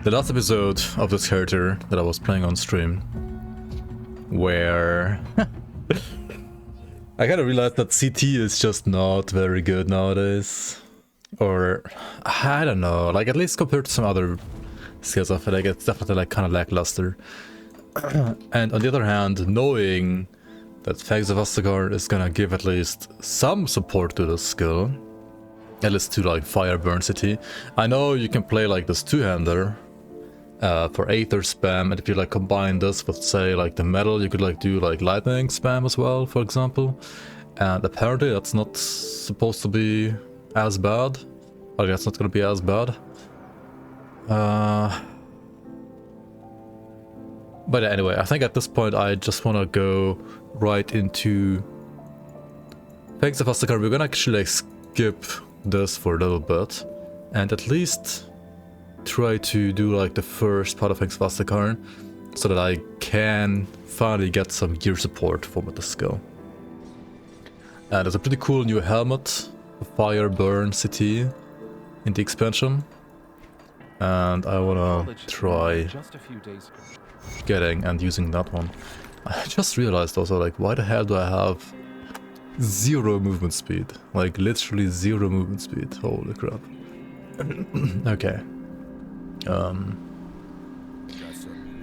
the last episode of this character that I was playing on stream, where I kind of realized that CT is just not very good nowadays. Or, I don't know, like at least compared to some other skills, I feel like it's definitely like kind of lackluster. And on the other hand, knowing that Fangs of Asterkarn is gonna give at least some support to this skill, at least to like Fire Burn City. I know you can play like this two-hander for Aether spam, and if you like combine this with say like the metal, you could like do like lightning spam as well, for example. And apparently that's not supposed to be as bad. Like that's not gonna be as bad. But anyway, I think at this point I just want to go right into Fangs of Asterkarn. We're gonna actually like skip this for a little bit and at least try to do like the first part of Fangs of Asterkarn so that I can finally get some gear support for the skill. And there's a pretty cool new helmet, Fire Burn City, in the expansion. And I wanna try getting and using that one. I just realized also, like, why the hell do I have 0 movement speed? Like, literally 0 movement speed. Holy crap. Okay.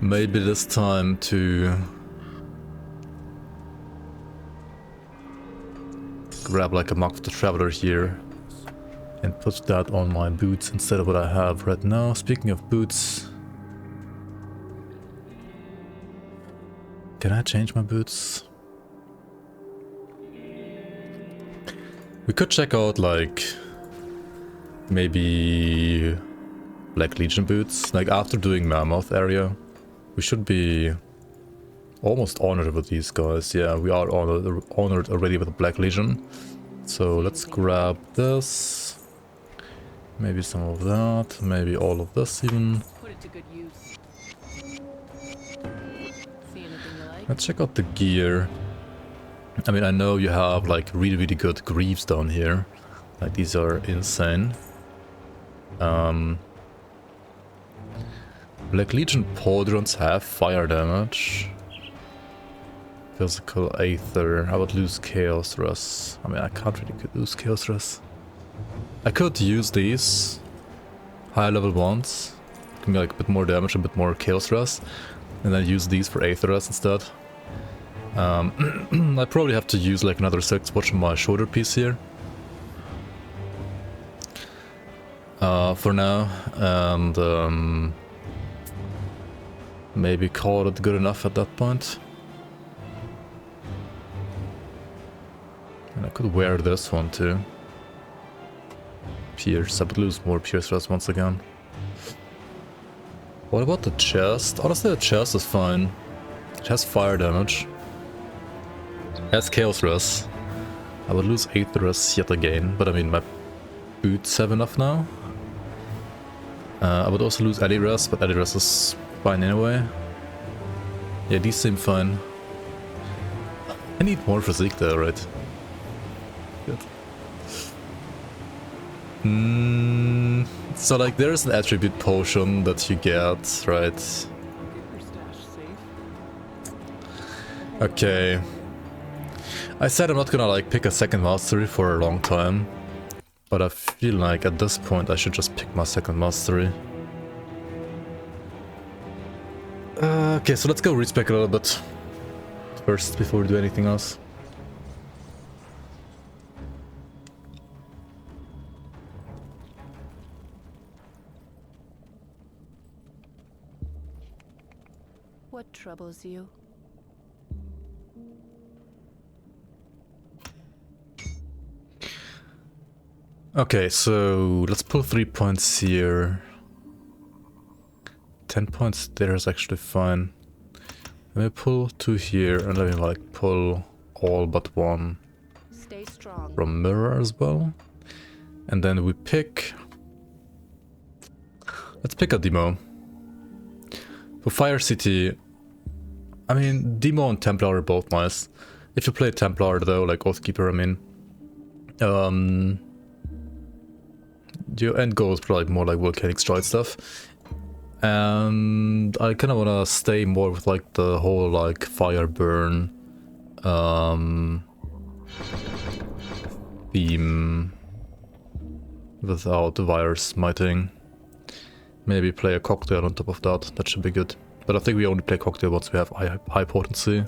Maybe this time to grab like a Mark of the Traveler here and put that on my boots instead of what I have right now. Speaking of boots, can I change my boots? We could check out like maybe Black Legion boots. Like after doing Mammoth area, we should be almost honored with these guys. Yeah, we are honored already with the Black Legion. So let's grab this. Maybe some of that, maybe all of this even. Put it to good use. See anything you like? Let's check out the gear. I mean, I know you have like really good greaves down here. Like these are insane. Black Legion pauldrons have fire damage. Physical Aether. I would lose Chaos Rush. I mean, I can't really lose Chaos Rush. I could use these high level ones. Give me like a bit more damage, a bit more Chaos Rush. And then use these for Aether Rush instead. I probably have to use like another 6 watch on my shoulder piece here. For now. And maybe call it good enough at that point. And I could wear this one too. Pierce. I would lose more Pierce Rush once again. What about the chest? Honestly, the chest is fine. It has fire damage. It has Chaos Rush. I would lose Aether Rush yet again, but I mean, my boots have enough now. I would also lose Eddy Rush, but Eddy Rush is fine anyway. Yeah, these seem fine. I need more physique there, right? Good. So like there's an attribute potion that you get, right? Okay. I said I'm not gonna like pick a second mastery for a long time, but I feel like at this point I should just pick my second mastery. Okay, so let's go respec a little bit first before we do anything else. What troubles you? Okay, so let's pull 3 points here. 10 points there is actually fine. Let me pull 2 here and let me like pull all but 1 Stay strong. from Mirror as well. And then we pick... Let's pick a demo. For Fire City, I mean, Demo and Templar are both nice. If you play Templar though, like Oathkeeper, I mean, your end goal is probably more like Volcanic Stride stuff. And I kind of want to stay more with like the whole like fire burn theme without the wire smiting. Maybe play a cocktail on top of that. That should be good. But I think we only play cocktail once we have high potency.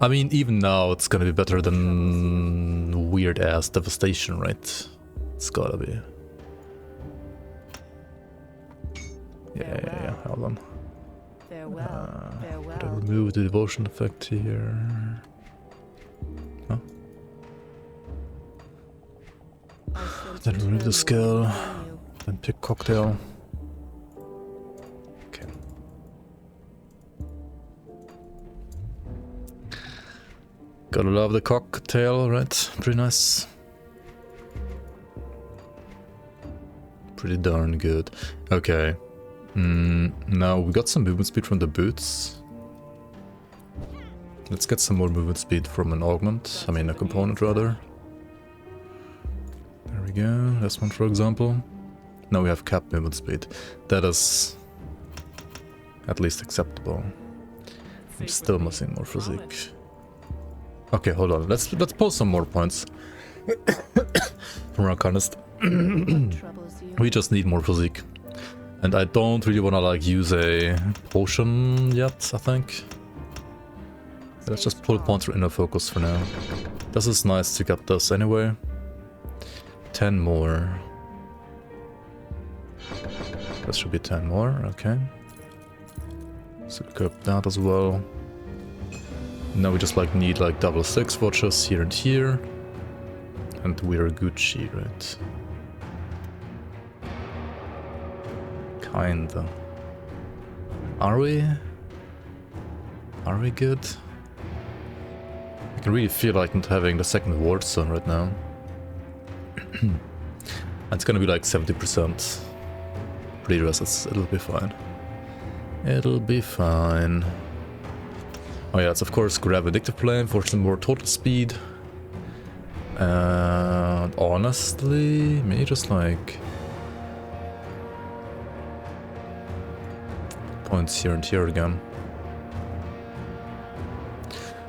I mean, even now it's gonna be better than weird ass devastation, right? It's gotta be. Yeah, hold on. Farewell. Farewell. Gotta remove the devotion effect here. Huh? Then remove the skill. Then pick cocktail. Okay. Gotta love the cocktail, right? Pretty nice. Pretty darn good. Okay. Now we got some movement speed from the boots. Let's get some more movement speed from an augment. I mean a component rather. There we go. This one for example. Now we have cap movement speed. That is at least acceptable. I'm still missing more physique. Okay, hold on. Let's pull some more points from Arcanist. We just need more physique. And I don't really want to like use a potion yet, I think. Let's just pull points for inner focus for now. This is nice to get this anyway. 10 more. That should be 10 more, okay. So equip that as well. Now we just like need like double 6 watches here and here. And we're Gucci, right? Kinda. Are we? Are we good? I can really feel like not having the second ward zone right now. It's gonna be like 70%. Pre-res, it'll be fine. It'll be fine. Oh yeah, it's of course grab Addictive Flame for some more total speed. And honestly, maybe just like points here and here again.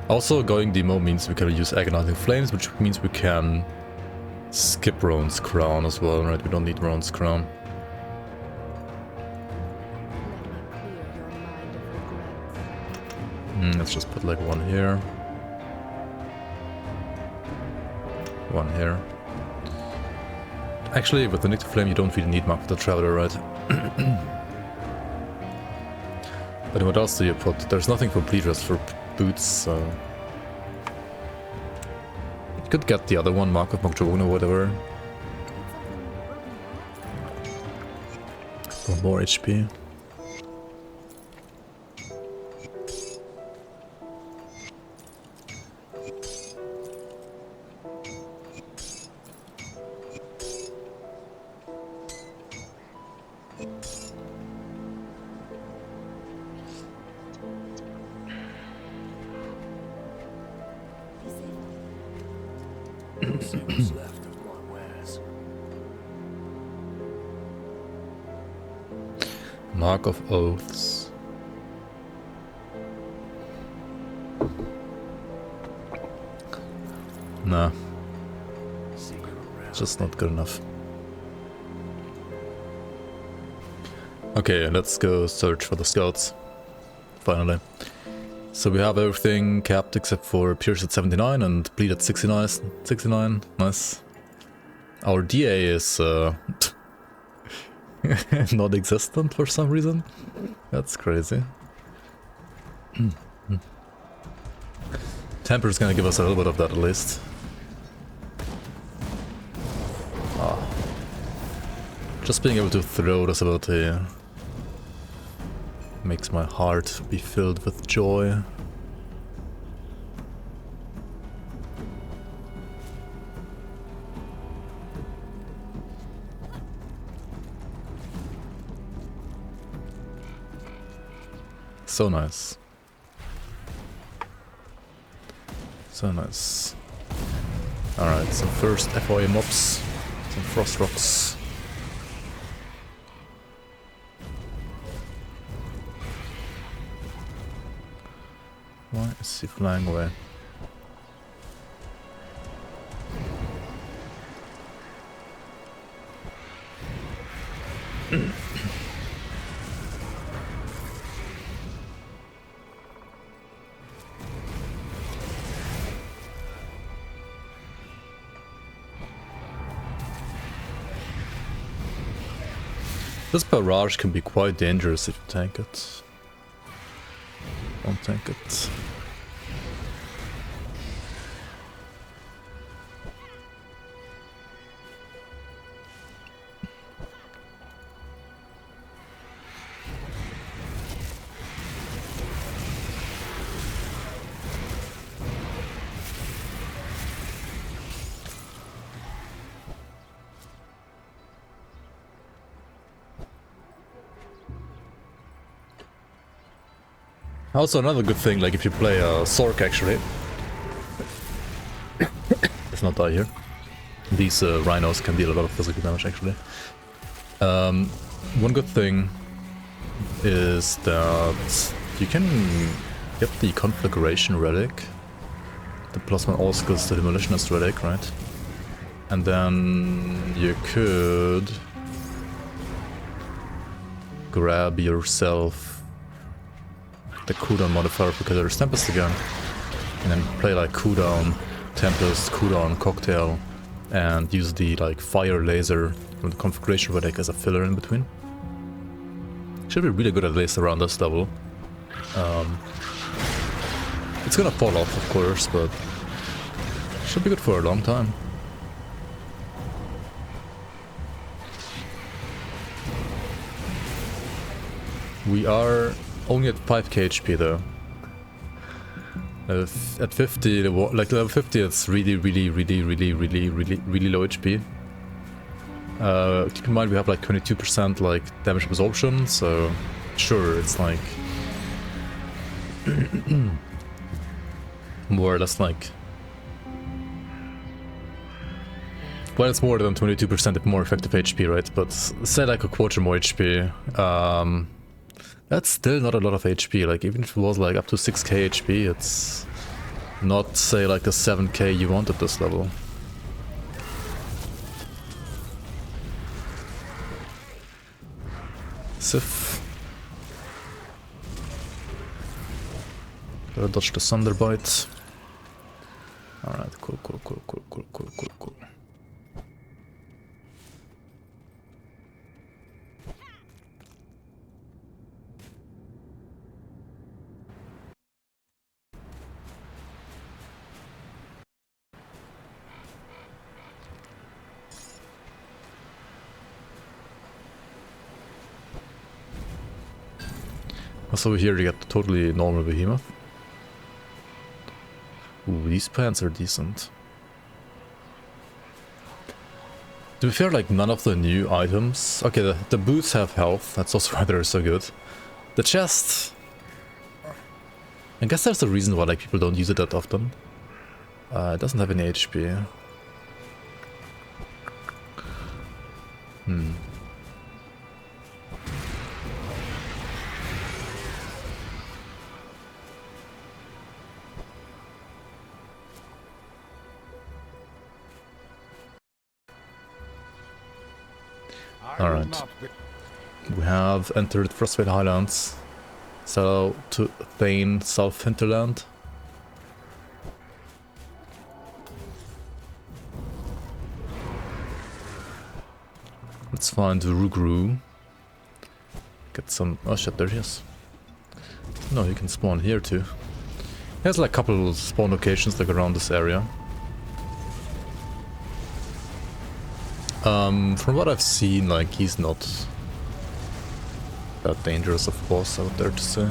Also, going demo means we can use Agonizing Flames, which means we can skip Roan's Crown as well, right? We don't need Roan's Crown. Let's just put like one here. One here. Actually, with the Addictive Flame, you don't really need Mark of the Traveler, right? But what else do you put? There's nothing for pre-dress for boots, so... You could get the other one, Mark of Mokdragon or whatever. For more HP. Mark of Oaths. Nah. Just not good enough. Okay, let's go search for the scouts. Finally. So we have everything capped except for Pierce at 79 and Bleed at 69. 69, nice. Our DA is non-existent for some reason. That's crazy. Tempest is gonna give us a little bit of that at least. Just being able to throw this ability makes my heart be filled with joy. So nice. So nice. Alright, so first FOA mobs. Some frost rocks. Why is he flying away? This barrage can be quite dangerous if you tank it. Don't tank it. Also, another good thing, like if you play a Sork actually, let's not die here. These rhinos can deal a lot of physical damage actually. One good thing is that you can get the conflagration relic, the +1 all skills to demolitionist relic, right? And then you could grab yourself the cooldown modifier because there's Tempest again, and then play like cooldown Tempest, cooldown Cocktail, and use the like fire laser from the configuration relic as a filler in between. Should be really good at least around this level. It's gonna fall off of course, but should be good for a long time. We are only at 5k HP though. At 50, like level 50, it's really low HP. Keep in mind we have like 22% like damage absorption, so sure, it's like more or less like, well, it's more than 22% more effective HP, right? But say like a quarter more HP. That's still not a lot of HP, like even if it was like up to 6k HP, it's not say like the 7k you want at this level. Sif. Gotta dodge the Thunderbite. Alright, cool. So over here you get the totally normal behemoth. Ooh, these plants are decent. To be fair, like none of the new items... Okay, the boots have health, that's also why they're so good. The chest... I guess there's a reason why like people don't use it that often. It doesn't have any HP. Alright. We have entered Frostfade Highlands. So to Thane, South Hinterland. Let's find Rugru. Get some... Oh shit, there he is. No, he can spawn here too. There's like a couple of spawn locations like around this area. From what I've seen, like, he's not that dangerous of boss out there to say.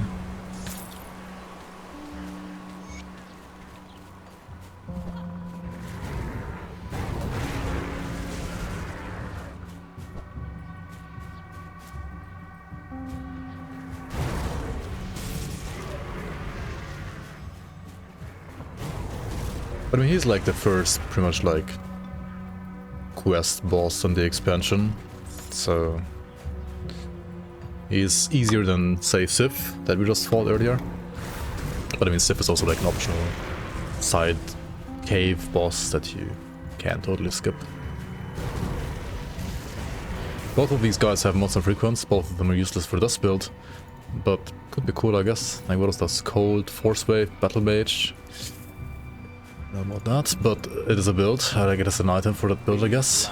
But I mean, he's like the first, pretty much like, quest boss on the expansion, so he's easier than, say, Sif, that we just fought earlier. But I mean, Sif is also like an optional side cave boss that you can totally skip. Both of these guys have mods and frequents, both of them are useless for this build, but could be cool, I guess. Like, what is this? Cold, Force Wave, Battle Mage. No more that, but it is a build. I get as an item for that build, I guess.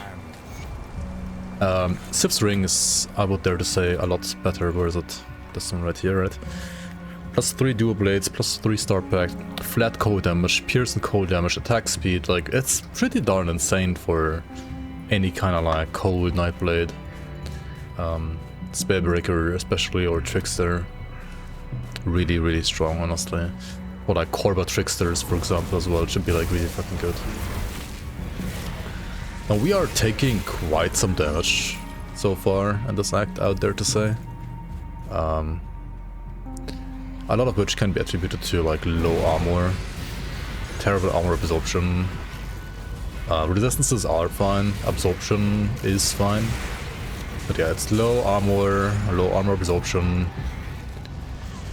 Sif's ring is, I would dare to say, a lot better. Where is it? This one right here, right? Plus 3 dual blades, plus 3 star pack, flat cold damage, pierce and cold damage, attack speed. Like, it's pretty darn insane for any kind of like cold Nightblade. Spellbreaker especially, or Trickster. Really, really strong, honestly. Or like Korba Tricksters, for example, as well. It should be like really fucking good. Now we are taking quite some damage so far in this act, out there to say. A lot of which can be attributed to like low armor, terrible armor absorption. Resistances are fine, absorption is fine. But yeah, it's low armor absorption,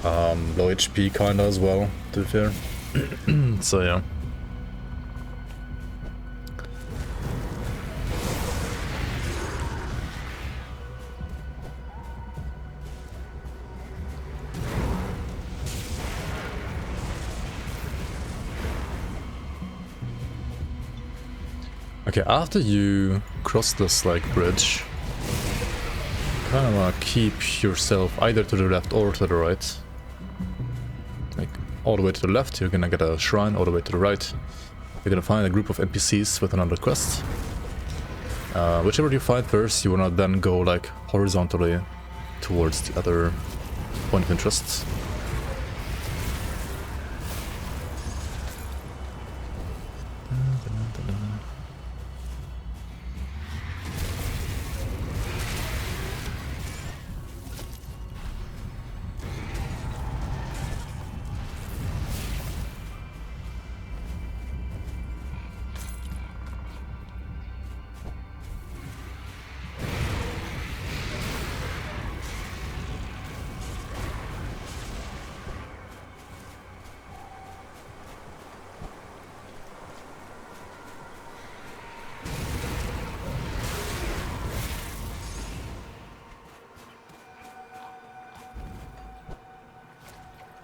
low HP kinda as well, to be fair. So yeah. Okay, after you cross this like bridge, kind of wanna keep yourself either to the left or to the right. Like all the way to the left, you're gonna get a shrine. All the way to the right, you're gonna find a group of NPCs with another quest. Whichever you find first, you wanna then go like horizontally towards the other point of interest.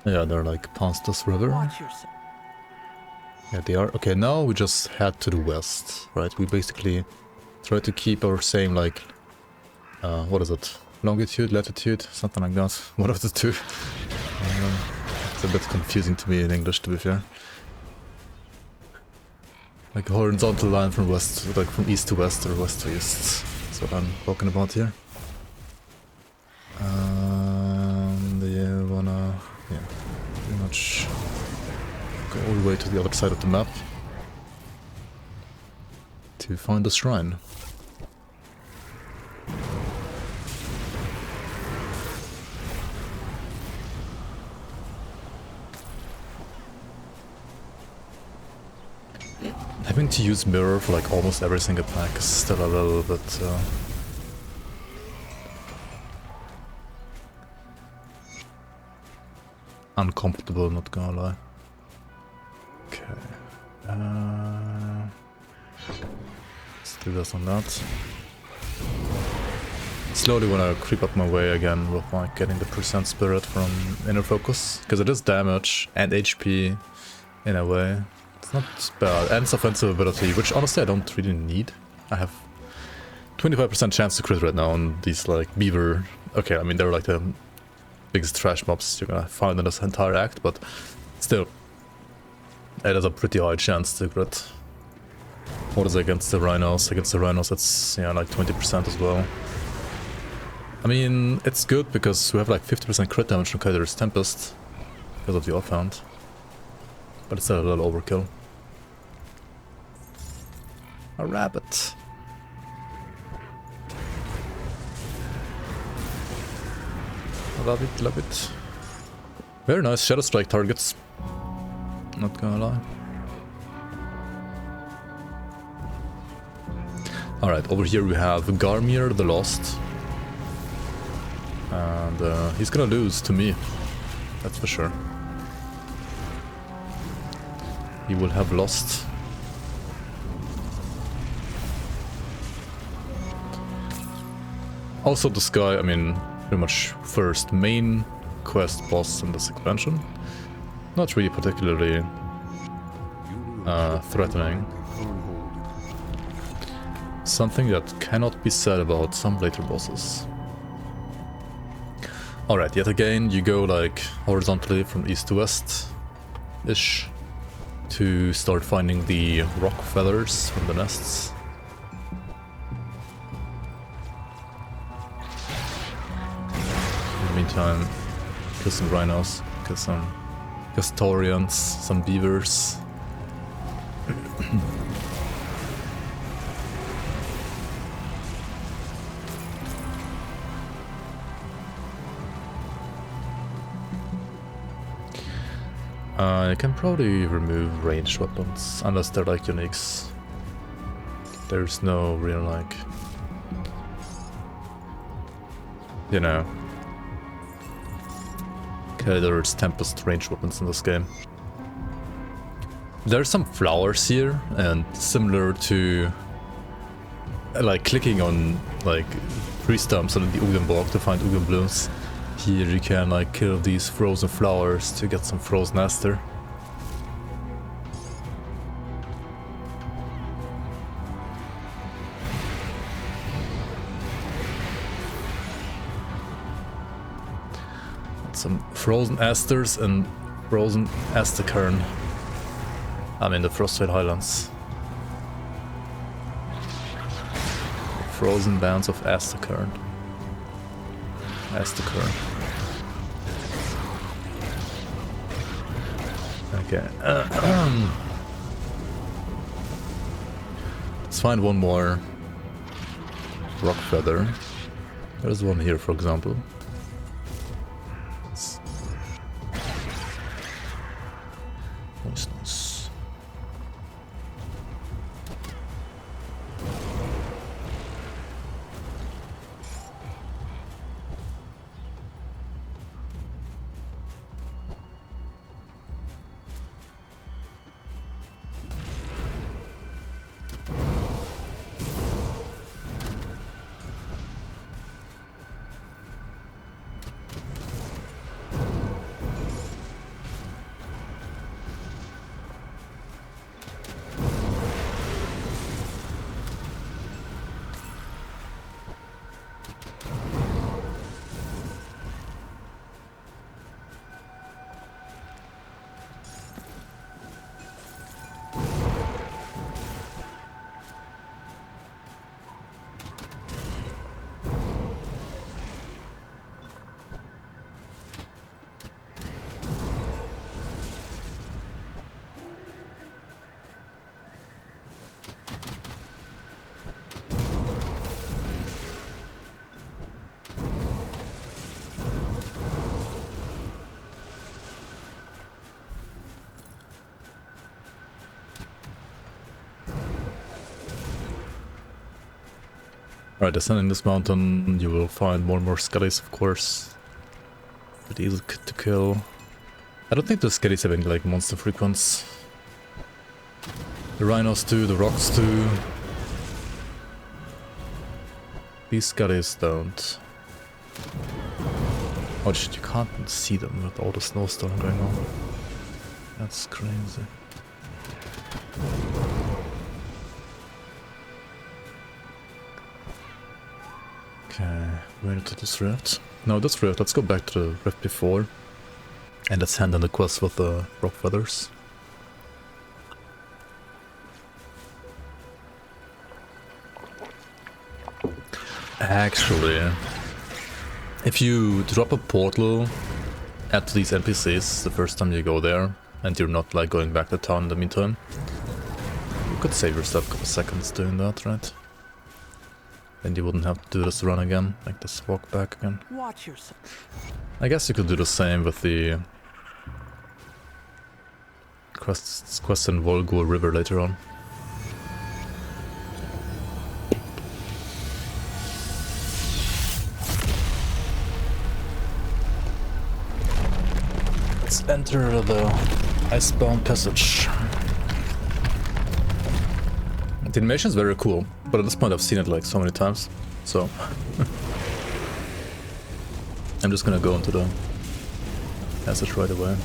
Yeah, they're like past this river. Yeah, they are. Okay, now we just head to the west, right? We basically try to keep our same, like, what is it? Longitude, latitude, something like that. One of the two. It's a bit confusing to me in English, to be fair. Like a horizontal line from west, like from east to west or west to east. That's what I'm talking about here. You wanna, yeah, pretty much go all the way to the other side of the map to find the shrine. Having to use mirror for like almost every single pack is still a little bit uncomfortable, not gonna lie. Okay. Let's do this on that. Slowly wanna creep up my way again with like getting the percent spirit from inner focus, because it is damage and HP in a way. It's not bad, and it's offensive ability, which honestly I don't really need. I have 25% chance to crit right now on these like beaver. Okay, I mean they're like the biggest trash mobs you're gonna find in this entire act, but still, it has a pretty high chance to crit. What is it against the rhinos? Against the rhinos it's, yeah, like 20% as well. I mean, it's good because we have like 50% crit damage from Callidor's Tempest because of the offhand. But it's still a little overkill. A rabbit. Love it, love it. Very nice Shadow Strike targets. Not gonna lie. Alright, over here we have Garmir the Lost. And he's gonna lose to me. That's for sure. He will have lost. Also this guy, I mean, pretty much first main quest boss in this expansion. Not really particularly threatening. Something that cannot be said about some later bosses. Alright, yet again you go like horizontally from east to west-ish to start finding the rock feathers from the nests. In the meantime, kill some rhinos, kill some Castorians, some beavers. I can probably remove ranged weapons, unless they're like uniques. There's no real like, you know, Callidor's Tempest ranged weapons in this game. There's some flowers here, and similar to like clicking on like tree stumps on the Ugenborg to find Ugen blooms. Here you can like kill these frozen flowers to get some frozen aster. Some frozen asters and frozen Asterkarn. I'm in the Frostweald Highlands. Frozen bands of Asterkarn. Asterkarn. Okay. Let's find one more rock feather. There's one here, for example. Nice, nice. Alright, ascending this mountain, you will find more and more skellies, of course. Pretty easy to kill. I don't think the skellies have any like monster frequency. The rhinos do, the rocks do. These skellies don't. Oh shit, you can't see them with all the snowstorm going on. That's crazy. Okay, we're into this rift. No, this rift, let's go back to the rift before. And let's hand in the quest with the rock feathers. Actually, if you drop a portal at these NPCs the first time you go there, and you're not like going back to town in the meantime, you could save yourself a couple seconds doing that, right? Then you wouldn't have to do this run again, like this walk back again. Watch yourself. I guess you could do the same with the quest in Volgo River later on. enter the icebound passage. The animation is very cool, but at this point I've seen it like so many times, so I'm just gonna go into the passage right away.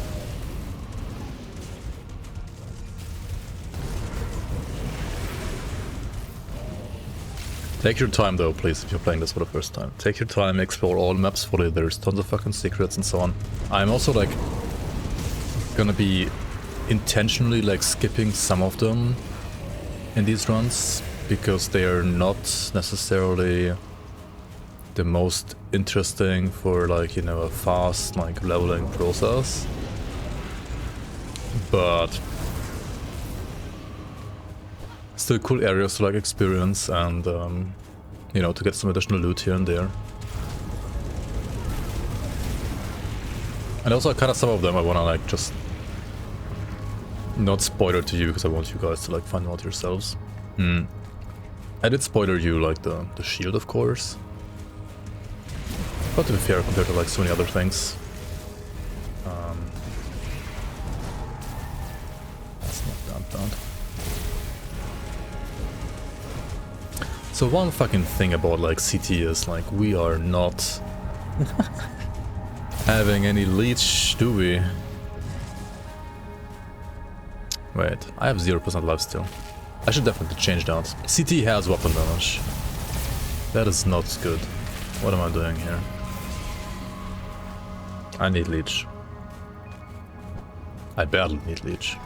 Take your time though, please, if you're playing this for the first time. Take your time, explore all maps fully, there's tons of fucking secrets and so on. I'm also like gonna be intentionally like skipping some of them in these runs, because they are not necessarily the most interesting for like, you know, a fast like leveling process. But still cool areas to like experience and you know, to get some additional loot here and there. And also kind of some of them I wanna like just not spoiler to you, because I want you guys to like find out yourselves. I did spoiler you like the shield, of course. But to be fair, compared to like so many other things. That's not that bad. So one fucking thing about like CT is like we are not having any leech, do we? Wait, I have 0% life still. I should definitely change that. CT has weapon damage. That is not good. What am I doing here? I need leech. I badly need leech.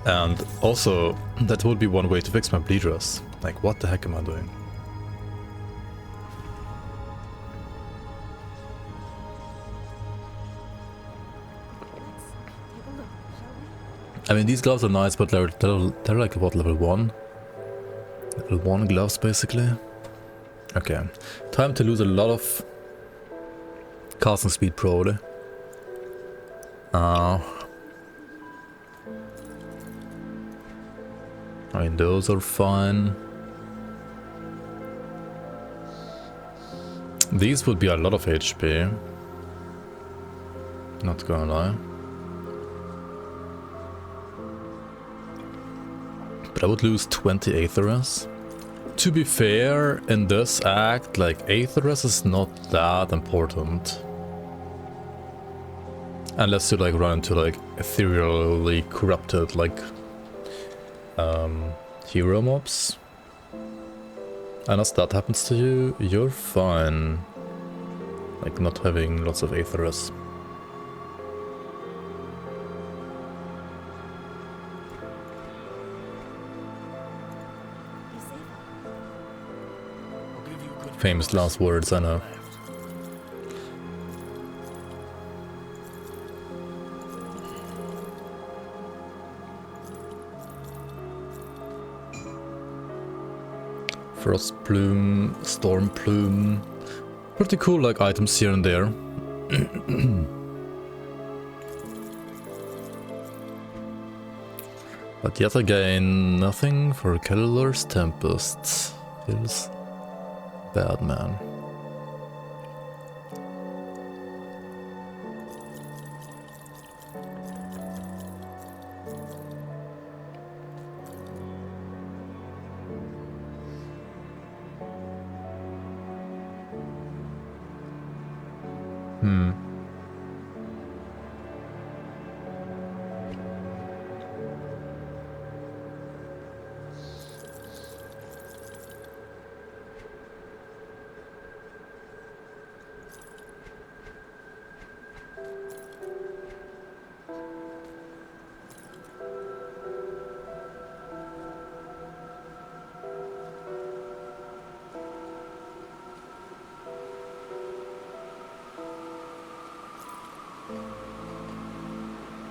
And also, that would be one way to fix my bleed dress. Like, what the heck am I doing? I mean, these gloves are nice, but they're like, what, level 1? Level 1 gloves, basically. Okay. Time to lose a lot of casting speed, probably. I mean, those are fine. These would be a lot of HP. Not gonna lie. But I would lose 20 Aetherus. To be fair, in this act, like, Aetherus is not that important. Unless you, like, run into, like, ethereally corrupted, like, hero mobs. Unless that happens to you, you're fine. Like, not having lots of Aetherus. Famous last words, I know. Frost Plume, Storm Plume. Pretty cool, like, items here and there. But yet again, nothing for Callidor's Tempest. Feels bad, man.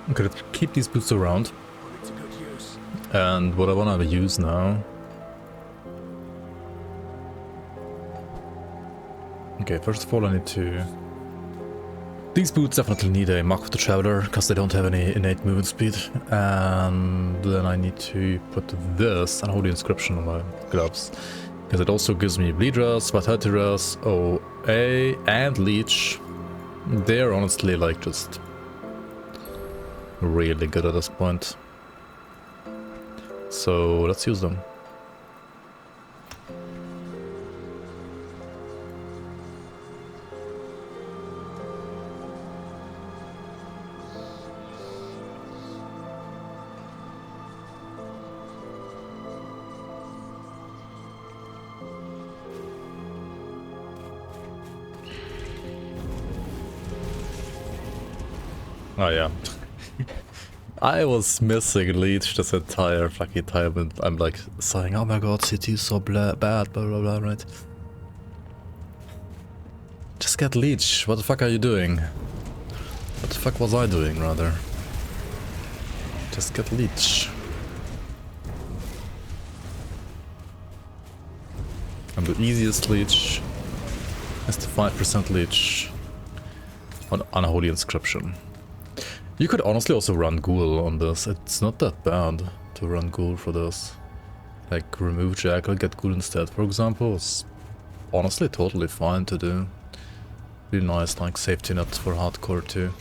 I'm gonna keep these boots around. And what I wanna use now. Okay, first of all I need to... These boots definitely need a Mark of the Traveler, because they don't have any innate movement speed. And then I need to put this and hold the inscription on my gloves. Because it also gives me Bleed Rest, Vitality Rest, OA, and Leech. They're honestly like just really good at this point. So let's use them. Oh yeah. I was missing Leech this entire fucking time and I'm like saying, oh my god, CT is so bad, blah blah blah, right? Just get Leech, what the fuck are you doing? What the fuck was I doing, rather? Just get Leech. And the easiest Leech is the 5% Leech on Unholy Inscription. You could honestly also run Ghoul on this. It's not that bad to run Ghoul for this. Like, remove Jackal, get Ghoul instead, for example. It's honestly totally fine to do. Really nice, like, safety net for hardcore too.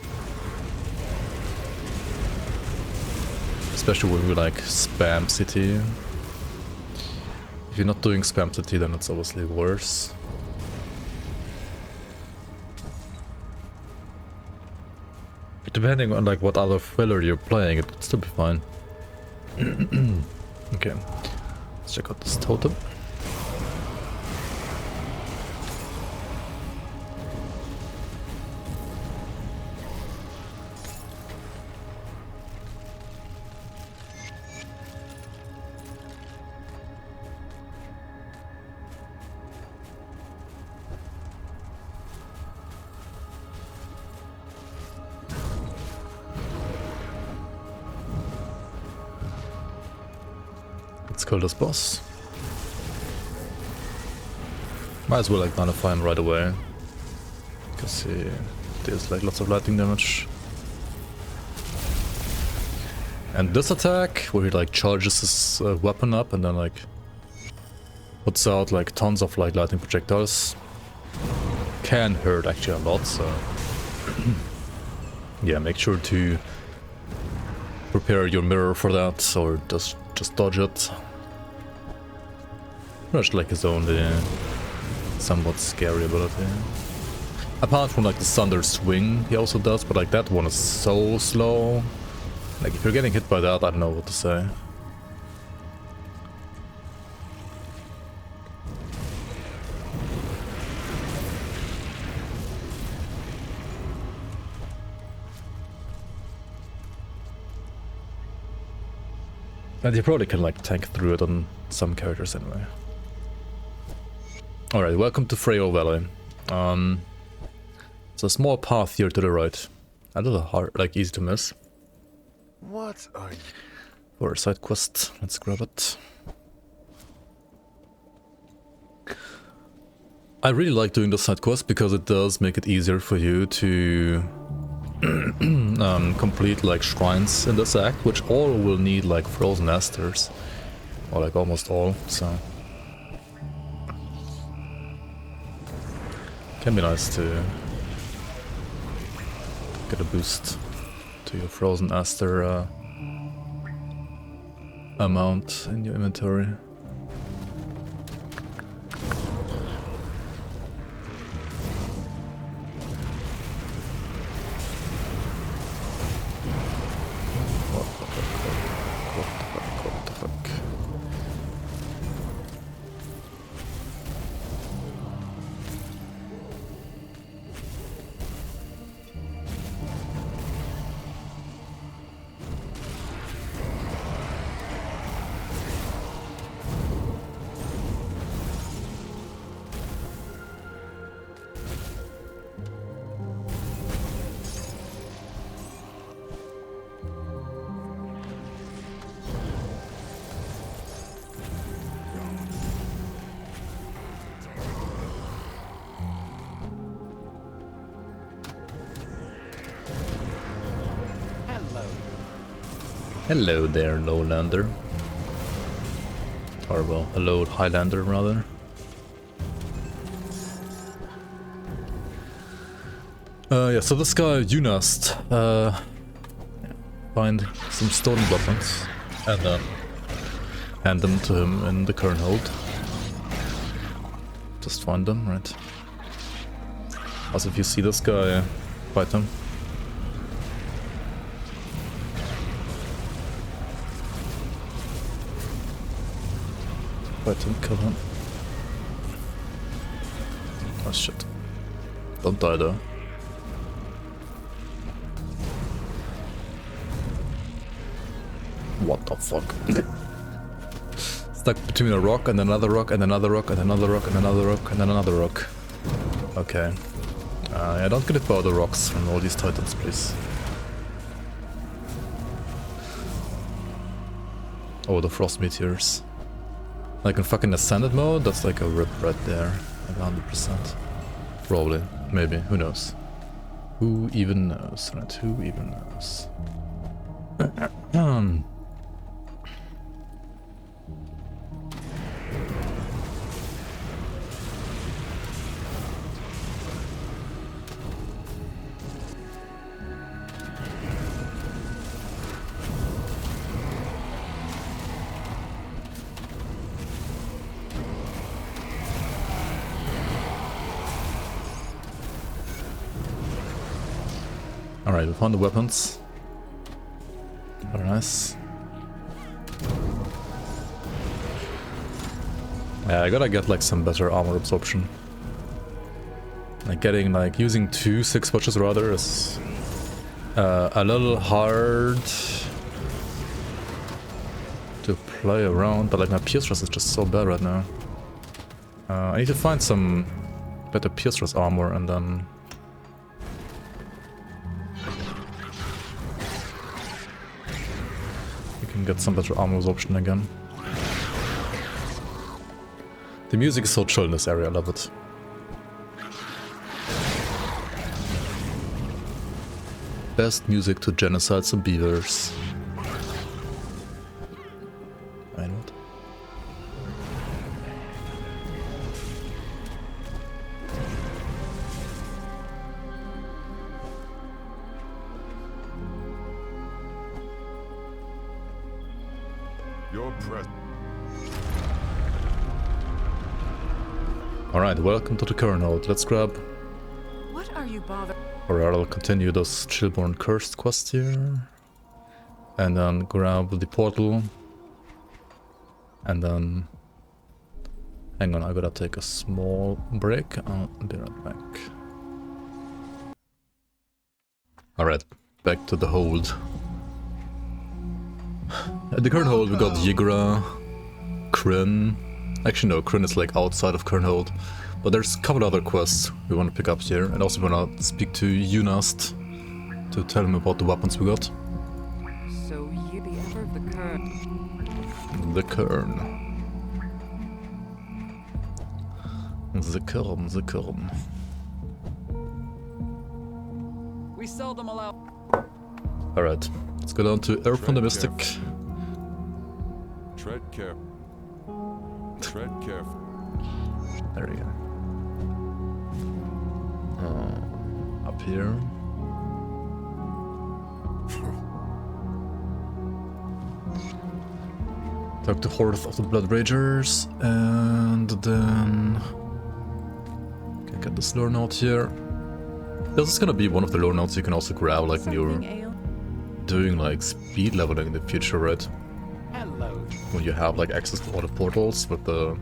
Especially when we, like, spam city. If you're not doing spam city, then it's obviously worse. Depending on like what other filler you're playing, it could still be fine. Okay, let's check out this totem. Let's kill this boss. Might as well like nullify him right away, because he deals like lots of lightning damage. And this attack, where he like charges his weapon up and then like puts out like tons of like lightning projectiles, can hurt actually a lot. So yeah, make sure to prepare your mirror for that, or just dodge it. Rush like his only somewhat scary ability. Apart from like the Thunder Swing he also does, but like that one is so slow. Like if you're getting hit by that, I don't know what to say. And you probably can like tank through it on some characters anyway. Alright, welcome to Freyo Valley. It's a small path here to the right. A little hard, like easy to miss. What are you? For a side quest, let's grab it. I really like doing the side quest because it does make it easier for you to complete like shrines in this act, which all will need like frozen asters, or like almost all, so can be nice to get a boost to your frozen aster amount in your inventory. What the fuck? Hello there, Lowlander. Or well, hello, Highlander, rather. Yeah, so this guy, Unast, find some stolen weapons and then hand them to him in the current hold. Just find them, right? Also, if you see this guy, fight him. Fight him, kill him. Oh shit. Don't die though. What the fuck? Stuck between a rock and another rock and another rock and another rock and another rock and then another rock. Okay. Yeah, don't get it by the rocks from all these titans, please. Oh, the frost meteors. Like in fucking ascended mode, that's like a rip right there. Like 100%. Probably. Maybe. Who knows? Who even knows? Right? Who even knows? Alright, we found the weapons. Very nice. Yeah, I gotta get like some better armor absorption. Like getting like using 2 6 watches rather is a little hard to play around, but like my pierce thrust is just so bad right now. I need to find some better pierce thrust armor and then can get some better armor absorption again. The music is so chill in this area, I love it. Best music to genocide some beavers. I know it. Alright, welcome to the current hold. Let's grab... What are you bothered? Or I'll continue those Chillborn Cursed quests here. And then grab the portal. And then... Hang on, I gotta take a small break. I'll be right back. Alright, back to the hold. At the current hold we got Yigra, Kryn. Actually no, Kryn is like outside of current hold. But there's a couple other quests we want to pick up here. And also want to speak to Unast to tell him about the weapons we got. So you the ever of the Kern. The Kern. The Kern, the Kern. We seldom allow. Alright, let's go down to Earth from the Mystic. Tread careful. Tread careful. There we go. Up here. Talk to Horde of the Blood Ragers, and then can get this lore note here. This is gonna be one of the lore notes you can also grab like when you're doing like speed leveling in the future, right? Hello. When you have like access to all the portals with the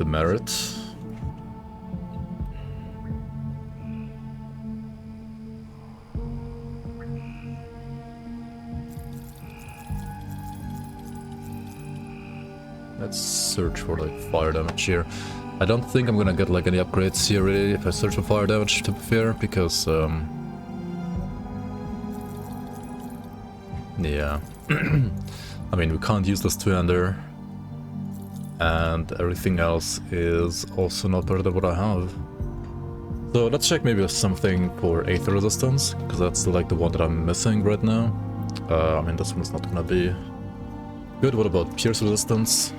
merit. Let's search for like fire damage here. I don't think I'm gonna get like any upgrades here really if I search for fire damage, to be fair, because yeah. I mean, we can't use this two-hander, and everything else is also not better than what I have. So let's check maybe something for Aether Resistance, because that's like the one that I'm missing right now. I mean, this one's not gonna be good. What about Pierce Resistance?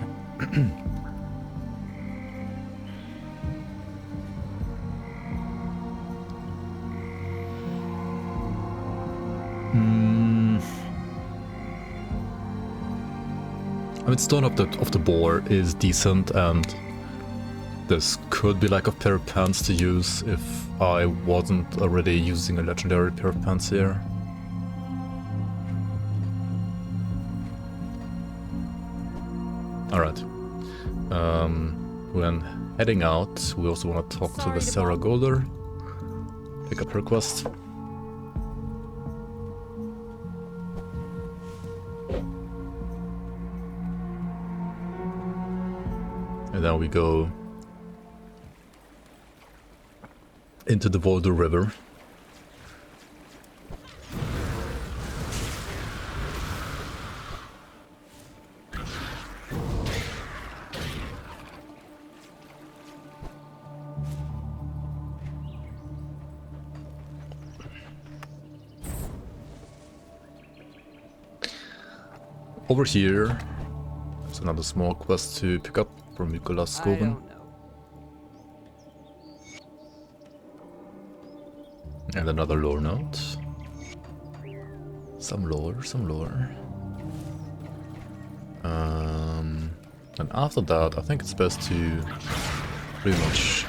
I mean, Stone of the Boar is decent, and this could be like a pair of pants to use if I wasn't already using a legendary pair of pants here. Alright. When heading out, we also want to talk to the Sarah Golder. Pick up her quest. And then we go into the Boulder River. Over here, there's another small quest to pick up from Nicholas Skoven. And another lore note. Some lore, some lore. And after that, I think it's best to pretty much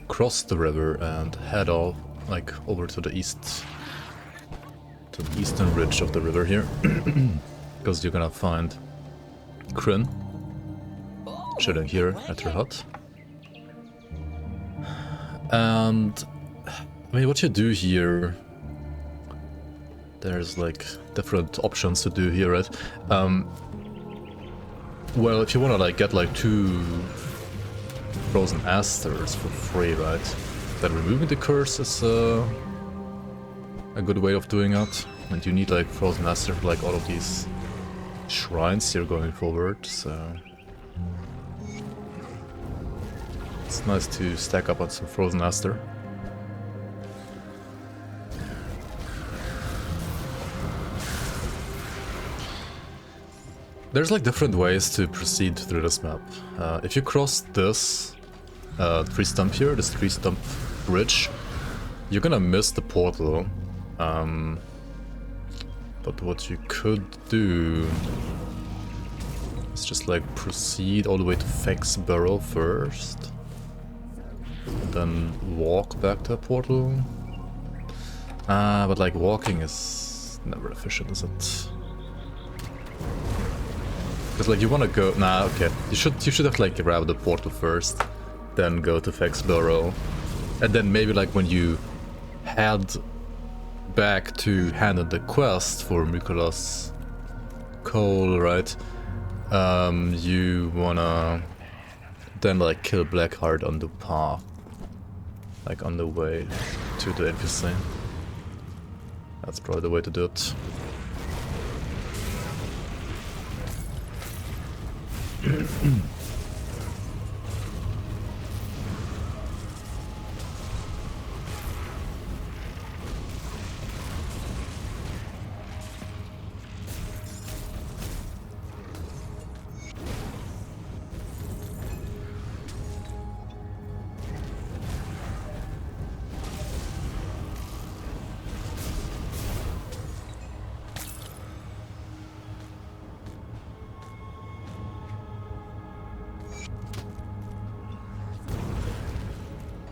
cross the river and head off, like, over to the east, to the eastern ridge of the river here. Because you're gonna find Kryn chilling here at her hut. And I mean, what you do here, there's like different options to do here, right? Well, if you wanna like get like 2 frozen asters for free, right? Then removing the curse is a good way of doing it. And you need like frozen aster for like all of these shrines here going forward, so it's nice to stack up on some frozen aster. There's like different ways to proceed through this map. If you cross this tree stump here, this tree stump bridge, you're gonna miss the portal. But what you could do is just like proceed all the way to Fex Burrow first, and then walk back to a portal. But like walking is never efficient, is it? Because like you want to go, nah, okay, you should have like grab the portal first, then go to Fex Burrow, and then maybe like when you head back to hand in the quest for Mykolas Cole, right? You wanna then like kill Blackheart on the path, like on the way to the NPC. That's probably the way to do it.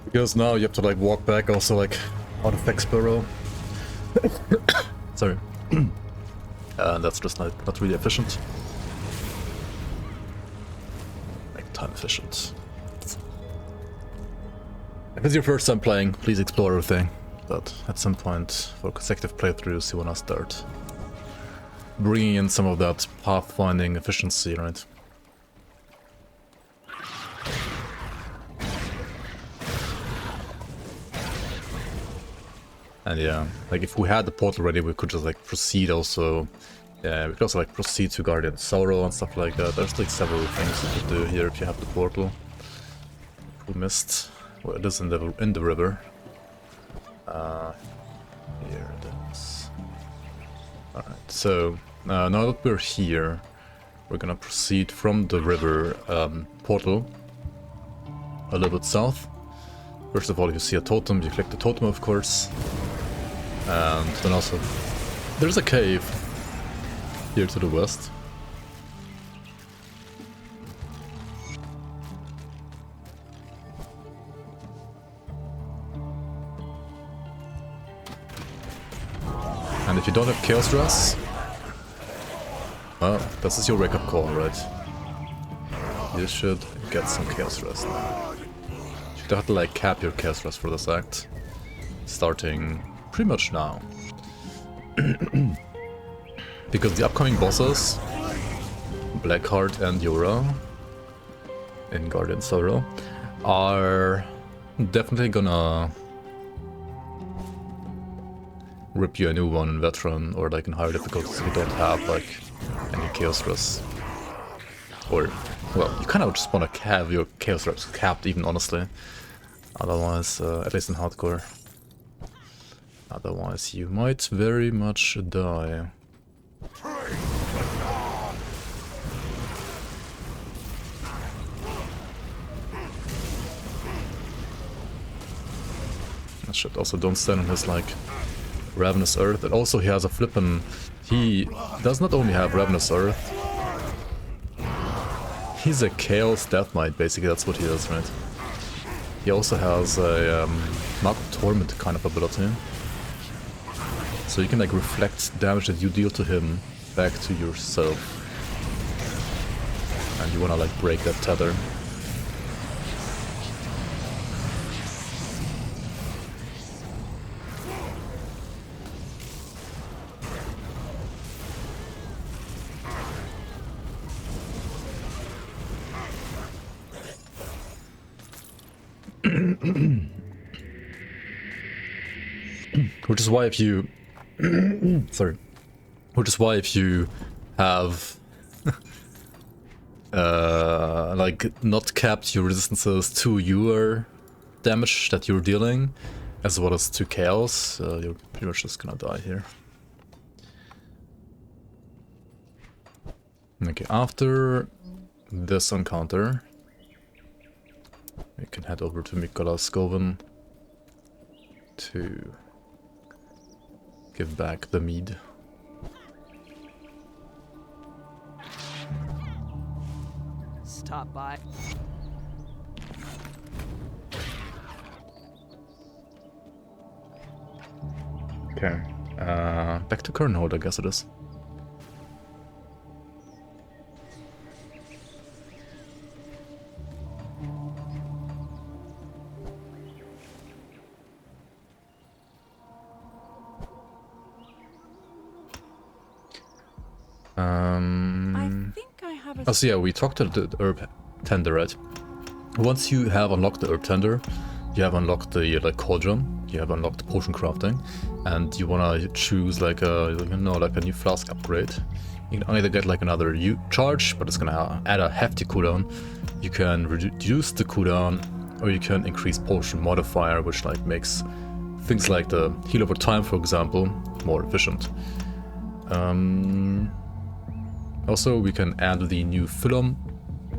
Because now you have to like walk back also like out of Fexborough. Sorry. That's just not really efficient. Like time efficient. If it's your first time playing, please explore everything. But at some point for consecutive playthroughs you wanna start bringing in some of that pathfinding efficiency, right? And yeah, like if we had the portal ready, we could just like proceed also. Yeah, we could also like proceed to Guardian Sorrow and stuff like that. There's like several things you could do here if you have the portal. We missed. Well, it is in the river. Here it is. Alright, so now that we're here, we're gonna proceed from the river portal a little bit south. First of all, if you see a totem, you click the totem, of course. And then also, there's a cave here to the west. And if you don't have Chaos Rest, well, this is your wake-up call, right? You should get some Chaos Rest now. You should have to like cap your Chaos Rest for this act. Starting pretty much now. Because the upcoming bosses, Blackheart and Yura in Guardian Sorrow, are definitely gonna rip you a new one in Veteran or like in higher difficulties if you don't have like any Chaos Rest. Or, well, you kind of just want to have your Chaos Rest capped even, honestly. Otherwise, at least in hardcore. Otherwise you might very much die. Shit, also don't stand on his like Ravenous Earth. And also he has a flippin'... He does not only have Ravenous Earth, he's a Chaos Death Knight, basically, that's what he is, right? He also has a Mark of Torment kind of ability. So you can like reflect damage that you deal to him back to yourself. And you wanna like break that tether. Which is why if you sorry. Which is why if you have like not capped your resistances to your damage that you're dealing, as well as to chaos, you're pretty much just gonna die here. Okay, after this encounter, we can head over to Mikola's Coven to give back the mead. Stop by. Okay, back to Kernhold, I guess it is. I think I have a... Oh, so yeah, we talked to the herb tender, right? Once you have unlocked the herb tender, you have unlocked the like cauldron, you have unlocked potion crafting, and you wanna choose like a like a new flask upgrade. You can either get like another charge, but it's gonna add a hefty cooldown. You can reduce the cooldown, or you can increase potion modifier, which like makes things like the heal over time, for example, more efficient. Also, we can add the new Phylum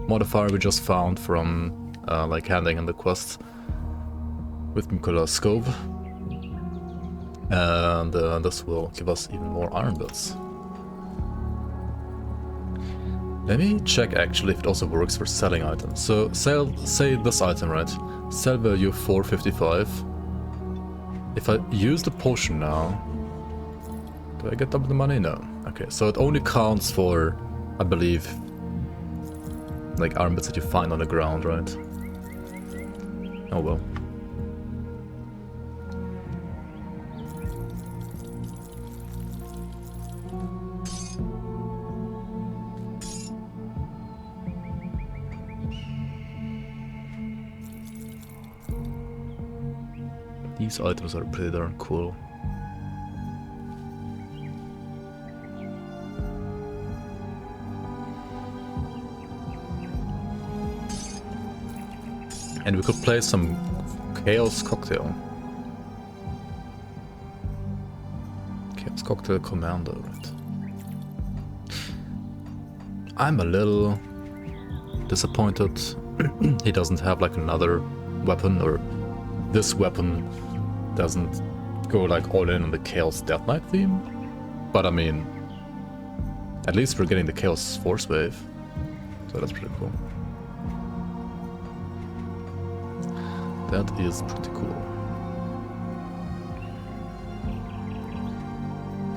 modifier we just found from like handing in the quest with Mikola's Scope, and this will give us even more iron bits. Let me check actually if it also works for selling items. So say this item, right? Sell value 455. If I use the potion now, do I get double the money? No. Okay, so it only counts for, I believe, like iron bits that you find on the ground, right? Oh well. These items are pretty darn cool. And we could play some Chaos Cocktail. Chaos Cocktail Commander, right? I'm a little disappointed he doesn't have like another weapon, or this weapon doesn't go like all in on the Chaos Death Knight theme. But I mean, at least we're getting the Chaos Force Wave, so that's pretty cool. That is pretty cool.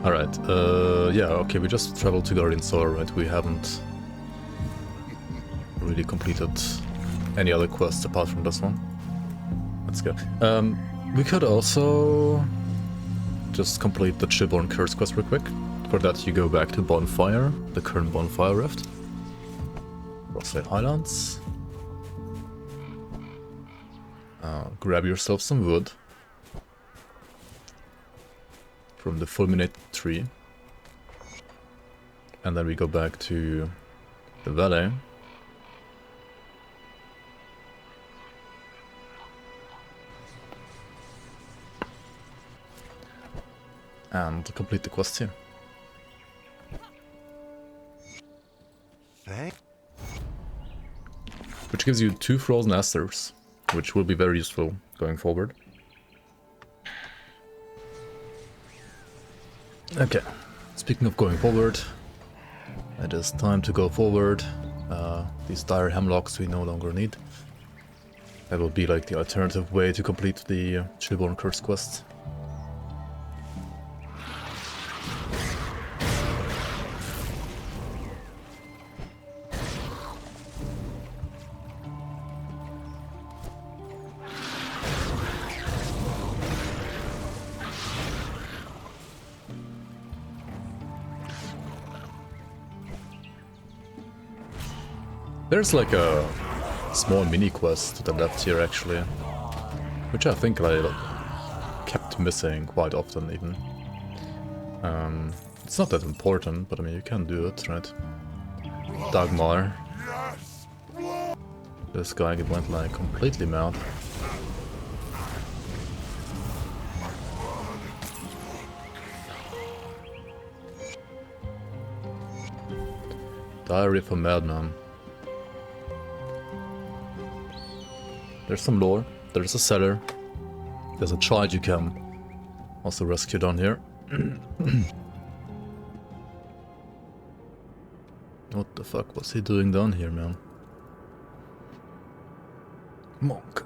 Alright, yeah, okay, we just traveled to Guardian Sora, right? We haven't really completed any other quests apart from this one. Let's go. We could also just complete the Chillborn Curse quest real quick. For that, you go back to Bonfire, the current Bonfire Rift. Frostlight Highlands. Grab yourself some wood from the fulminate tree. And then we go back to the valley. And complete the quest here. Which gives you 2 frozen asters, which will be very useful going forward. Okay, speaking of going forward, it is time to go forward. These dire hemlocks we no longer need. That will be like the alternative way to complete the Chillborn Curse quest. There's like a small mini quest to the left here actually, which I think I kept missing quite often even. It's not that important, but I mean you can do it, right? Dagmar. This guy went like completely mad. Diary of a Madman. There's some lore, there's a cellar, there's a child you can also rescue down here. What the fuck was he doing down here, man? Monk.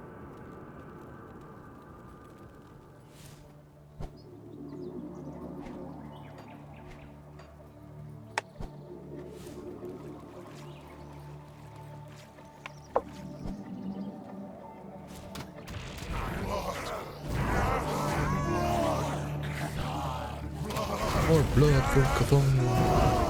More blood for Cthulhu.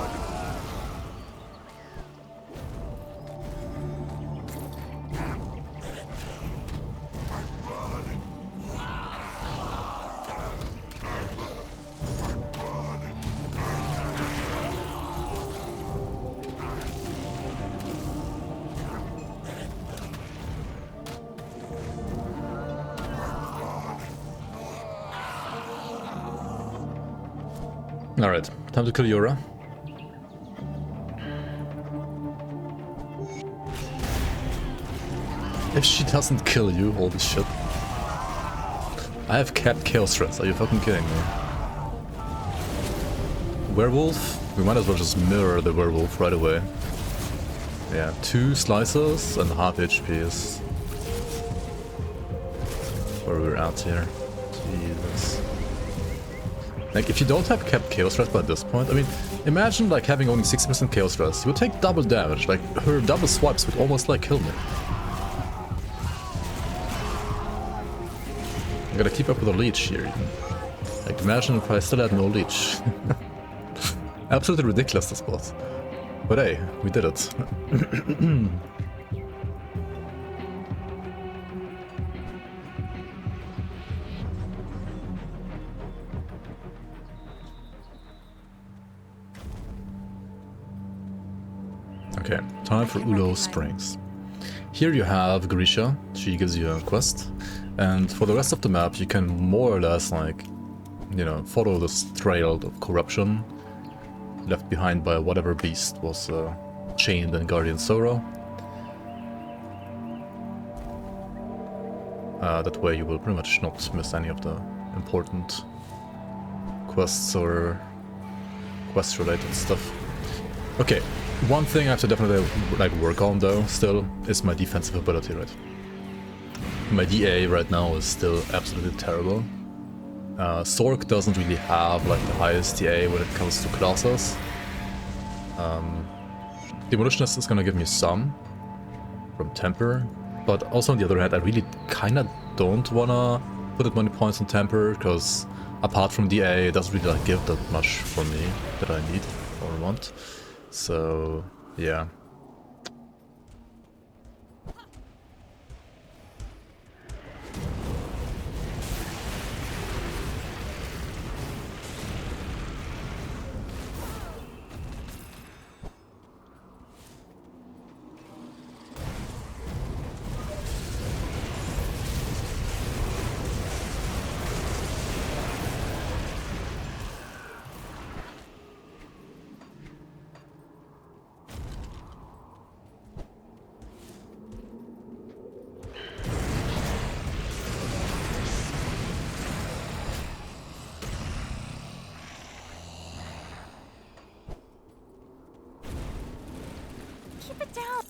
Alright, time to kill Yura. If she doesn't kill you, holy shit. I have capped chaos threats, are you fucking kidding me? Werewolf? We might as well just mirror the werewolf right away. Yeah, 2 slices and half HP is where we're at here. Jesus. Like, if you don't have capped chaos threats by this point, I mean, imagine like having only 60% chaos threats. You would take double damage, like her double swipes would almost like kill me. I gotta keep up with the leech here even. Like, imagine if I still had no leech. Absolutely ridiculous, this boss. But hey, we did it. Okay, time for Ulo Springs. Here you have Grisha, she gives you a quest, and for the rest of the map you can more or less, like, you know, follow this trail of corruption left behind by whatever beast was chained in Guardian Sora. That way you will pretty much not miss any of the important quests or quest-related stuff. Okay, one thing I have to definitely like work on though, still, is my defensive ability, right? My DA right now is still absolutely terrible. Sork doesn't really have like the highest TA when it comes to classes. Demolitionist is gonna give me some from Temper, but also on the other hand, I really kinda don't wanna put that many points on Temper, because apart from DA, it doesn't really like give that much for me that I need or want. So yeah. Keep it down.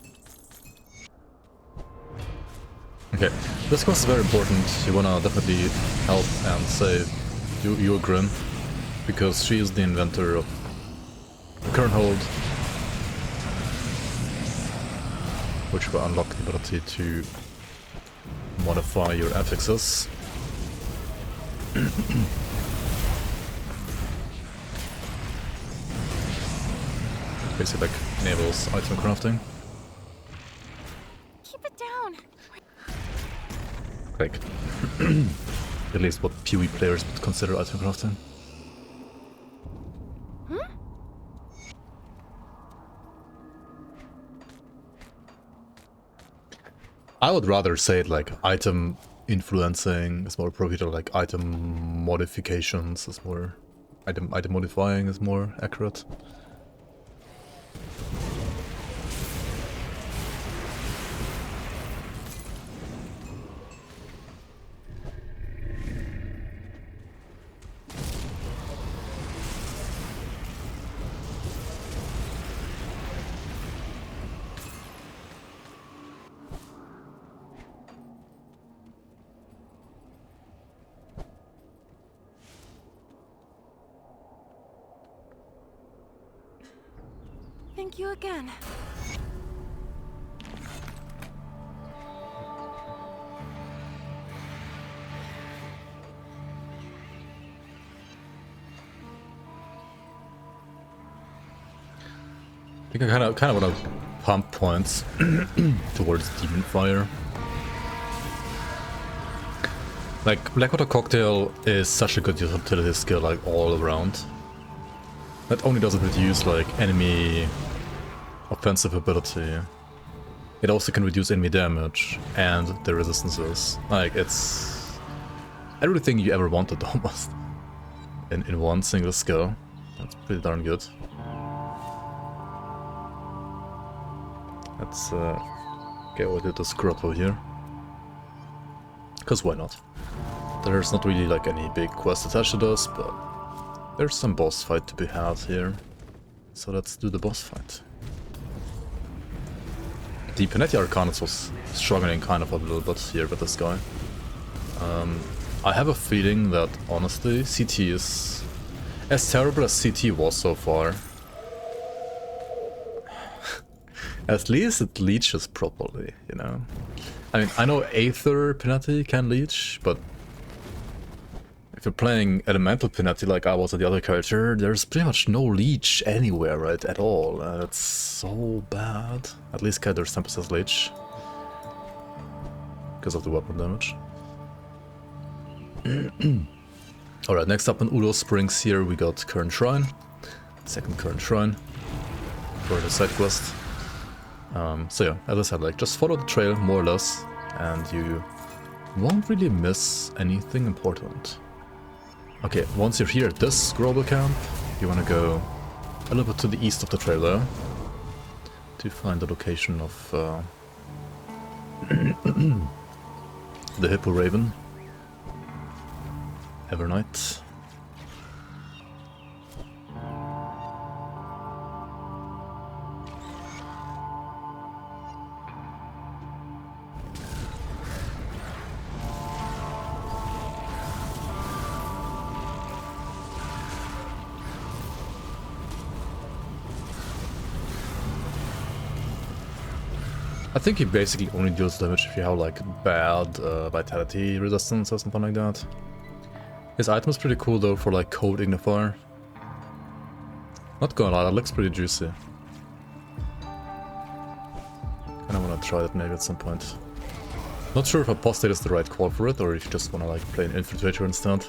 Okay, this quest is very important. You wanna definitely help and save your Grim, because she is the inventor of the current hold, which will unlock the ability to modify your affixes. Basically like enables item crafting. Keep it down. Like at least what PoE players would consider item crafting. I would rather say it like item influencing is more appropriate, or like item modifications is more... Item modifying is more accurate. Thank you again. I think I kind of want to pump points towards Demon Fire. Like, Blackwater Cocktail is such a good utility skill, like, all around. Not only does it reduce, like, enemy offensive ability, it also can reduce enemy damage and the resistances. Like, it's everything you ever wanted, almost, in one single skill. That's pretty darn good. Let's go with this grotto here. Because why not? There's not really like any big quest attached to this, but there's some boss fight to be had here. So let's do the boss fight. The Panetti Arcanist was struggling kind of a little bit here with this guy. I have a feeling that, honestly, CT is as terrible as CT was so far. At least it leeches properly, you know? I mean, I know Aether Panetti can leech, but if you're playing Elemental Panetti like I was at the other character, there's pretty much no leech anywhere, right, at all. It's so bad. At least Callidor's Tempest has leech. Because of the weapon damage. Alright, next up in Udo Springs here we got Current Shrine. Second Current Shrine. For the side quest. So yeah, as I said, like, just follow the trail, more or less, and you won't really miss anything important. Okay, once you're here at this global camp, you want to go a little bit to the east of the trail there, to find the location of the Hippo Raven. Evernight. I think he basically only deals damage if you have like bad vitality resistance or something like that. His item is pretty cool though for like cold ignifier. Not gonna lie, that looks pretty juicy. Kinda wanna try that maybe at some point. Not sure if Apostate is the right call for it, or if you just wanna like play an Infiltrator instead.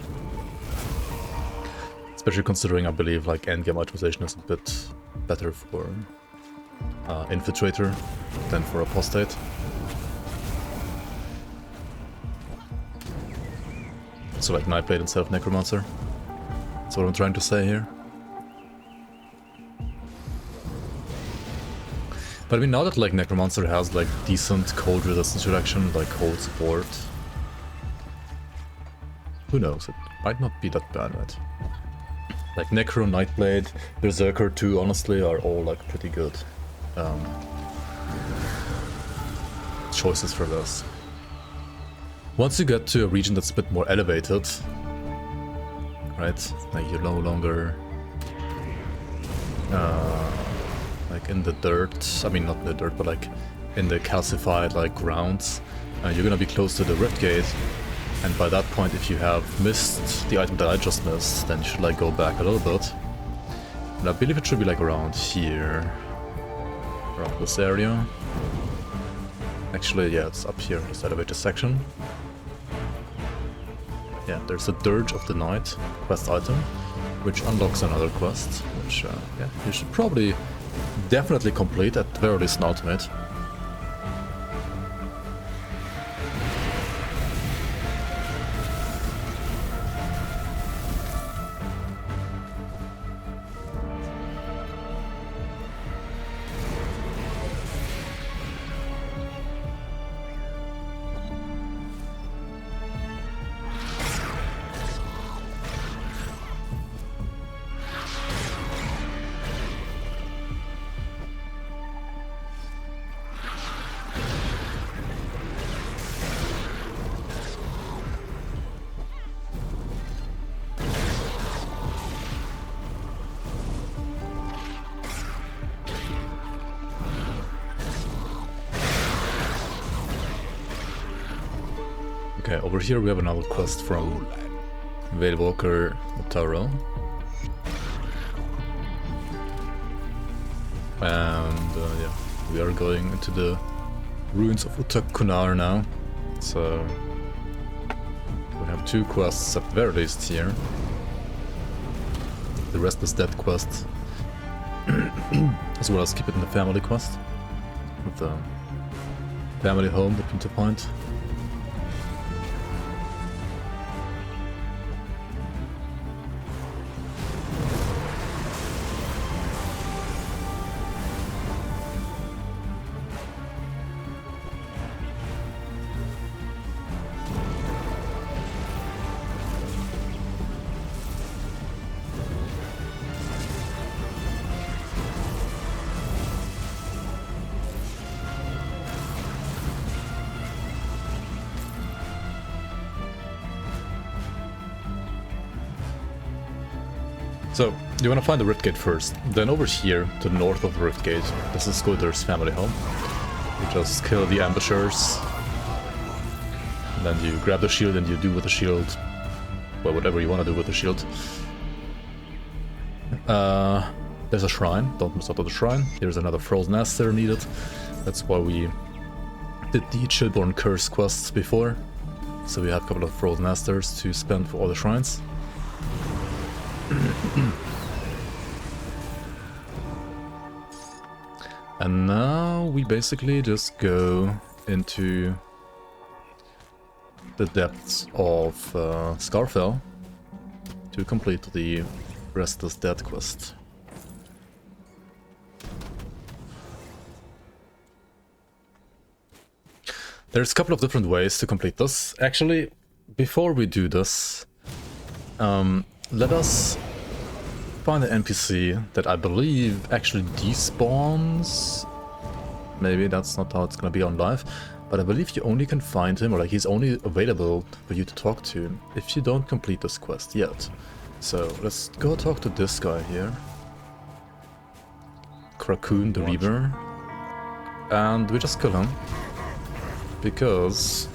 Especially considering I believe like endgame itemization is a bit better for Infiltrator than for Apostate. So like Nightblade instead of Necromancer. That's what I'm trying to say here. But I mean, now that like Necromancer has like decent cold resistance reduction, like cold support, who knows, it might not be that bad, right? Like Necro, Nightblade, Berserker too, honestly, are all like pretty good choices for this. Once you get to a region that's a bit more elevated, right, like you're no longer like in the dirt, I mean not in the dirt, but like in the calcified like grounds, you're gonna be close to the Rift Gate, and by that point if you have missed the item that I just missed, then you should like go back a little bit. And I believe it should be like around here, around this area. Actually, yeah, it's up here, this elevator section. Yeah, there's a Dirge of the Night quest item, which unlocks another quest, which, yeah, you should probably definitely complete, at the very least an ultimate. Okay, over here we have another quest from Veilwalker Taro. And yeah, we are going into the ruins of Utak-Kunar now. So we have two quests at the very least here. The rest is dead quest. As well as keep it in the family quest. With the family home that we need to find. So, you wanna find the Rift Gate first. Then over here, to the north of the Rift Gate, this is Scooter's family home. You just kill the ambushers. And then you grab the shield and you do with the shield, well, whatever you wanna do with the shield. There's a shrine, don't miss out on the shrine. Here's another Frozen Aster needed. That's why we did the Chillborn Curse quests before. So we have a couple of Frozen Asters to spend for all the shrines. And now we basically just go into the depths of Scarfell to complete the Restless Dead quest. There's a couple of different ways to complete this. Actually, before we do this, let us find an NPC that I believe actually despawns. Maybe that's not how it's gonna be on live, but I believe you only can find him, or like he's only available for you to talk to if you don't complete this quest yet. So let's go talk to this guy here, Krakoon the Reaver, And we just kill him. Because...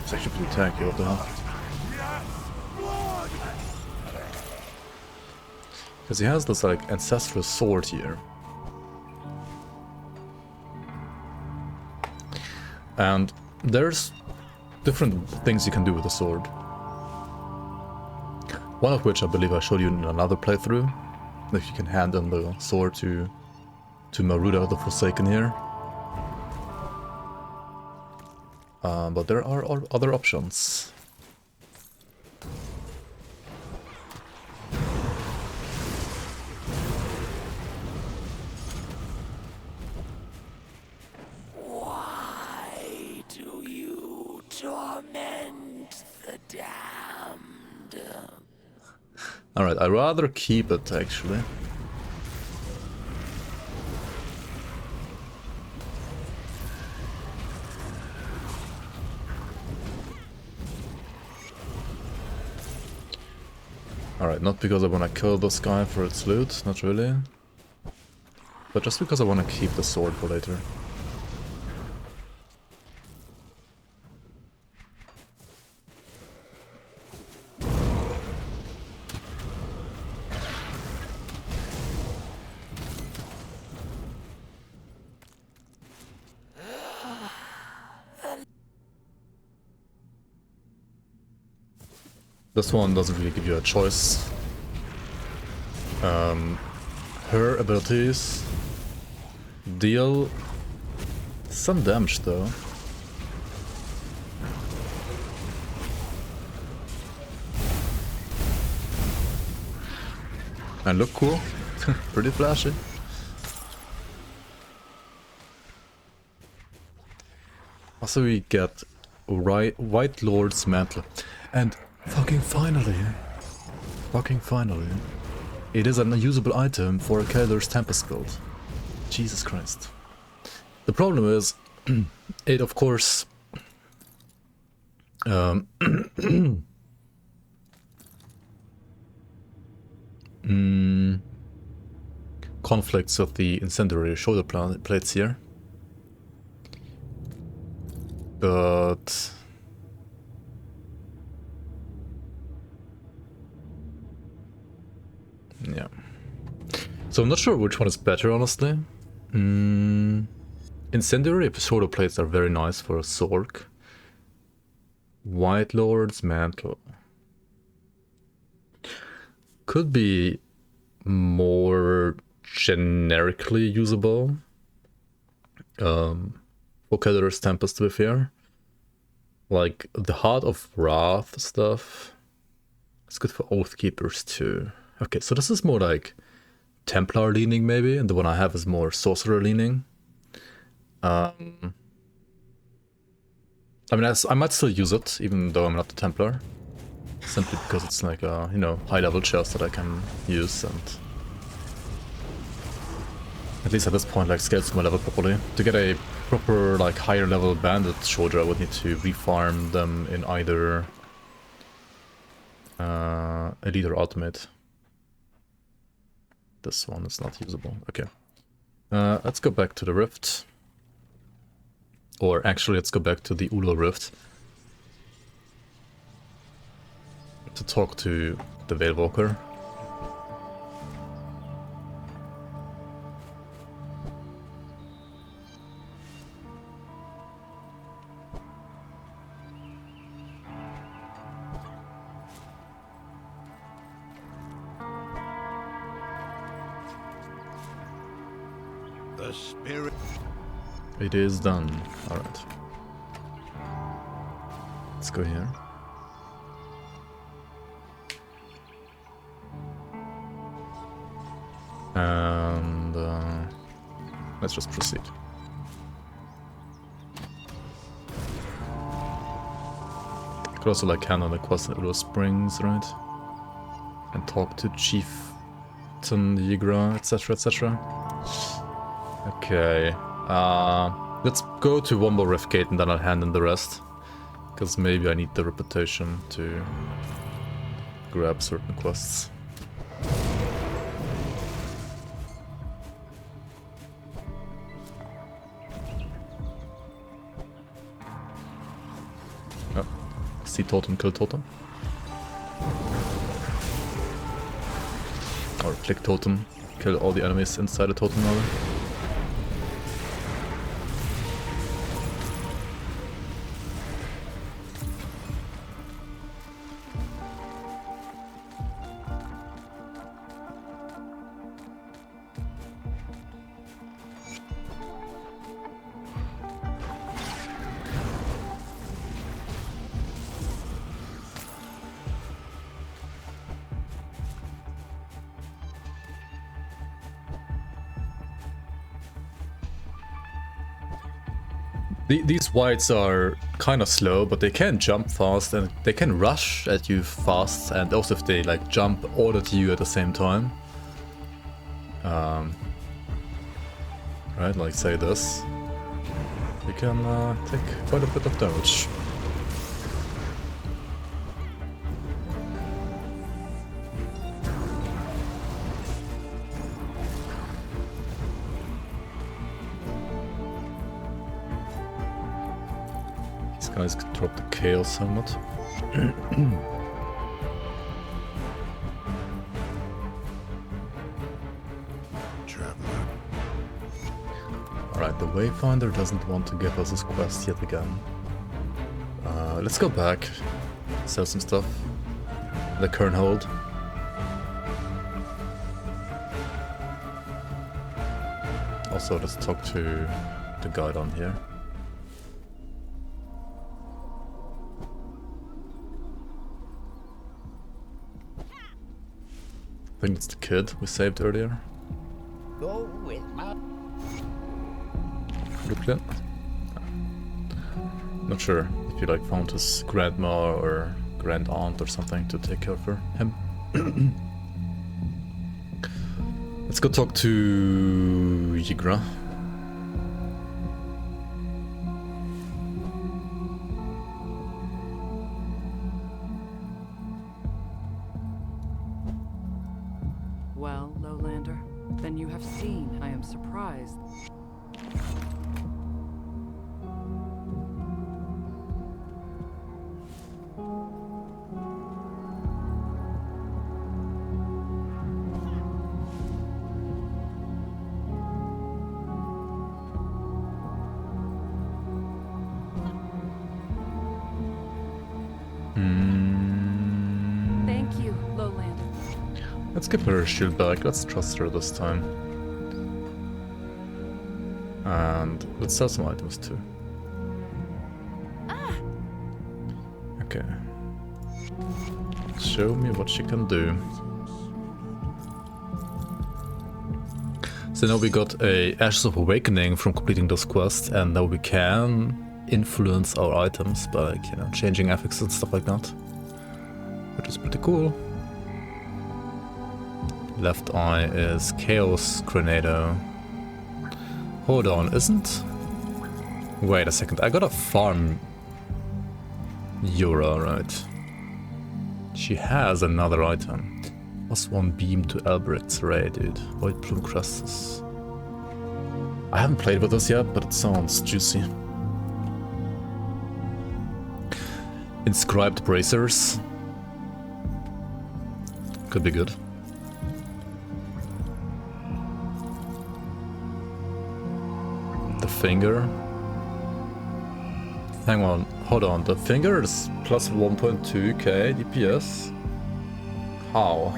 it's actually pretty tanky, what the hell. Because he has this, like, ancestral sword here. And there's different things you can do with the sword. One of which I believe I showed you in another playthrough. If you can hand in the sword to Maruda the Forsaken here. But there are other options. Why do you torment the damned? Alright, I'd rather keep it actually. Alright, not because I want to kill this guy for its loot, not really. But just because I want to keep the sword for later. This one doesn't really give you a choice. Her abilities deal some damage though. And look cool. Pretty flashy. Also we get White Lord's Mantle. And fucking finally, it is an unusable item for a Callidor's Tempest build. Jesus Christ. The problem is, it of course conflicts with the incendiary shoulder plates here. But yeah. So I'm not sure which one is better, honestly. Incendiary shoulder plates are very nice for a Sork. White Lord's Mantle could be more generically usable for Callidor's Tempest, to be fair. Like the Heart of Wrath stuff. It's good for Oathkeepers too. Okay, so this is more like Templar leaning maybe, and the one I have is more Sorcerer leaning. I mean, I might still use it, even though I'm not a Templar. Simply because it's like a, you know, high-level chest that I can use, and at least at this point, like, scales to my level properly. To get a proper, like, higher-level bandit soldier, I would need to refarm them in either Elite or Ultimate. This one is not usable. Okay. Let's go back to the Rift. Or actually, let's go back to the Ulo Rift. To talk to the Veilwalker. The spirit. It is done. Alright. Let's go here. And let's just proceed. Could also like hand on the quest at Ulo Springs, right? And talk to Chieftain Yigra, etc, etc. Okay. Let's go to one more Rift Gate and then I'll hand in the rest. Because maybe I need the reputation to grab certain quests. See totem, kill totem. Or click totem, kill all the enemies inside the totem rather. These whites are kind of slow, but they can jump fast and they can rush at you fast, and also if they like jump all at you at the same time. Right, like say this. You can take quite a bit of damage. Guys could drop the chaos helmet. Traveler. Alright, the Wayfinder doesn't want to give us his quest yet again. Let's go back, sell some stuff. The current hold. Also, let's talk to the guy down here. I think it's the kid we saved earlier. Go with my... Brooklyn. Not sure if you like found his grandma or grand aunt or something to take care of him. Let's go talk to Yigra. Well, Lowlander, then you have seen. I am surprised. Thank you, Lowlander. Let's give her a shield back. Let's trust her this time. And let's sell some items too. Okay. Show me what she can do. So now we got a Ashes of Awakening from completing this quest, and now we can influence our items by, like, you know, changing affixes and stuff like that, which is pretty cool. Left eye is Chaos Grenado. Hold on, isn't... Wait a second, I gotta farm Yura, right? She has another item. +1 beam to Albrecht's Ray, dude. White Plume Crestus. I haven't played with this yet, but it sounds juicy. Inscribed Bracers. Could be good. The finger. Hang on, hold on. The finger is plus 1.2k DPS. How?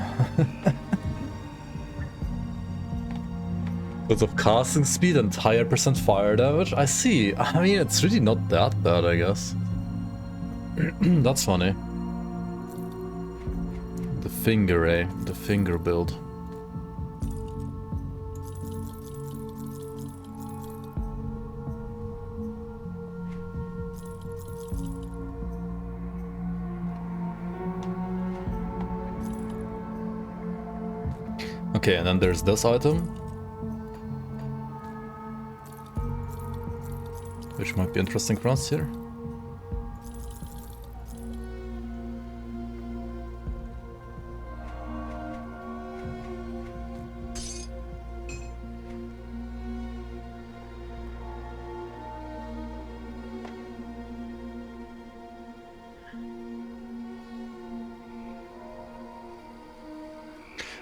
Lots of casting speed and higher percent fire damage. I see. I mean, it's really not that bad, I guess. That's funny. The finger, eh? The finger build. Okay, and then there's this item, which might be interesting for us here.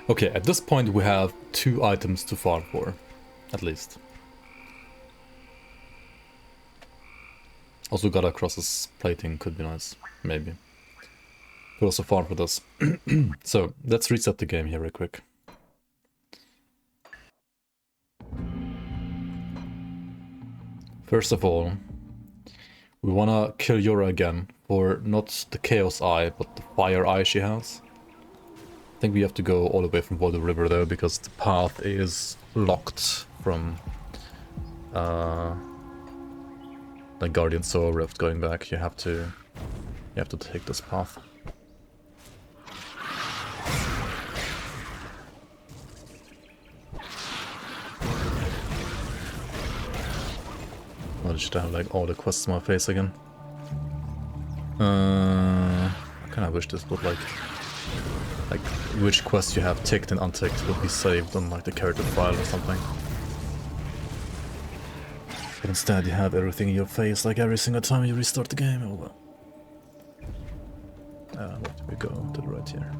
Okay, at this point we have 2 items to farm for, at least. Also gotta cross this plating could be nice, maybe. Could also farm for this. So, let's reset the game here real quick. First of all, we wanna kill Yura again for not the Chaos Eye, but the Fire Eye she has. I think we have to go all the way from Boulder River though, because the path is locked from the Guardian Soul Rift going back. You have to take this path. Why should I have like all the quests in my face again? I kinda wish this would like which quest you have ticked and unticked would be saved on like the character file or something. But instead you have everything in your face like every single time you restart the game. Oh well. Where do we go? To the right here.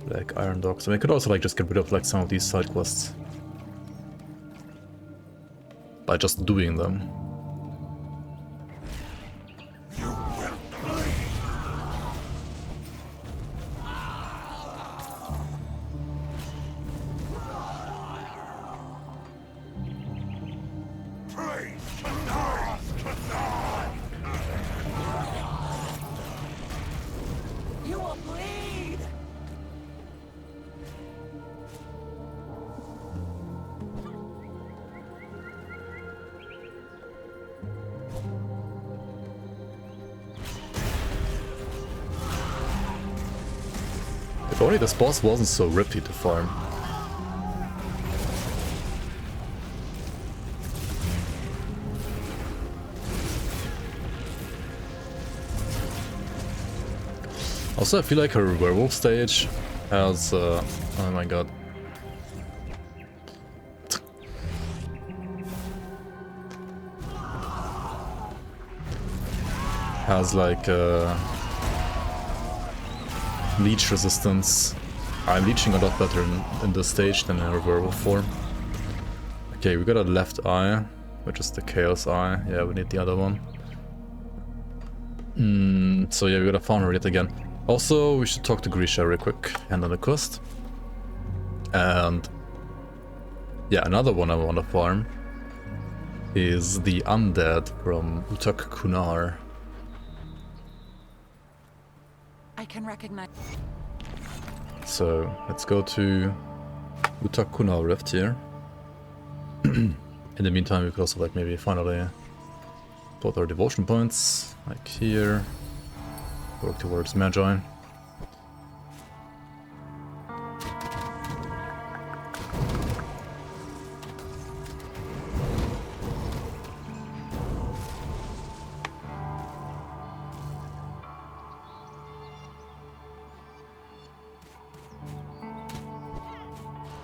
Like Iron Dogs. I mean, I could also like just get rid of like some of these side quests by just doing them. You will bleed! If only this boss wasn't so rippy to farm. Also, I feel like her werewolf stage has, oh my god. Has like, leech resistance. I'm leeching a lot better in this stage than in her werewolf form. Okay, we got a left eye, which is the Chaos Eye. Yeah, we need the other one. So yeah, we gotta farm her yet again. Also, we should talk to Grisha real quick, hand on the quest. And yeah, another one I want to farm is the undead from Utak Kunar. I can recognize. So let's go to Utak Kunar Rift here. In the meantime, we could also like maybe finally put our devotion points like here. Work towards Magi.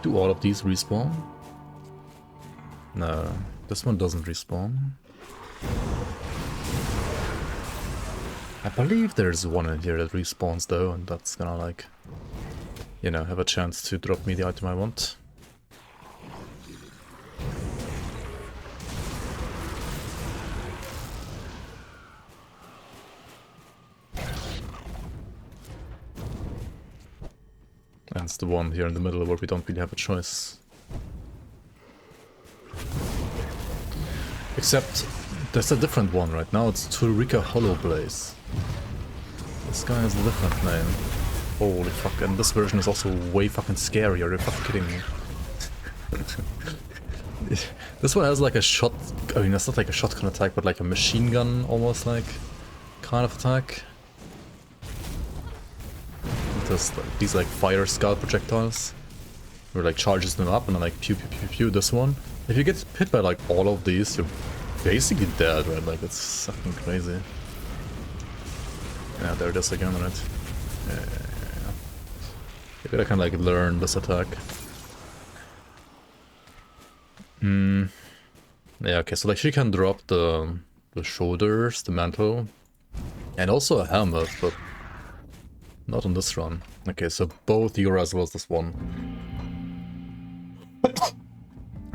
Do all of these respawn? No, this one doesn't respawn. I believe there's one in here that respawns though, and that's gonna like, you know, have a chance to drop me the item I want. And it's the one here in the middle where we don't really have a choice. Except, there's a different one right now, it's Turrika Hollowblaze. This guy has a different name. Holy fuck, and this version is also way fucking scary, are you fucking kidding me? This one has like a shot, I mean it's not like a shotgun attack, but like a machine gun almost like kind of attack. Just like, these like fire scout projectiles. Where like charges them up and then like pew pew pew pew. This one, if you get hit by like all of these, you're basically dead, right? Like it's fucking crazy. Yeah, there it is again, right? Yeah. Maybe I can like learn this attack. Yeah, okay, so like she can drop the shoulders, the mantle, and also a helmet, but Not on this run. Okay, so both Euro as well as this one.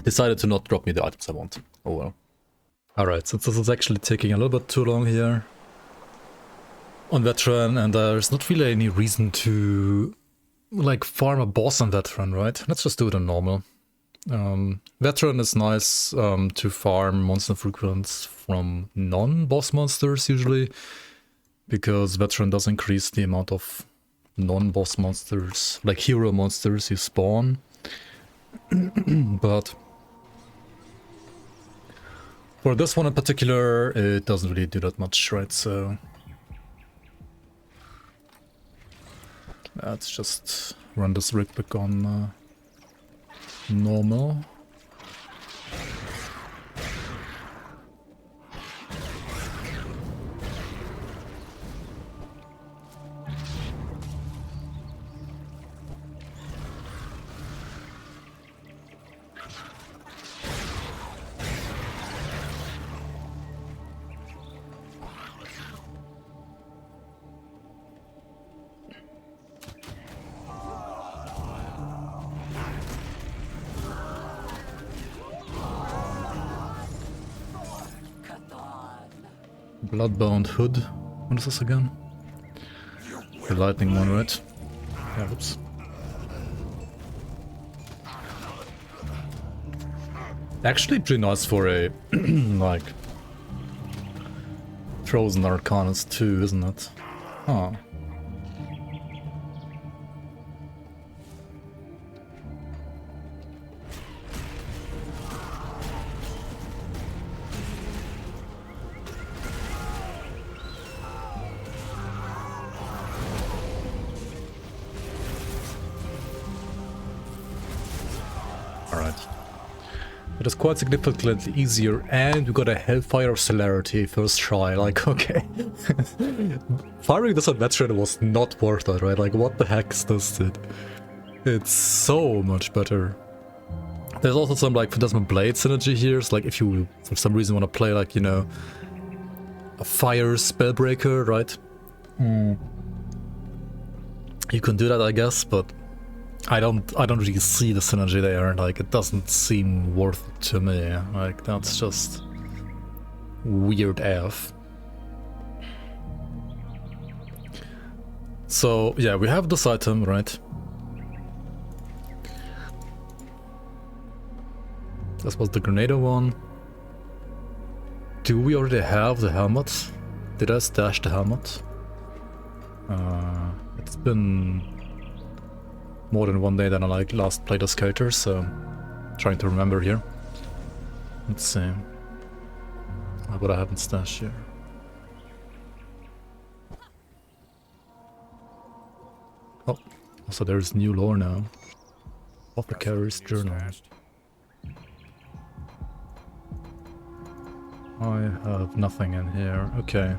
Decided to not drop me the items I want. Oh well. Alright, since this is actually taking a little bit too long here on Veteran, and there's not really any reason to like farm a boss on Veteran, right? Let's just do it on normal. Veteran is nice to farm monster frequents from non-boss monsters usually, because Veteran does increase the amount of non-boss monsters, like hero monsters, you spawn. But for this one in particular, it doesn't really do that much, right? So let's just run this rig back on normal. Bloodbound Hood. What is this again? The lightning one, right? Yeah, oops. Actually pretty nice for a like frozen Arcanist too, isn't it? Huh. It is quite significantly easier, and we got a Hellfire Celerity first try, like, okay. Firing this on Veteran was not worth it, right? Like, what the heck is this, dude? It's so much better. There's also some, like, Phantasmal Blade synergy here, so, like, if you, for some reason, want to play, like, you know, a Fire Spellbreaker, right? You can do that, I guess, but I don't really see the synergy there. Like, it doesn't seem worth it to me. Like, that's just weird AF. So yeah, we have this item, right? This was the Grenadier one. Do we already have the helmet? Did I stash the helmet? It's been more than one day that I like last played this character, so I'm trying to remember here. Let's see. What I haven't stashed here. Oh, so there's new lore now. Apothecary's Journal. I have nothing in here. Okay.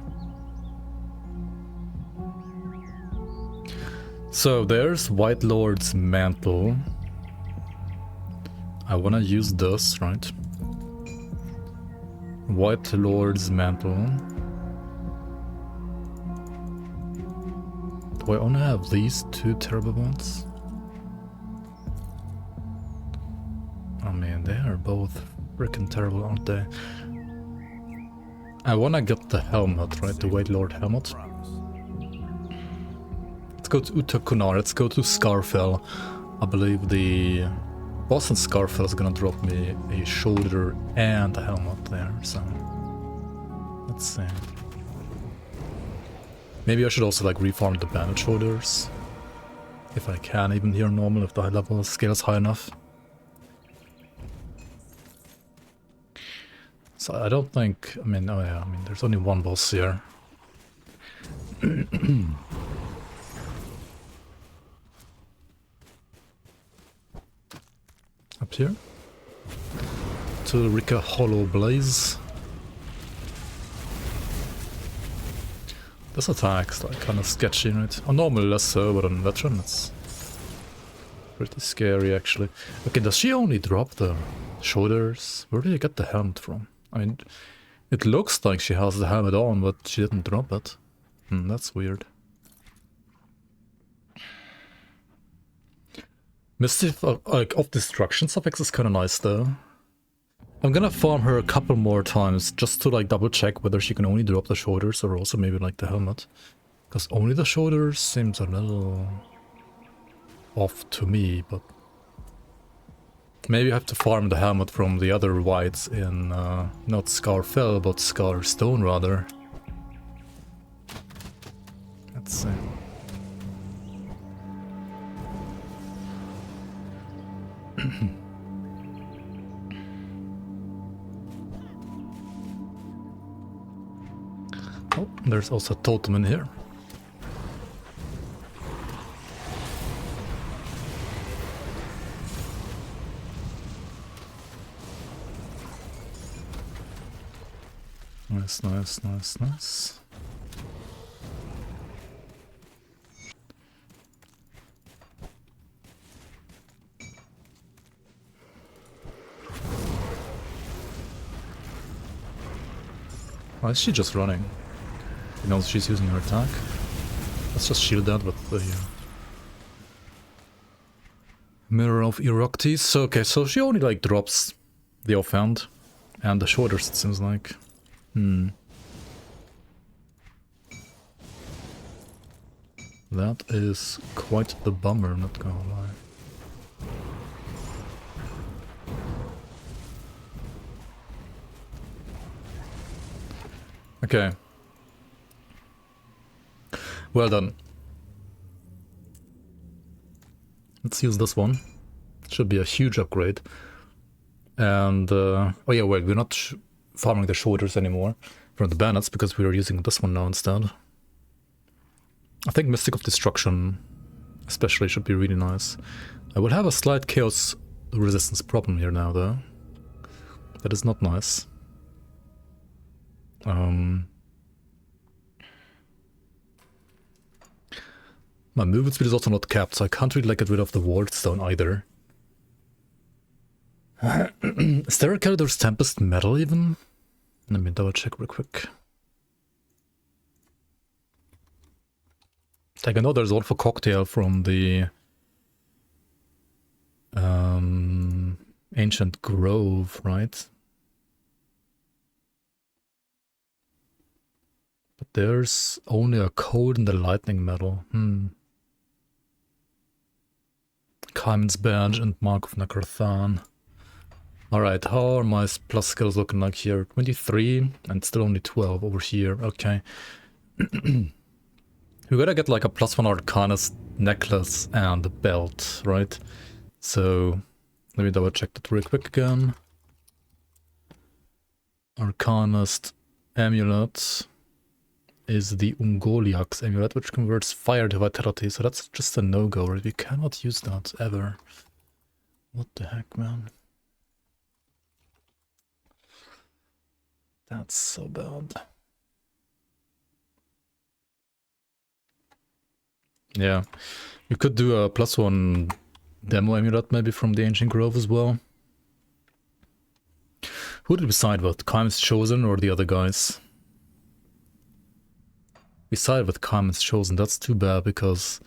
So there's White Lord's Mantle. I wanna use this, right? White Lord's Mantle. Do I only have these two terrible ones? I mean, they are both freaking terrible, aren't they? I wanna get the helmet, right? The White Lord helmet. Let's go to Utakunar, let's go to Scarfell. I believe the boss in Scarfell is gonna drop me a shoulder and a helmet there, so let's see. Maybe I should also like reform the banded shoulders. If I can, even here normal, if the high level scale is high enough. So I don't think, I mean, oh yeah, I mean, there's only one boss here. Up here. To Rika Hollow Blaze. This attack's like kind of sketchy, right? On normal less so, but on Veteran it's pretty scary actually. Okay, does she only drop the shoulders? Where did you get the helmet from? I mean, it looks like she has the helmet on, but she didn't drop it. That's weird. Mischief of Destruction suffix is kind of nice though. I'm gonna farm her a couple more times just to like double check whether she can only drop the shoulders or also maybe like the helmet. Because only the shoulders seems a little off to me, but maybe I have to farm the helmet from the other whites in not Scarfell but Scarstone rather. Let's see. Oh, there's also a totem in here. Nice, nice, nice, nice. Why is she just running? You know she's using her attack. Let's just shield that with the Mirror of Eroctes. Okay, so she only like drops the offhand and the shoulders, it seems like. That is quite the bummer, not gonna lie. Okay. Well done. Let's use this one. Should be a huge upgrade. And, oh yeah, wait, we're not farming the shoulders anymore from the bandits because we are using this one now instead. I think Mystic of Destruction especially should be really nice. I will have a slight chaos resistance problem here now though. That is not nice. My movement speed is also not capped, so I can't really like get rid of the ward stone either. Is there a Callidor's Tempest metal even? Let me double check real quick. Like I know there's one for Cocktail from the Ancient Grove, right? But there's only a cold and the lightning metal. Kaiman's Badge and Mark of Nakarthan. Alright, how are my plus skills looking like here? 23 and still only 12 over here. Okay. We gotta get like a +1 Arcanist necklace and a belt, right? So let me double check that real quick again. Arcanist amulet is the Ungoliax amulet, which converts fire to vitality, so that's just a no-go, right? We cannot use that ever. What the heck, man? That's so bad. Yeah, you could do a +1 demo amulet maybe from the Ancient Grove as well. Who did we side with? Kaiman's Chosen or the other guys? We side with Kaiman's Chosen. That's too bad because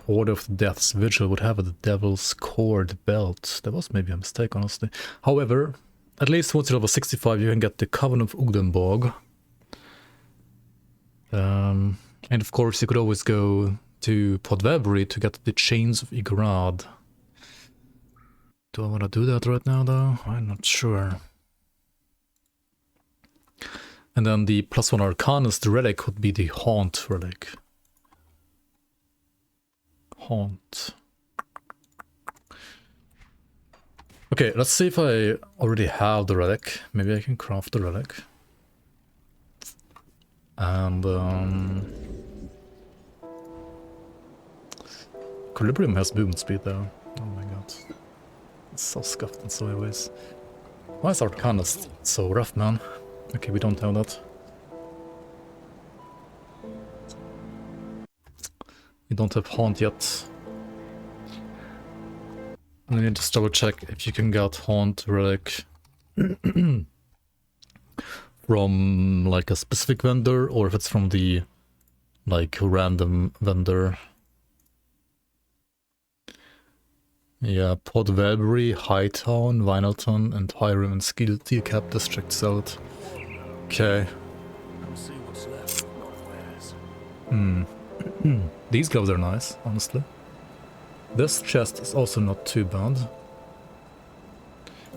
Order of the Death's Vigil would have a Devil's Cord belt. That was maybe a mistake, honestly. However, at least once you're level 65 you can get the Covenant of Ugdenborg. And of course you could always go to Podvebri to get the Chains of Igrad. Do I want to do that right now though? I'm not sure. And then the +1 Arcanist relic would be the Haunt relic. Haunt. Okay, let's see if I already have the relic. Maybe I can craft the relic. And Equilibrium has movement speed though. Oh my god. It's so scuffed in so many ways. Why is Arcanist so rough, man? Okay, we don't have that. We don't have Haunt yet. I need to just double check if you can get Haunt relic from like a specific vendor or if it's from the like random vendor. Yeah, Port Velbury, Hightown, Vinalton, and Hiram and Steel Cap districts out. Okay. We'll see what's left of Northwest. These gloves are nice, honestly. This chest is also not too bad.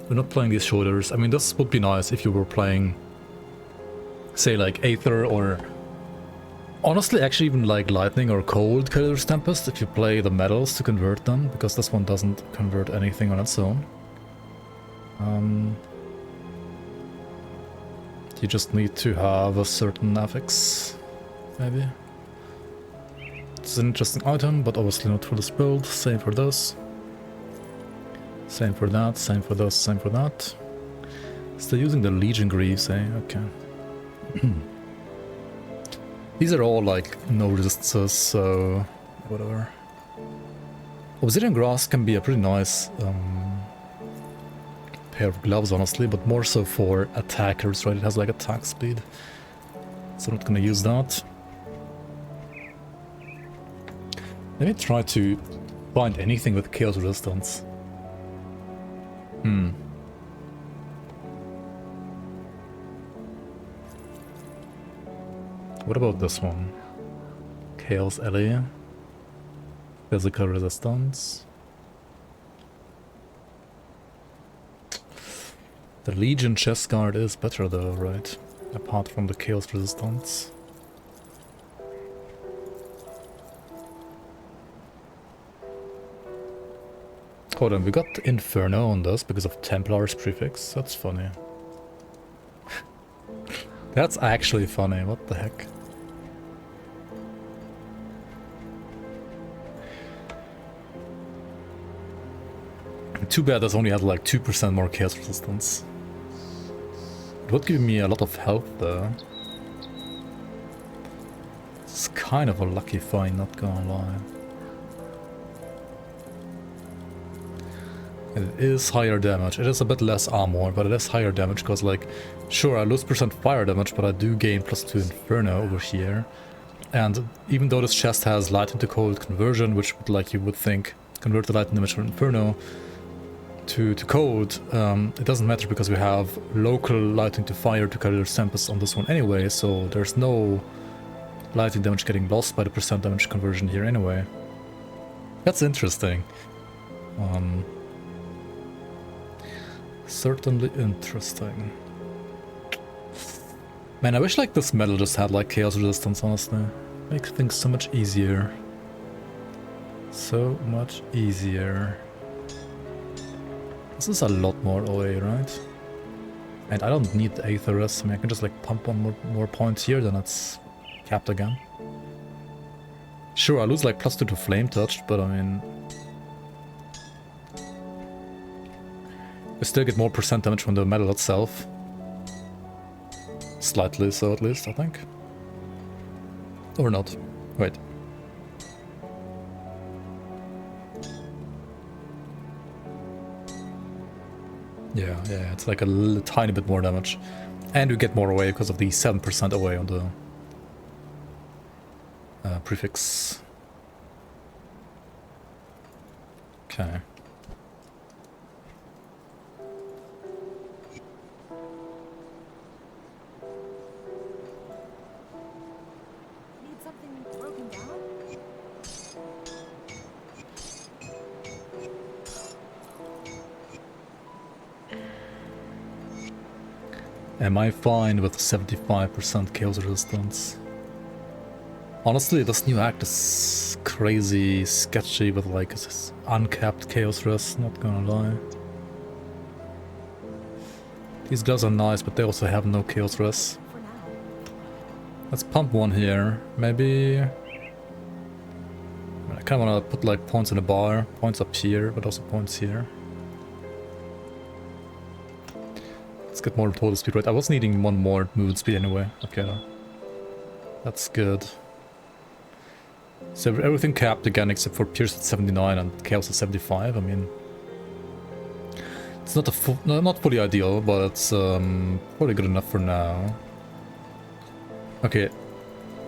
We're not playing these shoulders. I mean, this would be nice if you were playing, say, like Aether or... Honestly, actually even like Lightning or Cold Callidor's Tempest, if you play the metals to convert them, because this one doesn't convert anything on its own. You just need to have a certain affix, maybe. It's an interesting item, but obviously not for this build. Same for this. Same for that, same for this, same for that. Still using the Legion Greaves, eh? Okay. These are all like no resistances, so whatever. Obsidian Grass can be a pretty nice pair of gloves, honestly, but more so for attackers, right? It has like attack speed, so I'm not gonna use that. Let me try to find anything with chaos resistance. What about this one? Chaos Alley. Physical resistance. The Legion chest guard is better though, right? Apart from the chaos resistance. Hold on, we got Inferno on this because of Templar's prefix. That's funny. That's actually funny, what the heck? Too bad this only had like 2% more chaos resistance. It would give me a lot of health though. It's kind of a lucky find, not gonna lie. It is higher damage. It is a bit less armor, but it is higher damage because, like, sure, I lose % fire damage, but I do gain +2 Inferno over here. And even though this chest has light into cold conversion, which would, like you would think, convert the light damage from Inferno to cold, it doesn't matter because we have local lighting to fire to Callidor's Tempest on this one anyway, so there's no lighting damage getting lost by the % damage conversion here anyway. That's interesting. Certainly interesting. Man, I wish like this metal just had like chaos resistance, honestly. Makes things so much easier. So much easier. This is a lot more OA, right? And I don't need the Aetherus. I mean, I can just like pump on more points here, then it's capped again. Sure, I lose like +2 to Flame Touched, but I mean... we still get more % damage from the metal itself. Slightly so, at least, I think. Or not. Wait. Yeah, it's like a tiny bit more damage. And we get more away because of the 7% away on the prefix. Okay. Need something broken down? Am I fine with 75% chaos resistance? Honestly, this new act is crazy sketchy with like this uncapped chaos res, not gonna lie. These gloves are nice, but they also have no chaos res. For now. Let's pump one here, maybe... I kinda wanna put like points in the bar, points up here, but also points here. Let's get more total speed, right? I was needing one more movement speed anyway. Okay, that's good. So everything capped again except for Pierce at 79 and Chaos at 75. I mean, it's not not fully ideal, but it's probably good enough for now. Okay,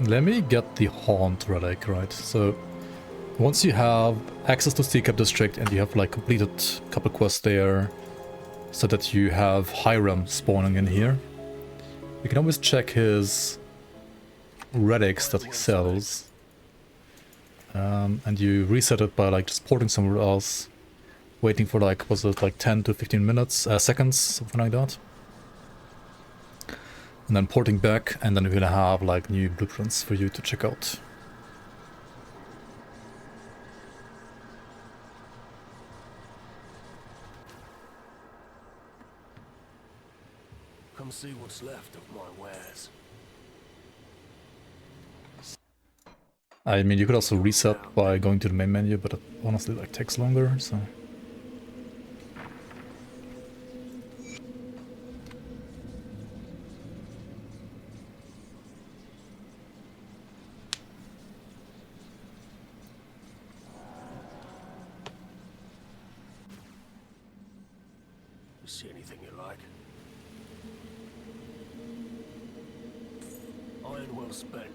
let me get the Haunt relic, right? So Once you have access to Steelcap District and you have like completed a couple quests there, so that you have Hiram spawning in here, you can always check his relics that he sells. And you reset it by like just porting somewhere else, waiting for like, was it like 10 to 15 minutes, seconds, something like that. And then porting back, and then you're gonna have like new blueprints for you to check out. Come see what's left of my wares. I mean, you could also reset by going to the main menu, but it honestly like takes longer, so... You see anything you like? Iron well spent.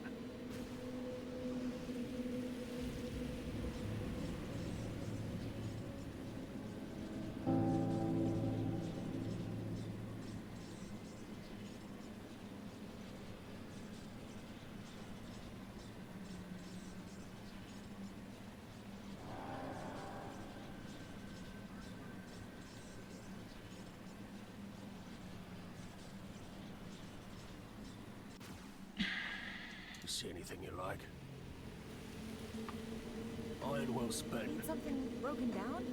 You see anything you like? Iron well spent. Need something broken down?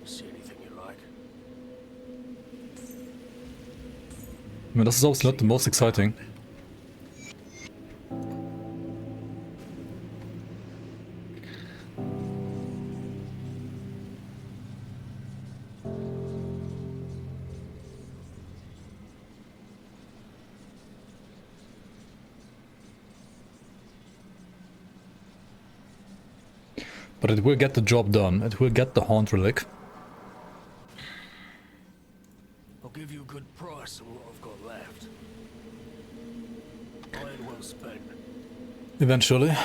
See anything you like? I mean, this is also not the most exciting. But it will get the job done. It will get the Haunt Relic. I'll give you a good price on what I've got left. Iron well spent. Eventually.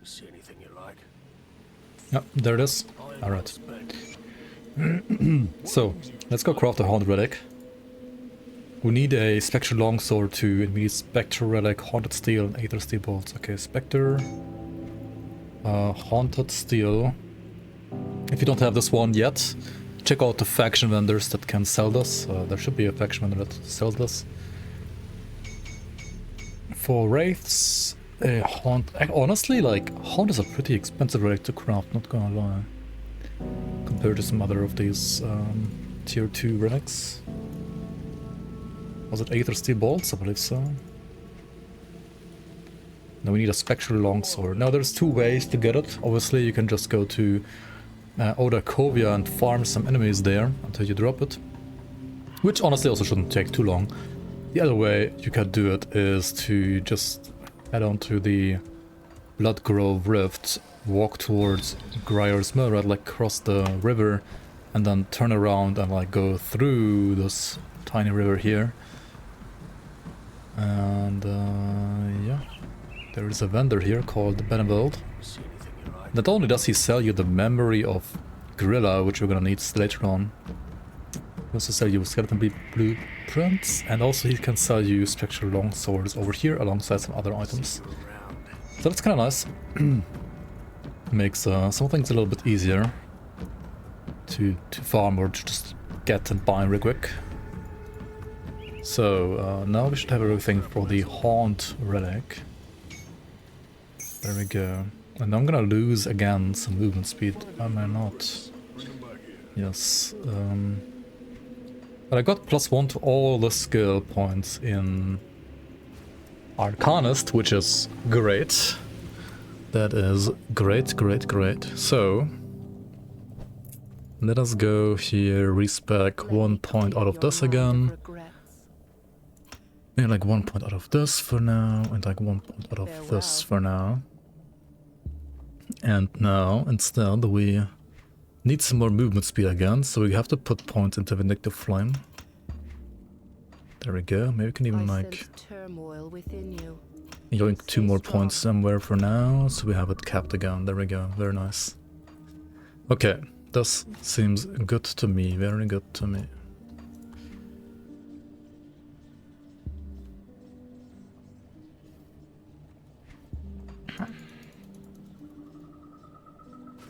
You see anything you like? Yep, there it is. Iron All well right. spent. So, let's go craft a Haunt Relic. We need a Spectre Longsword too, and we need Spectre Relic, Haunted Steel, and Aether Steel Bolts. Okay, Spectre... Haunted Steel. If you don't have this one yet, check out the faction vendors that can sell this. There should be a faction vendor that sells this. For Wraiths, Haunt... Honestly, like, Haunt is a pretty expensive relic to craft, not gonna lie. Compared to some other of these tier 2 relics. Was it Aether Steel Bolts? I believe so. Now we need a Spectral Longsword. Now there's two ways to get it. Obviously you can just go to Odakovia and farm some enemies there until you drop it. Which honestly also shouldn't take too long. The other way you can do it is to just head on to the Bloodgrove Rift, walk towards Grier's Mill, right, like cross the river, and then turn around and like go through this tiny river here. And yeah, there is a vendor here called Beneveld. You see anything you like? Not only does he sell you the memory of Gorilla, which we're gonna need later on, he also sell you skeleton blueprints, and also he can sell you spectral longswords over here alongside some other items. So that's kind of nice. Makes some things a little bit easier to farm or to just get and buy real quick. So now we should have everything for the Haunt Relic. There we go. And I'm gonna lose again some movement speed, am I not? Yes. But I got +1 to all the skill points in Arcanist, which is great. That is great, great, great. So, let us go here, respec 1 point out of this again. Maybe like 1 point out of this for now, and like 1 point out of this for now. And now, instead, we need some more movement speed again, so we have to put points into Vindictive Flame. There we go. Maybe we can even like yoink 2 more points somewhere for now, so we have it capped again. There we go. Very nice. Okay, this seems good to me. Very good to me.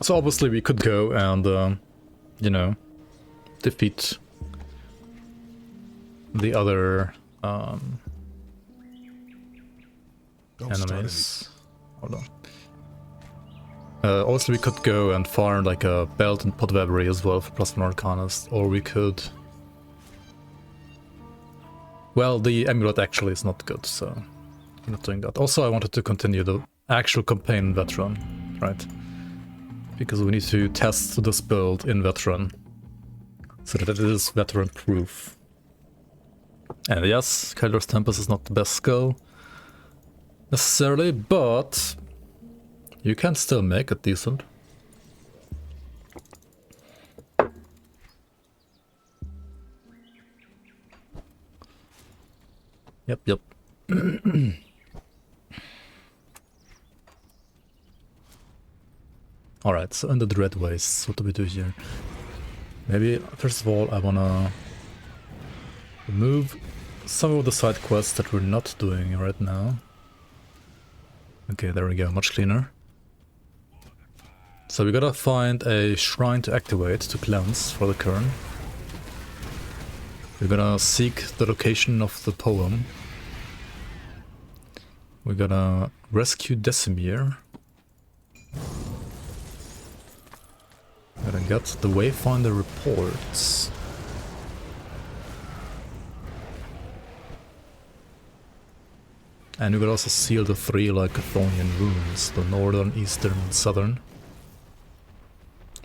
So obviously we could go and, you know, defeat the other enemies. Hold on. Also we could go and farm like a belt and pot weaponry as well for +1 Arcanist, or we could... Well, the amulet actually is not good, so I'm not doing that. Also I wanted to continue the actual campaign in Veteran, right? Because we need to test this build in Veteran, so that it is Veteran proof. And yes, Callidor's Tempest is not the best skill, necessarily, but you can still make it decent. Yep, yep. Alright, so in the Dread Wastes, what do we do here? Maybe, first of all, I wanna remove some of the side quests that we're not doing right now. Okay, there we go, much cleaner. So we gotta find a shrine to activate, to cleanse for the Kern. We're gonna seek the location of the poem. We're gonna rescue Decimir. Gotta get the Wayfinder reports. And we could also seal the 3 Lycothonian runes, the northern, eastern, and southern.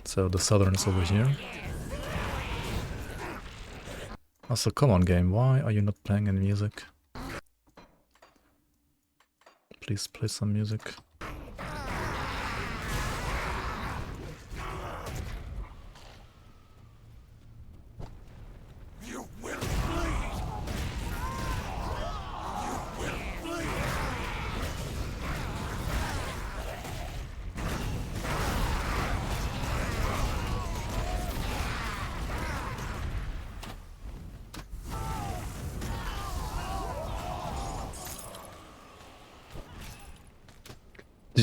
So the southern is over here. Also, come on game, why are you not playing any music? Please play some music.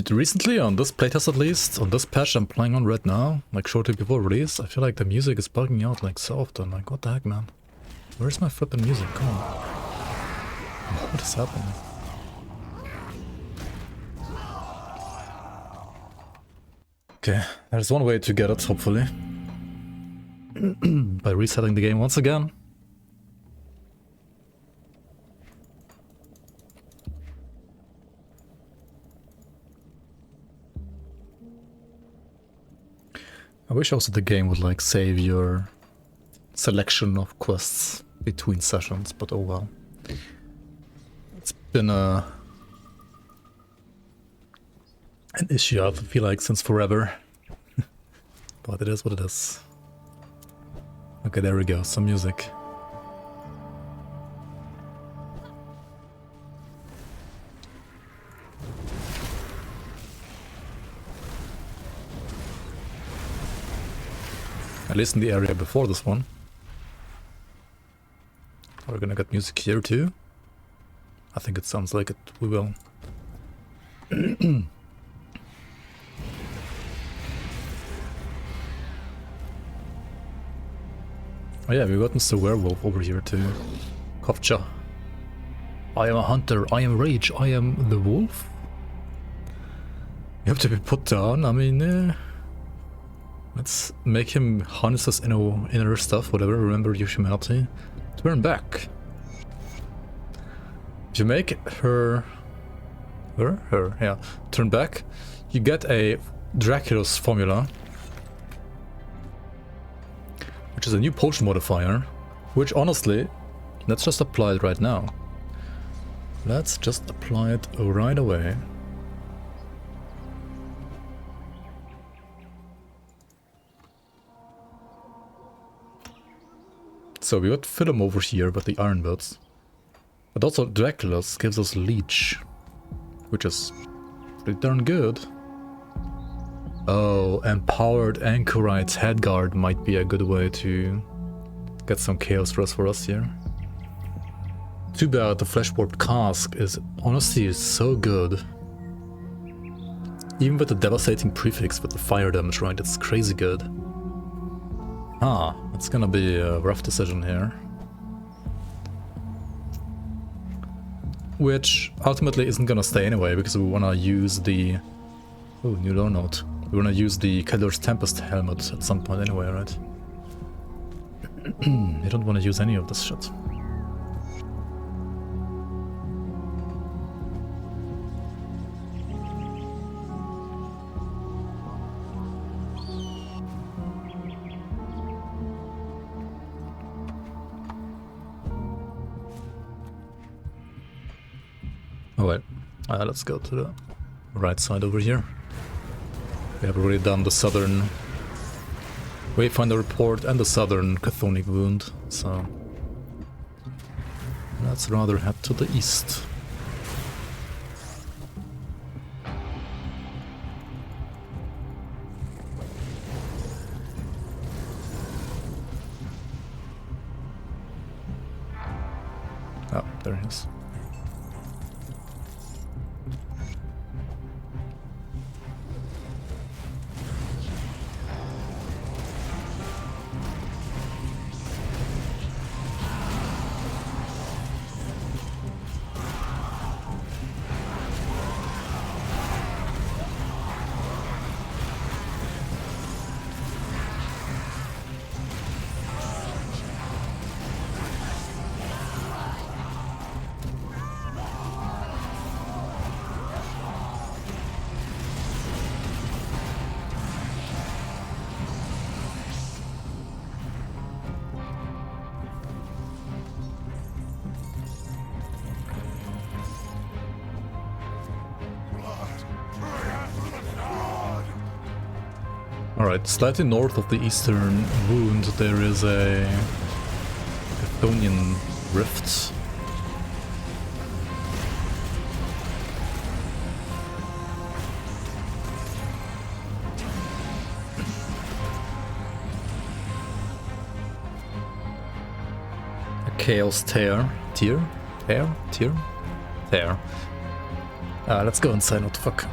Recently, on this playtest at least, on this patch I'm playing on right now, like shortly before release, I feel like the music is bugging out like so often. Like, what the heck, man? Where's my flippin' music? Come on. What is happening? Okay, there's one way to get it, hopefully. By resetting the game once again. I wish also the game would like save your selection of quests between sessions, but oh well. It's been an issue I feel like since forever. But it is what it is. Okay, there we go, some music. At least in the area before this one. Are we gonna get music here too? I think it sounds like it. We will. Oh yeah, we got Mr. Werewolf over here too. Kovcha. I am a hunter, I am rage, I am the wolf. You have to be put down. I mean, let's make him harness his inner stuff, whatever. Remember your humanity. Turn back. If you make her, yeah, turn back, you get a Dracula's formula, which is a new potion modifier, which honestly, let's just apply it right now. Let's just apply it right away. So we got Film over here with the Iron Buds. But also Dracula's gives us Leech, which is pretty darn good. Oh, Empowered Anchorite's Headguard might be a good way to get some Chaos Rust for us here. Too bad the Flesh Warped Cask is honestly so good. Even with the devastating prefix with the fire damage, right? It's crazy good. Ah, it's gonna be a rough decision here. Which ultimately isn't gonna stay anyway, because we wanna use the... Oh, new lore note. We wanna use the Callidor's Tempest helmet at some point anyway, right? You don't wanna use any of this shit. Oh wait, let's go to the right side over here. We have already done the southern Wayfinder report and the southern Chthonic wound, so let's rather head to the east. Oh, there he is. Alright, slightly north of the eastern wound there is a Chthonian rift. A Chaos Tear. Tear? Let's go inside, what the fuck.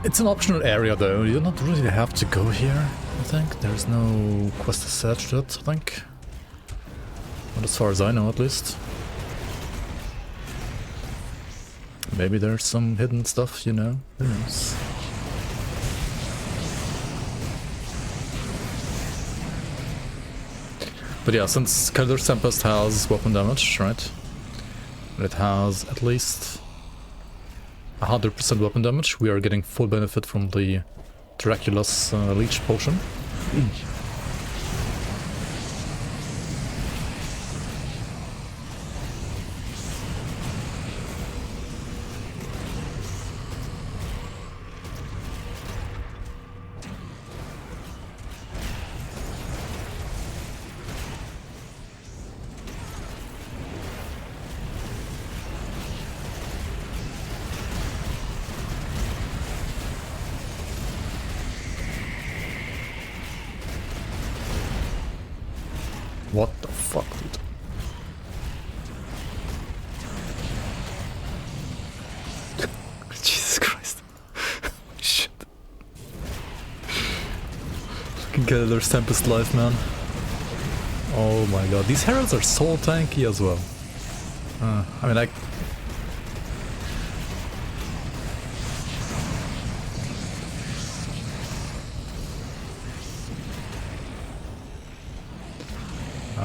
It's an optional area though, you don't really have to go here, I think. There's no quest attached to it, I think. Not as far as I know, at least. Maybe there's some hidden stuff, you know, who knows. But yeah, since Callidor's Tempest has weapon damage, right? It has at least 100% weapon damage. We are getting full benefit from the Dracula's Leech potion. What the fuck, dude? Jesus Christ. Shit. Fucking Callidor's Tempest life, man. Oh my god. These heralds are so tanky as well. I mean,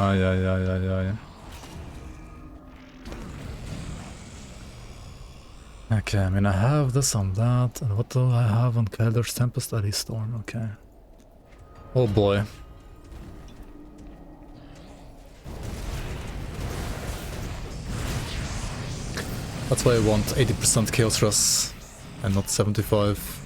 Ay, ay, ay, ay, ay. Okay, I mean, I have this on that, and what do I have on Callidor's Tempest? Eddy Storm, okay. Oh boy. That's why I want 80% Chaos Rush and not 75.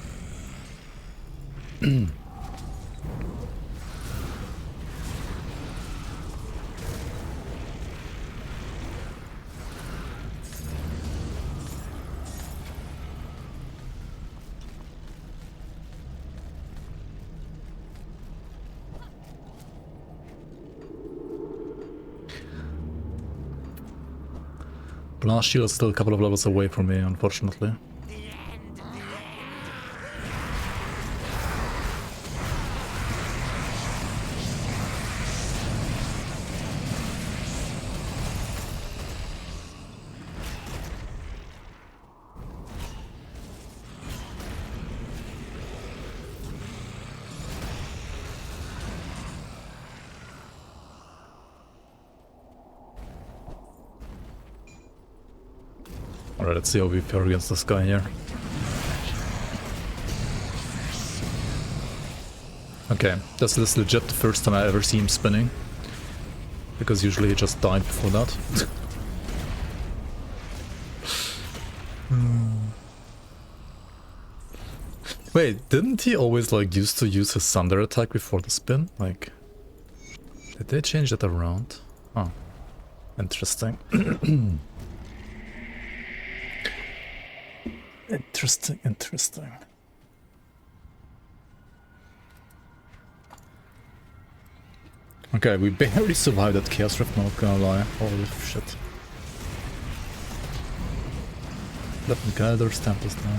Blast Shield is still a couple of levels away from me, unfortunately. Alright, let's see how we fare against this guy here. Okay, this is legit the first time I ever see him spinning. Because usually he just died before that. Wait, didn't he always like used to use his thunder attack before the spin? Like, did they change that around? Oh, interesting. Interesting, interesting. Okay, we barely survived that Chaos Rift, not gonna lie. Holy shit. Let me Callidor's Tempest now.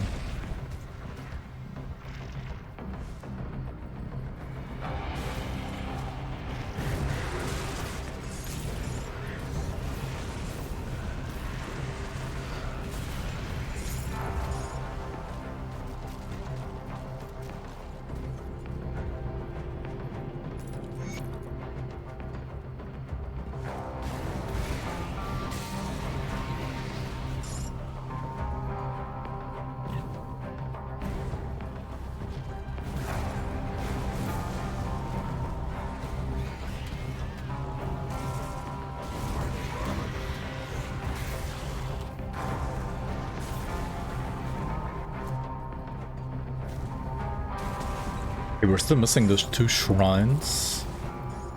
Okay, we're still missing those 2 shrines.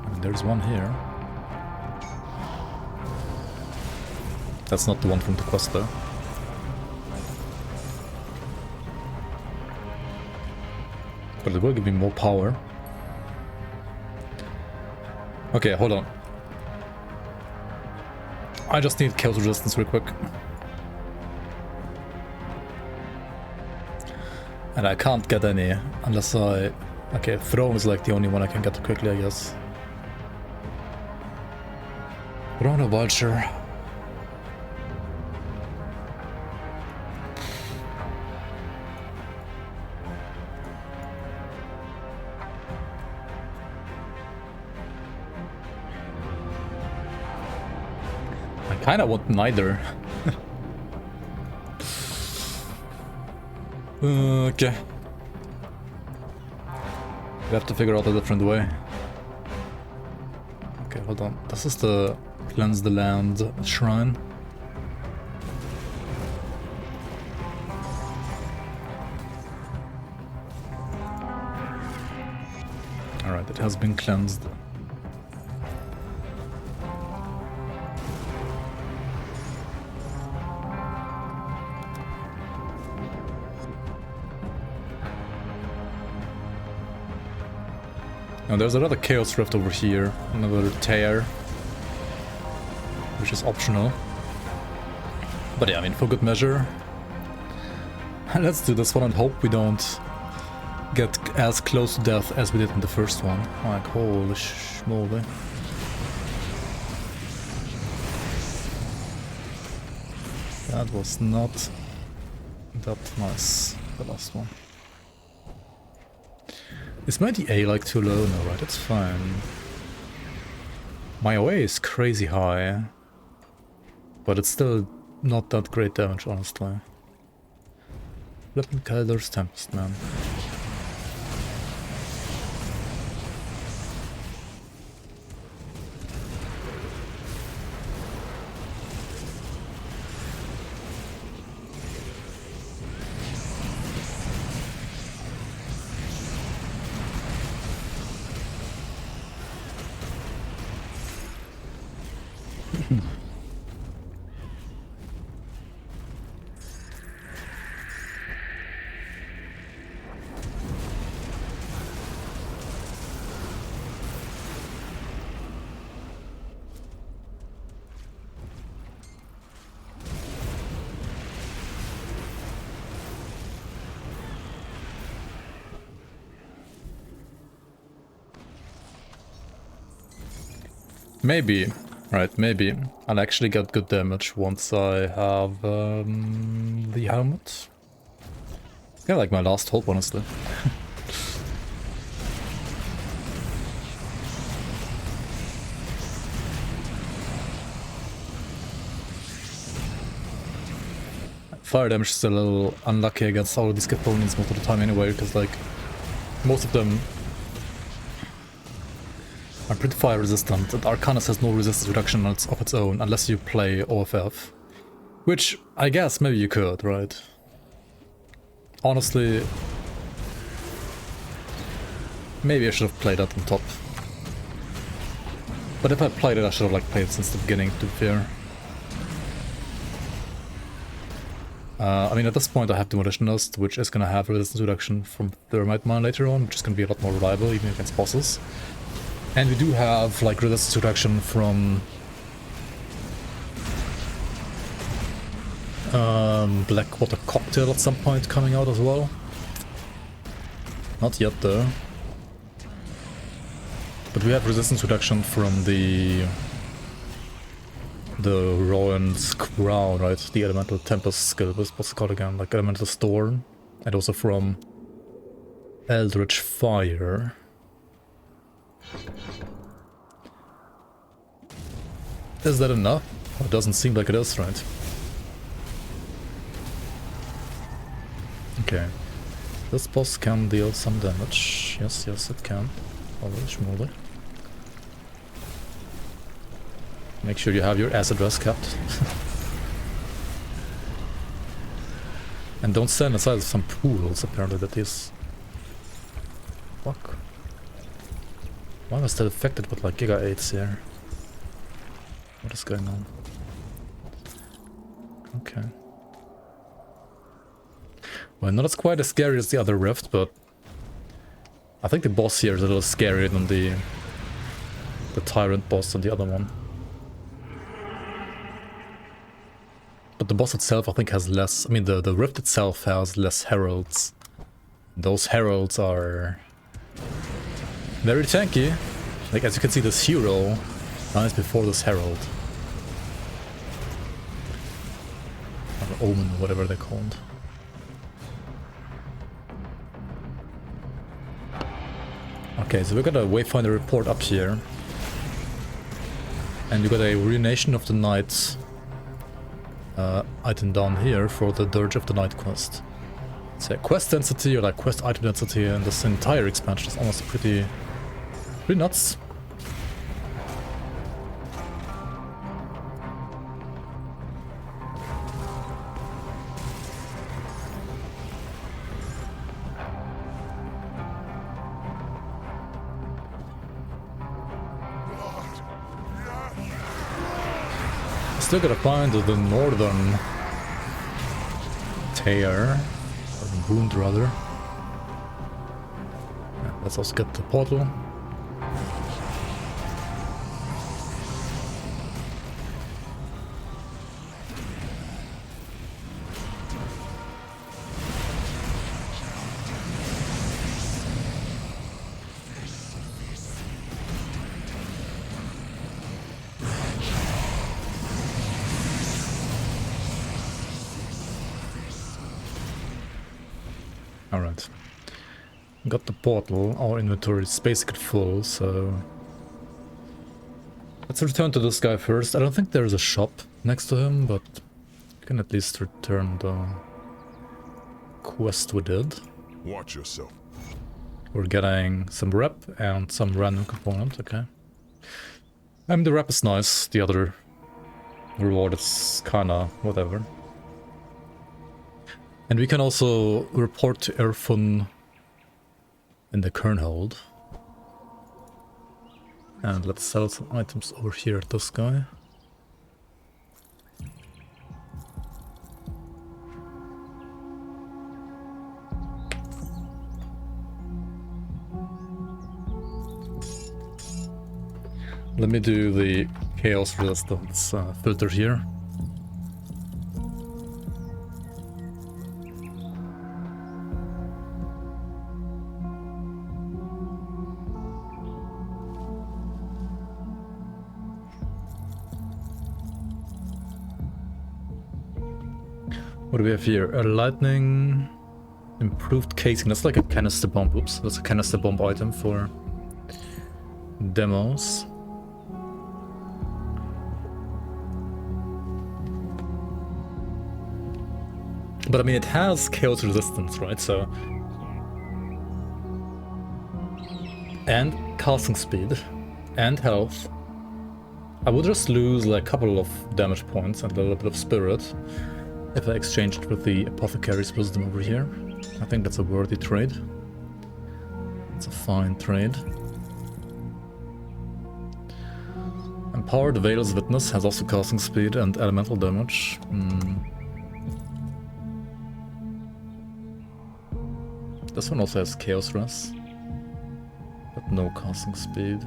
I mean, there's one here. That's not the one from the quest though. But it will give me more power. Okay, hold on. I just need chaos resistance real quick. And I can't get any unless I... Okay, Throne is like the only one I can get quickly, I guess. Throne or Vulture. I kinda want neither. Okay. We have to figure out a different way. Okay, hold on. This is the Cleanse the Land shrine. Alright, it has been cleansed. Now there's another Chaos Rift over here, another tear, which is optional. But yeah, I mean, for good measure, let's do this one and hope we don't get as close to death as we did in the first one. Like, holy schmoly. That was not that nice, the last one. Is my DA like too low? No, right, it's fine. My OA is crazy high, but it's still not that great damage, honestly. Flippin' Callidor's Tempest, man. Maybe, right, maybe I'll actually get good damage once I have the helmet. It's kind of like my last hope, honestly. Fire damage is a little unlucky against all of these opponents most of the time anyway, because like most of them are pretty fire resistant, and Arcanist has no resistance reduction of its own unless you play OFF. Which I guess maybe you could, right? Honestly, maybe I should have played that on top. But if I played it, I should have like played it since the beginning, to be fair. I mean, at this point I have Demolitionist, which is gonna have resistance reduction from Thermite Mine later on, which is gonna be a lot more reliable even against bosses. And we do have like resistance reduction from Blackwater Cocktail at some point coming out as well. Not yet though. But we have resistance reduction from the Rowan's Crown, right? The Elemental Tempest skill, what's it called again? Like Elemental Storm. And also from Eldritch Fire. Is that enough? Well, it doesn't seem like it is, right? Okay. This boss can deal some damage. Yes, yes, it can. Already, schmolder. Make sure you have your acid rest capped. And don't stand inside some pools, apparently, that is... Fuck. Why am I still affected with like Giga 8s here? What is going on? Okay. Well, not as quite as scary as the other rift, but... I think the boss here is a little scarier than the Tyrant boss on the other one. But the boss itself, I think, has less... I mean, the rift itself has less heralds. Those heralds are... very tanky. Like, as you can see, this hero dies before this herald. Or omen, whatever they're called. Okay, so we got a Wayfinder report up here. And we got a Ruination of the Night item down here for the Dirge of the Night quest. So quest density, or like quest item density, in this entire expansion is almost pretty nuts. Still gotta find the northern tear, or wound rather. Yeah, let's also get the portal. Alright. Got the portal, our inventory is basically full, so... Let's return to this guy first. I don't think there's a shop next to him, but we can at least return the quest we did. Watch yourself. We're getting some rep and some random component, okay. The rep is nice, the other reward is kinda whatever. And we can also report to Erfun in the Kernhold. And let's sell some items over here at this guy. Let me do the chaos resistance filter here. What do we have here? A lightning improved casing. That's like a canister bomb. Oops, that's a canister bomb item for demos. But I mean, it has chaos resistance, right? So, and casting speed, and health. I would just lose like a couple of damage points and a little bit of spirit if I exchanged it with the apothecary's wisdom over here. I think that's a worthy trade. It's a fine trade. Empowered Veil's Witness has also casting speed and elemental damage. This one also has Chaos Rest, but no casting speed.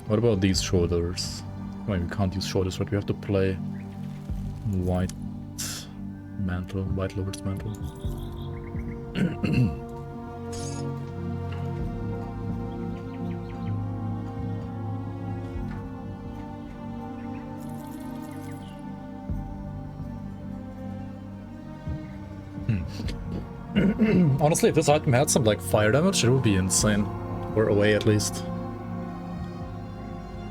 What about these shoulders? Well, we can't use shoulders, but we have to play white mantle, white lover's mantle. Honestly, if this item had some like fire damage, it would be insane. Or away at least.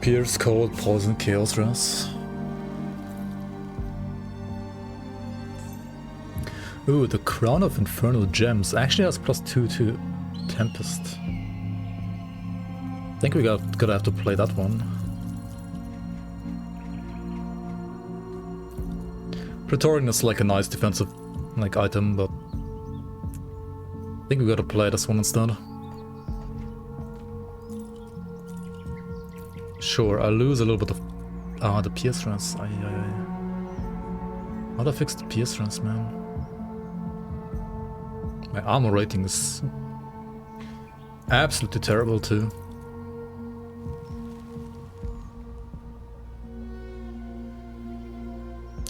Pierce, cold, poison, chaos rest. Ooh, the Crown of Infernal Gems actually has +2 to Tempest. I think we gotta have to play that one. Praetorian is like a nice defensive like item, but I think we gotta play this one instead. Sure, I lose a little bit of the PS runs. How'd I fix the PS runs, man? My armor rating is absolutely terrible too.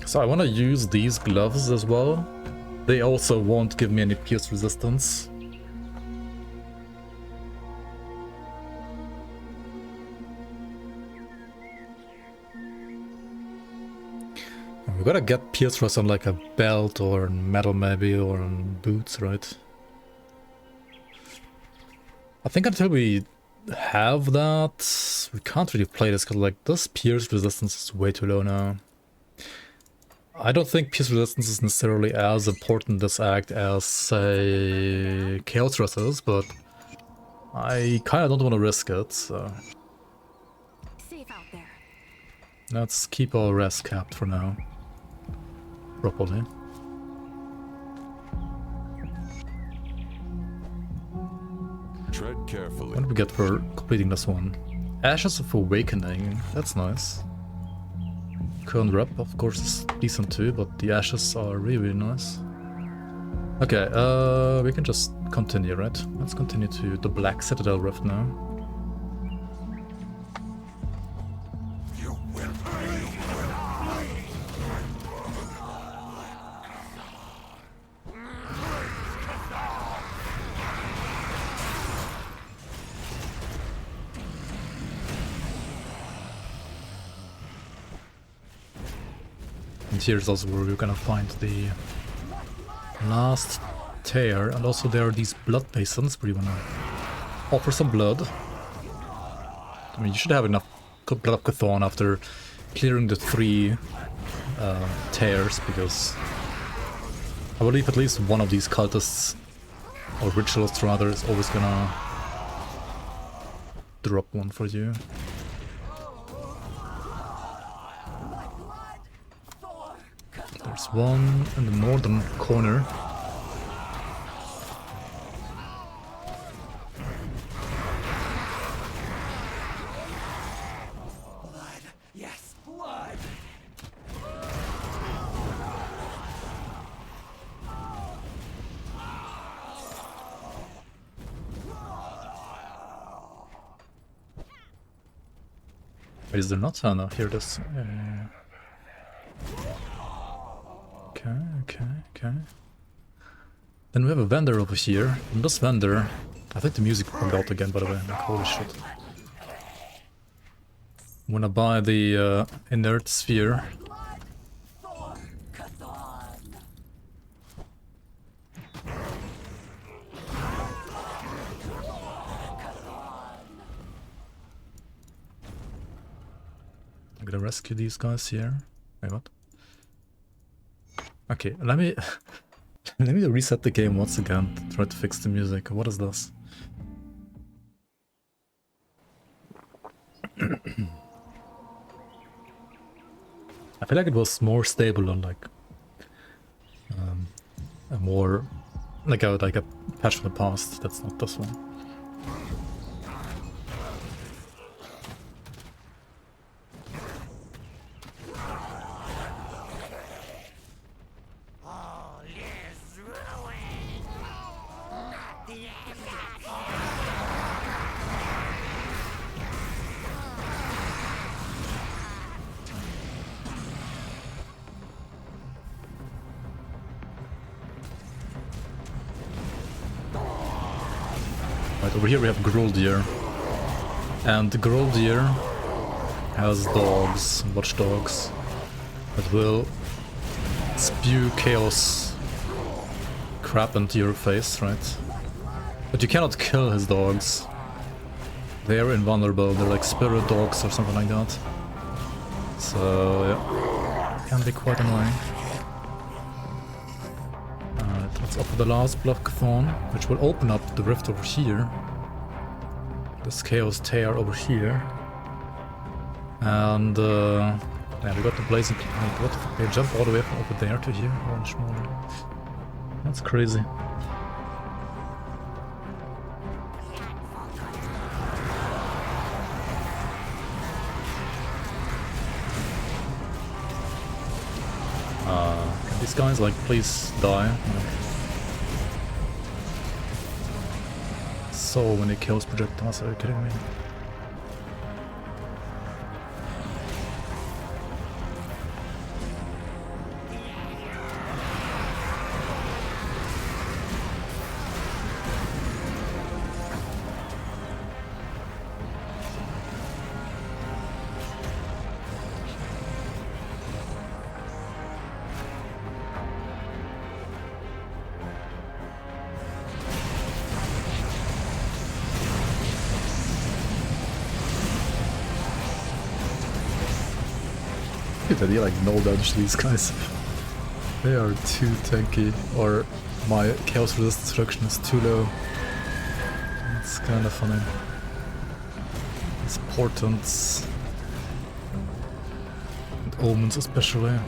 So I want to use these gloves as well. They also won't give me any pierce resistance. We gotta get pierce rust on like a belt or metal maybe, or on boots, right? I think until we have that, we can't really play this because like this pierce resistance is way too low now. I don't think pierce resistance is necessarily as important this act as, say, chaos rust is, but I kind of don't want to risk it, so Safe out there. let's keep our rest capped for now. Properly. Tread carefully. What did we get for completing this one? Ashes of Awakening, that's nice. Current rep, of course, is decent too, but the ashes are really, really nice. Okay, we can just continue, right? Let's continue to the Black Citadel Rift now. here is also where we're gonna find the last tear, and also there are these blood basins where you wanna offer some blood. I mean, you should have enough blood of Chthon after clearing the 3 tears, because I believe at least one of these cultists, or ritualists rather, is always gonna drop one for you. There's one in the northern corner. Yes, blood. Wait, is there not? Oh no, here it is. Okay. Then we have a vendor over here. And this vendor, I think the music went out again, by the way. Like, holy shit. I'm gonna buy the inert sphere. I'm gonna rescue these guys here. Wait, what? Okay, let me let me reset the game once again to try to fix the music. What is this? I feel like it was more stable on like a more like a patch from the past. That's not this one. Right, over here we have Groldir. And Groldir has dogs, watchdogs, that will spew chaos crap into your face, right? But you cannot kill his dogs. They are invulnerable, they're like spirit dogs or something like that. So, yeah, can be quite annoying. Let's offer the last block Chthon, which will open up the rift over here. This Chaos Tear over here. And yeah, we got the Blazing Planet. What the fuck? They jump all the way from over there to here? Holy schmoly. That's crazy. Can these guys, like, please die? So many kills projectiles, are you kidding me? That he like no damage to these guys. They are too tanky, or my chaos resist destruction is too low. It's kind of funny. These portents and omens especially.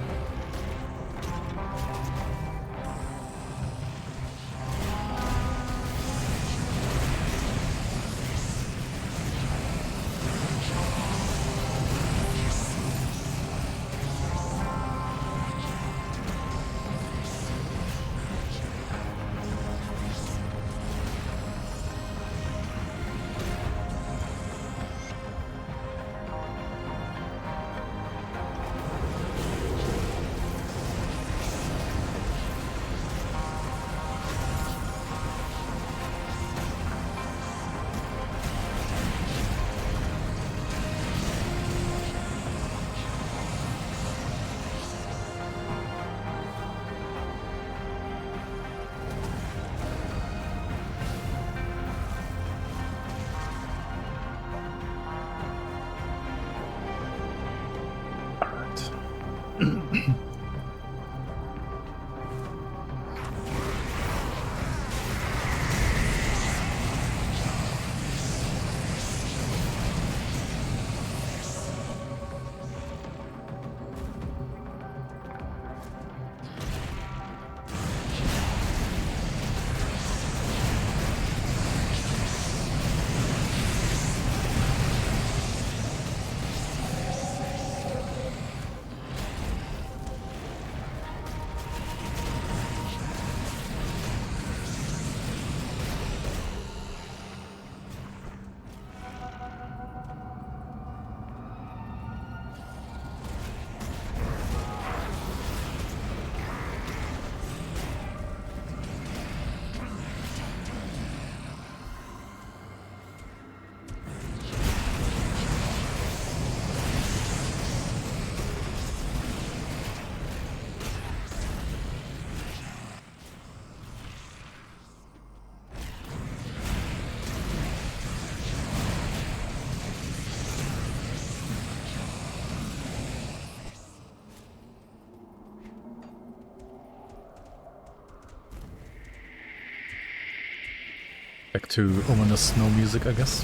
Back to ominous snow music, I guess.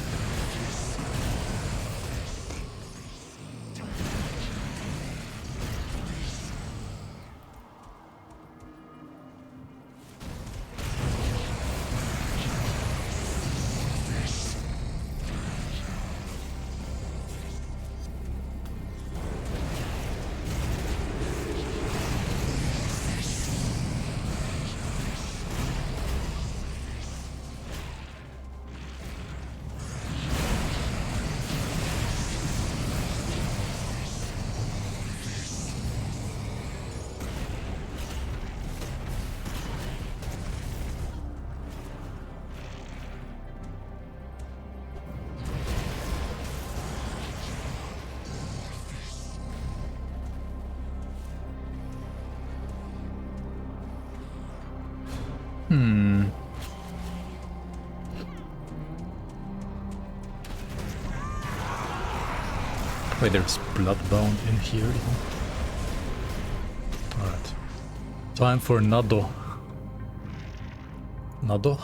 Wait, there's bloodbound in here even. Alright. Time for Nado. Nado?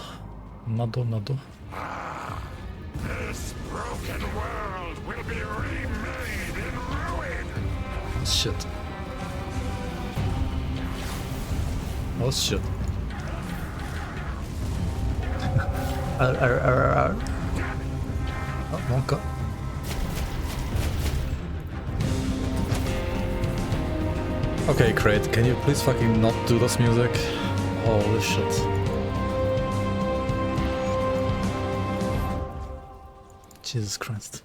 Nado. This broken world will be remade in ruin. Shit. Oh shit. Oh, Monka. Okay, great. Can you please fucking not do this music? Holy shit. Jesus Christ.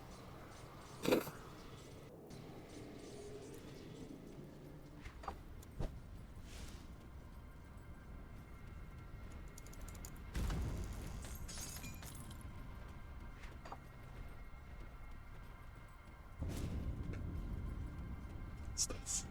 What's this?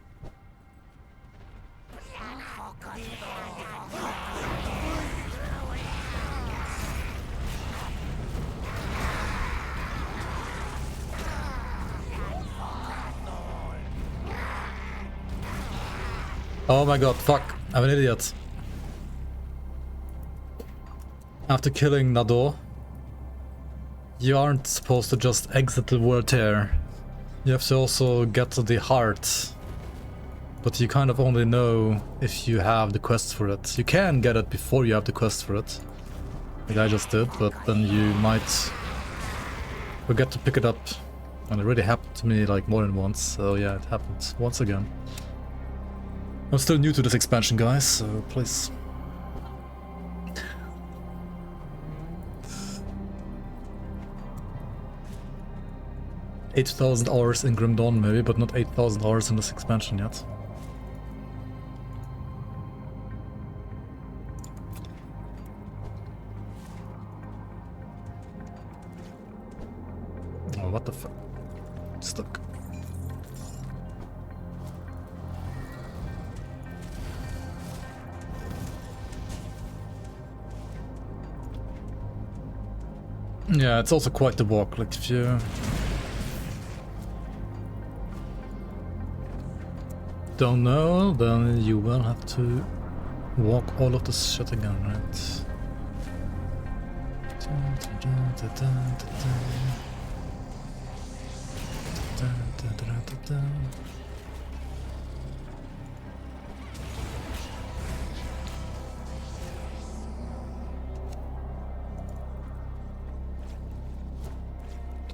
Oh my god, fuck. I'm an idiot. After killing Nado, you aren't supposed to just exit the world here. You have to also get to the heart. But you kind of only know if you have the quest for it. You can get it before you have the quest for it. Like I just did, but then you might forget to pick it up. And it already happened to me like more than once, so yeah, it happened once again. I'm still new to this expansion, guys, so please. $8,000 hours in Grim Dawn maybe, but not 8,000 hours in this expansion yet. Oh, what the fuck? Stuck. Yeah, it's also quite the walk, like if you don't know, then you will have to walk all of this shit again, right?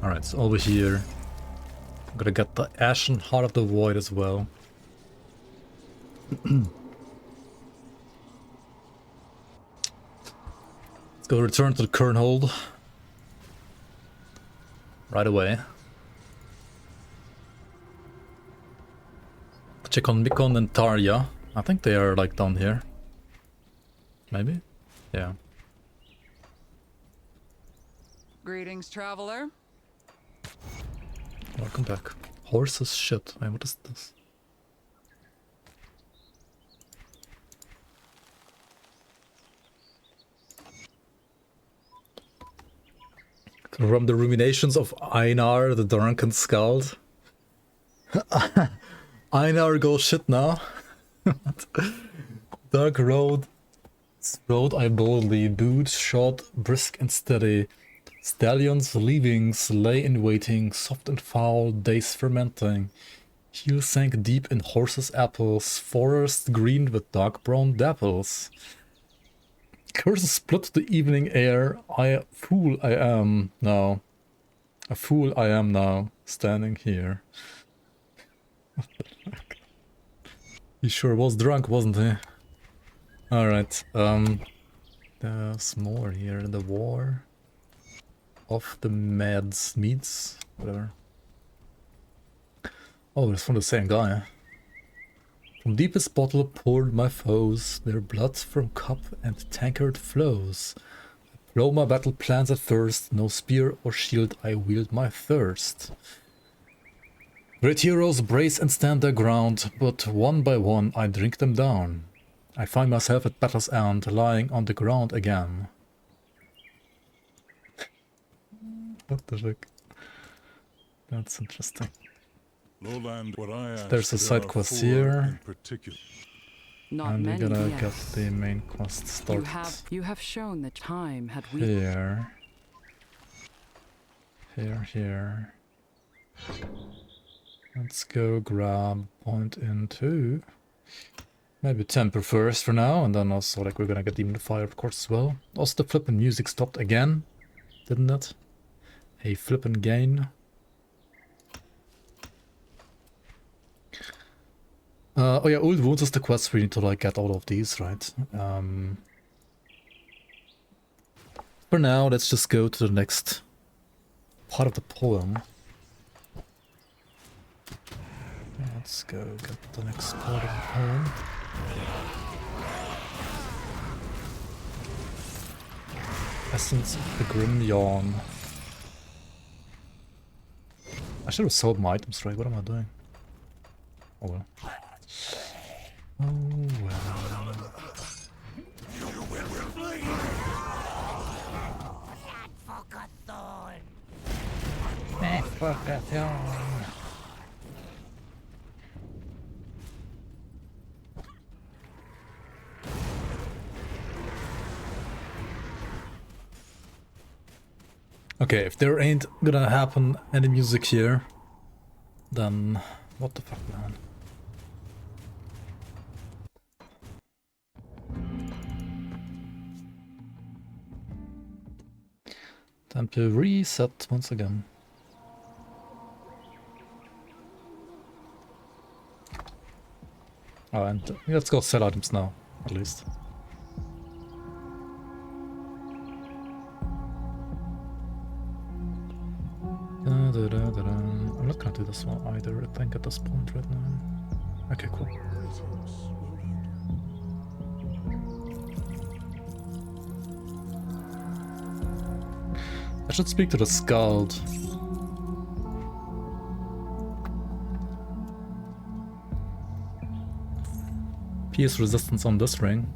Alright, so over here, I'm gonna get the Ashen Heart of the Void as well. Let's go return to the Kernhold. Right away. Check on Mikon and Tarja. I think they are like down here. Maybe? Yeah. Greetings, traveler. Welcome back. Horses shit. Wait, what is this? From the ruminations of Einar, the drunken skald. Einar goes shit now. Dark Road Rode I boldly, boots shod, brisk and steady. Stallions' leavings lay in waiting, soft and foul, days fermenting. Heels sank deep in horses' apples, forest greened with dark brown dapples. Curses split the evening air, a fool I am now, standing here. What the fuck? He sure was drunk, wasn't he? Alright, there's more here. The War of the Meads, whatever. Oh, it's from the same guy. From deepest bottle poured my foes, their blood from cup and tankard flows. I blow my battle plans at first, no spear or shield I wield my thirst. Great heroes brace and stand their ground, but one by one I drink them down. I find myself at battle's end, lying on the ground again. What the fuck? That's interesting. Lowland, what I ask, There's a side quest here. Not And we many, gotta yes. get the main quest started. You have shown that time had Here. Here. Let's go grab point into maybe Temper first for now, and then also like we're gonna get Demon of Fire of course as well. Also the flippin' music stopped again, didn't it? A flippin' gain. Oh yeah, Old Wounds is the quest we need to like get all of these, right? For now, let's just go to the next part of the poem. Let's go get the next part of the poem. Essence of the Grim Yawn. I should have sold my items, right? What am I doing? Oh well. Oh well. Okay, if there ain't gonna happen any music here, then what the fuck, man? Time to reset once again. Oh, and let's go sell items now, at least. I'm not gonna do this one either, I think, at this point right now. Okay, cool. I should speak to the Skald. Pierce resistance on this ring.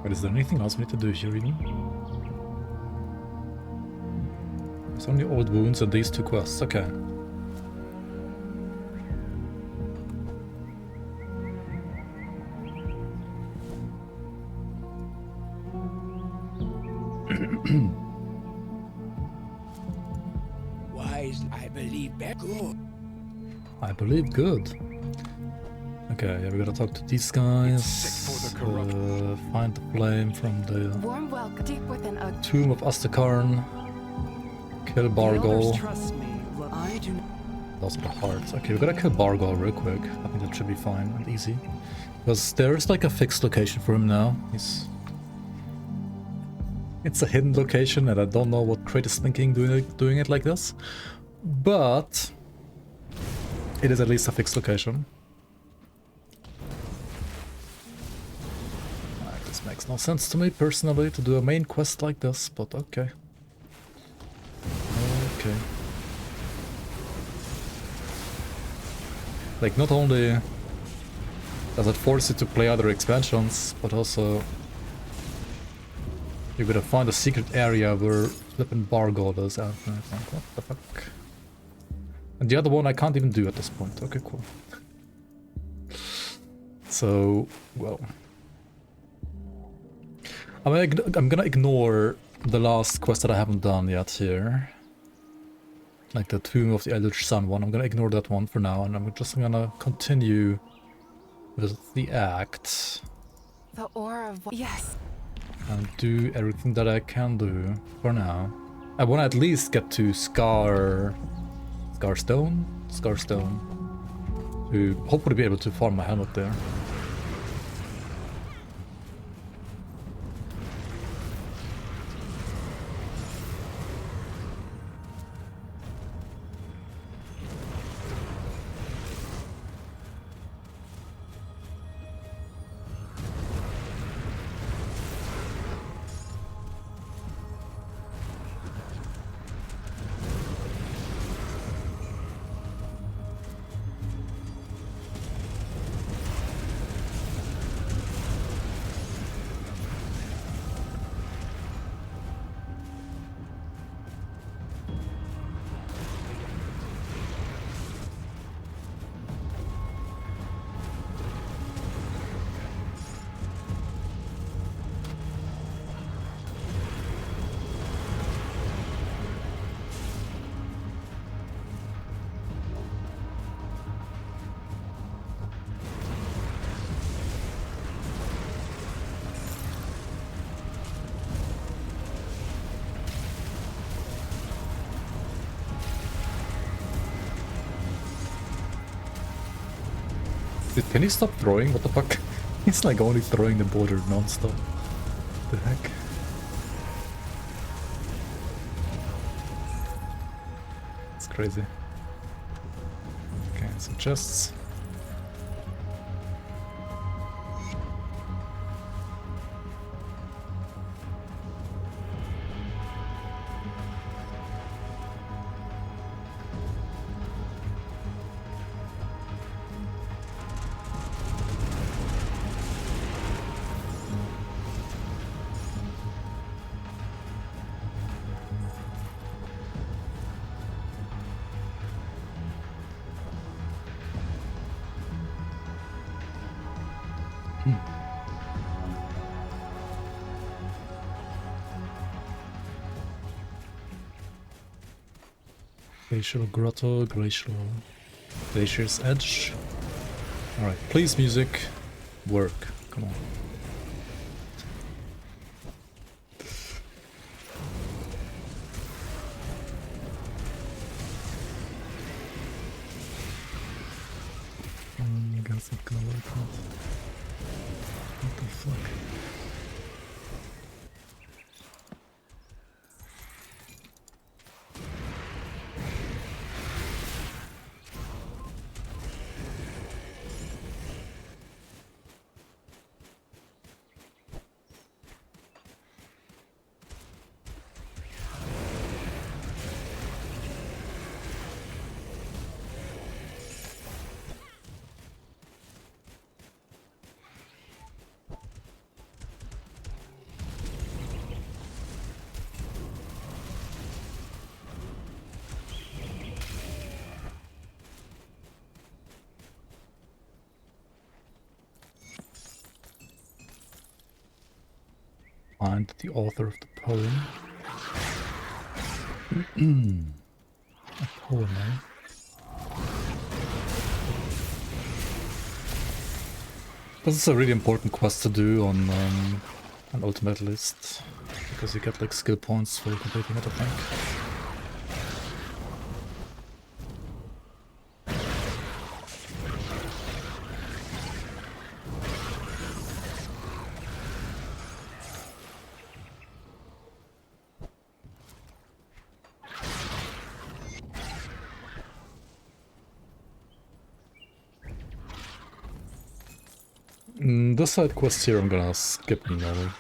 But is there anything else we need to do here even? There's only Old Wounds and these two quests, okay. Wise, I believe good. I believe good. Okay, yeah, we gotta talk to these guys. Find the flame from the Warm welcome deep within a Tomb of Asterkarn. Kill Bargol. Trust me. Look, I do not. Those are the hearts. Okay, we gotta kill Bargol real quick. I think that should be fine and easy. Because there's like a fixed location for him now. It's a hidden location and I don't know what Crate is thinking doing it like this. But it is at least a fixed location. This makes no sense to me personally to do a main quest like this, but okay. Okay. Like, not only does it force you to play other expansions, but also you're gonna find a secret area where flippin' bar god is out there. Like, what the fuck? And the other one I can't even do at this point. Okay, cool. So, well. I'm gonna ignore the last quest that I haven't done yet here. Like the Tomb of the Eldritch Sun one. I'm gonna ignore that one for now, and I'm just gonna continue with the act. The aura of... Yes. And do everything that I can do for now. I wanna at least get to Scarstone? Scarstone. To hopefully be able to farm my helmet there. Can he stop throwing? What the fuck? He's like only throwing the border non-stop. The heck? It's crazy. Okay, some chests. Glacial Grotto, Glacier's Edge. Alright, please music, work, come on. I guess it's gonna work out. What the fuck? Find the author of the poem. A poem, eh? This is a really important quest to do on an ultimate list, because you get like skill points for completing it, I think. This side quest here I'm gonna skip normally.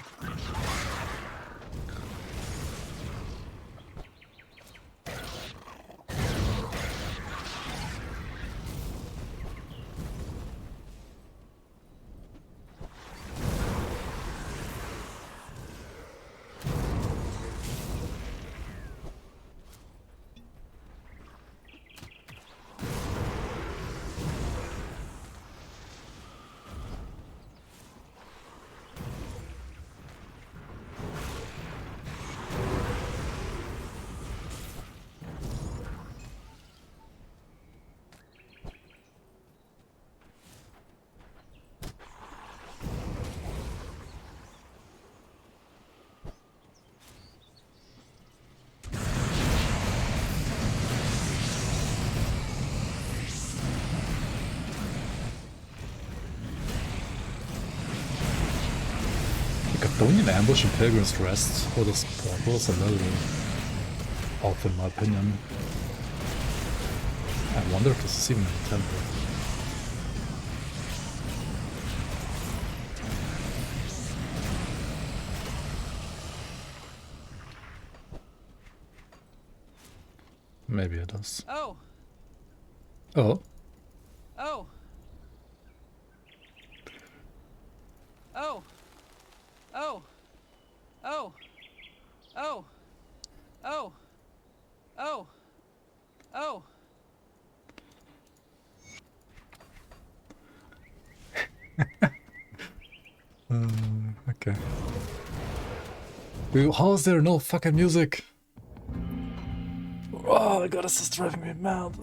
Don't we need an ambush in Pilgrim's Rest? Or this portal is a little off in my opinion. I wonder if this is even a temple. Maybe it does. Oh, Oh. oh. Oh. Oh. Oh. Oh. Oh. Oh. Oh. Okay. Dude, how is there no fucking music? Oh my god, this is driving me mad.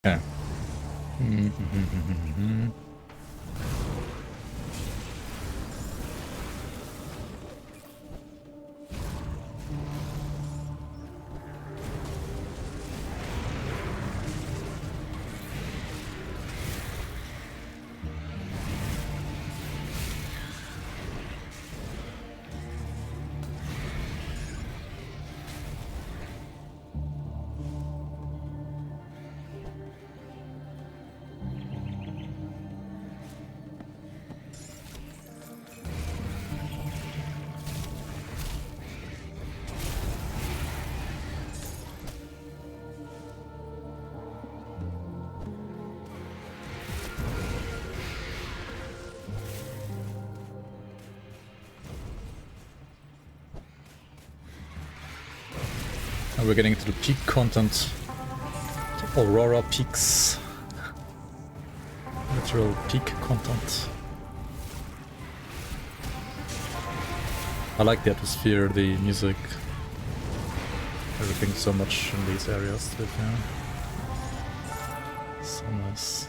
Okay. Now we're getting into the peak content. The Aurora peaks. Literal peak content. I like the atmosphere, the music, everything so much in these areas. Yeah. So nice.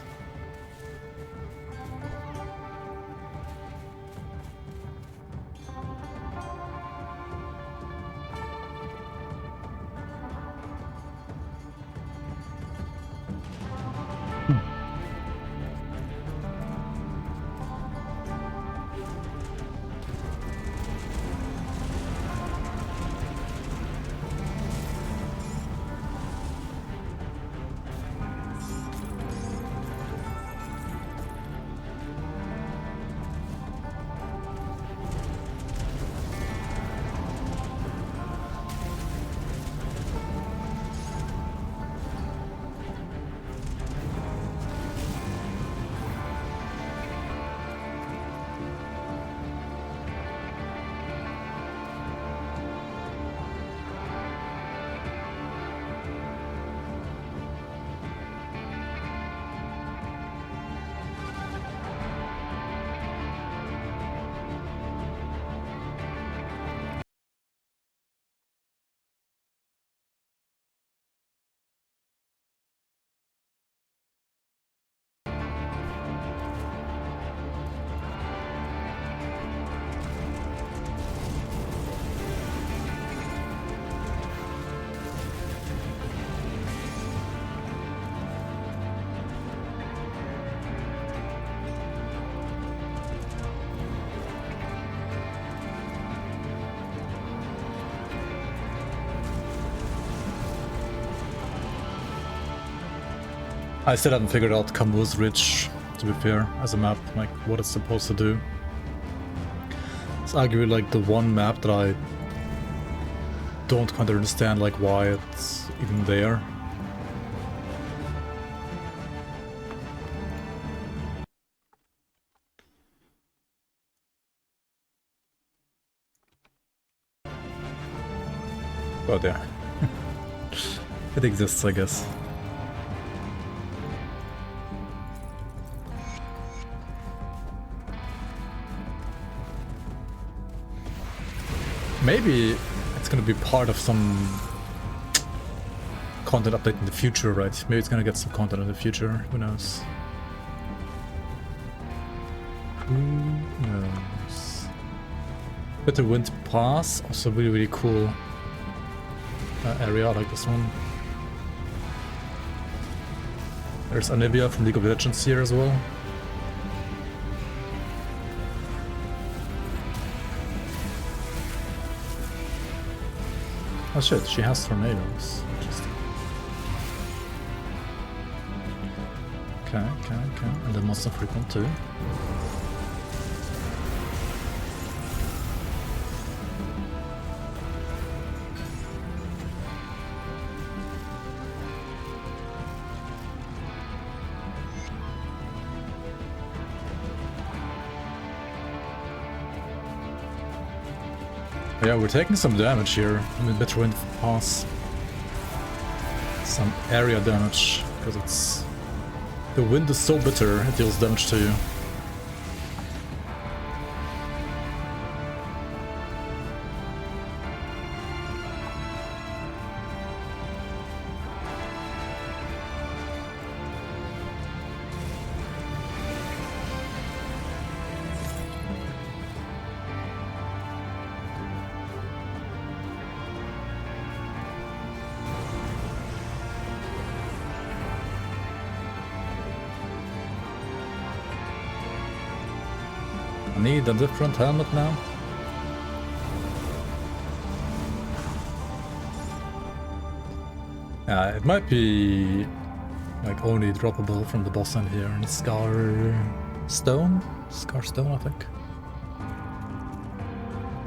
I still haven't figured out Camus Ridge, to be fair, as a map, like what it's supposed to do. It's arguably like the one map that I don't quite understand, like why it's even there. But yeah, it exists, I guess. Maybe it's gonna be part of some content update in the future, right? Maybe it's gonna get some content in the future, who knows? Who knows? Bitter Wind Pass, also really cool area, I like this one. There's Anivia from League of Legends here as well. Oh shit, she has tornadoes. Interesting. Okay. And then monster frequent too. Yeah, we're taking some damage here. I mean, Bitter Wind Pass. Some area damage, because it's... The wind is so bitter, it deals damage to you. I need a different helmet now. Yeah, it might be like only droppable from the boss end here in Scarstone, I think.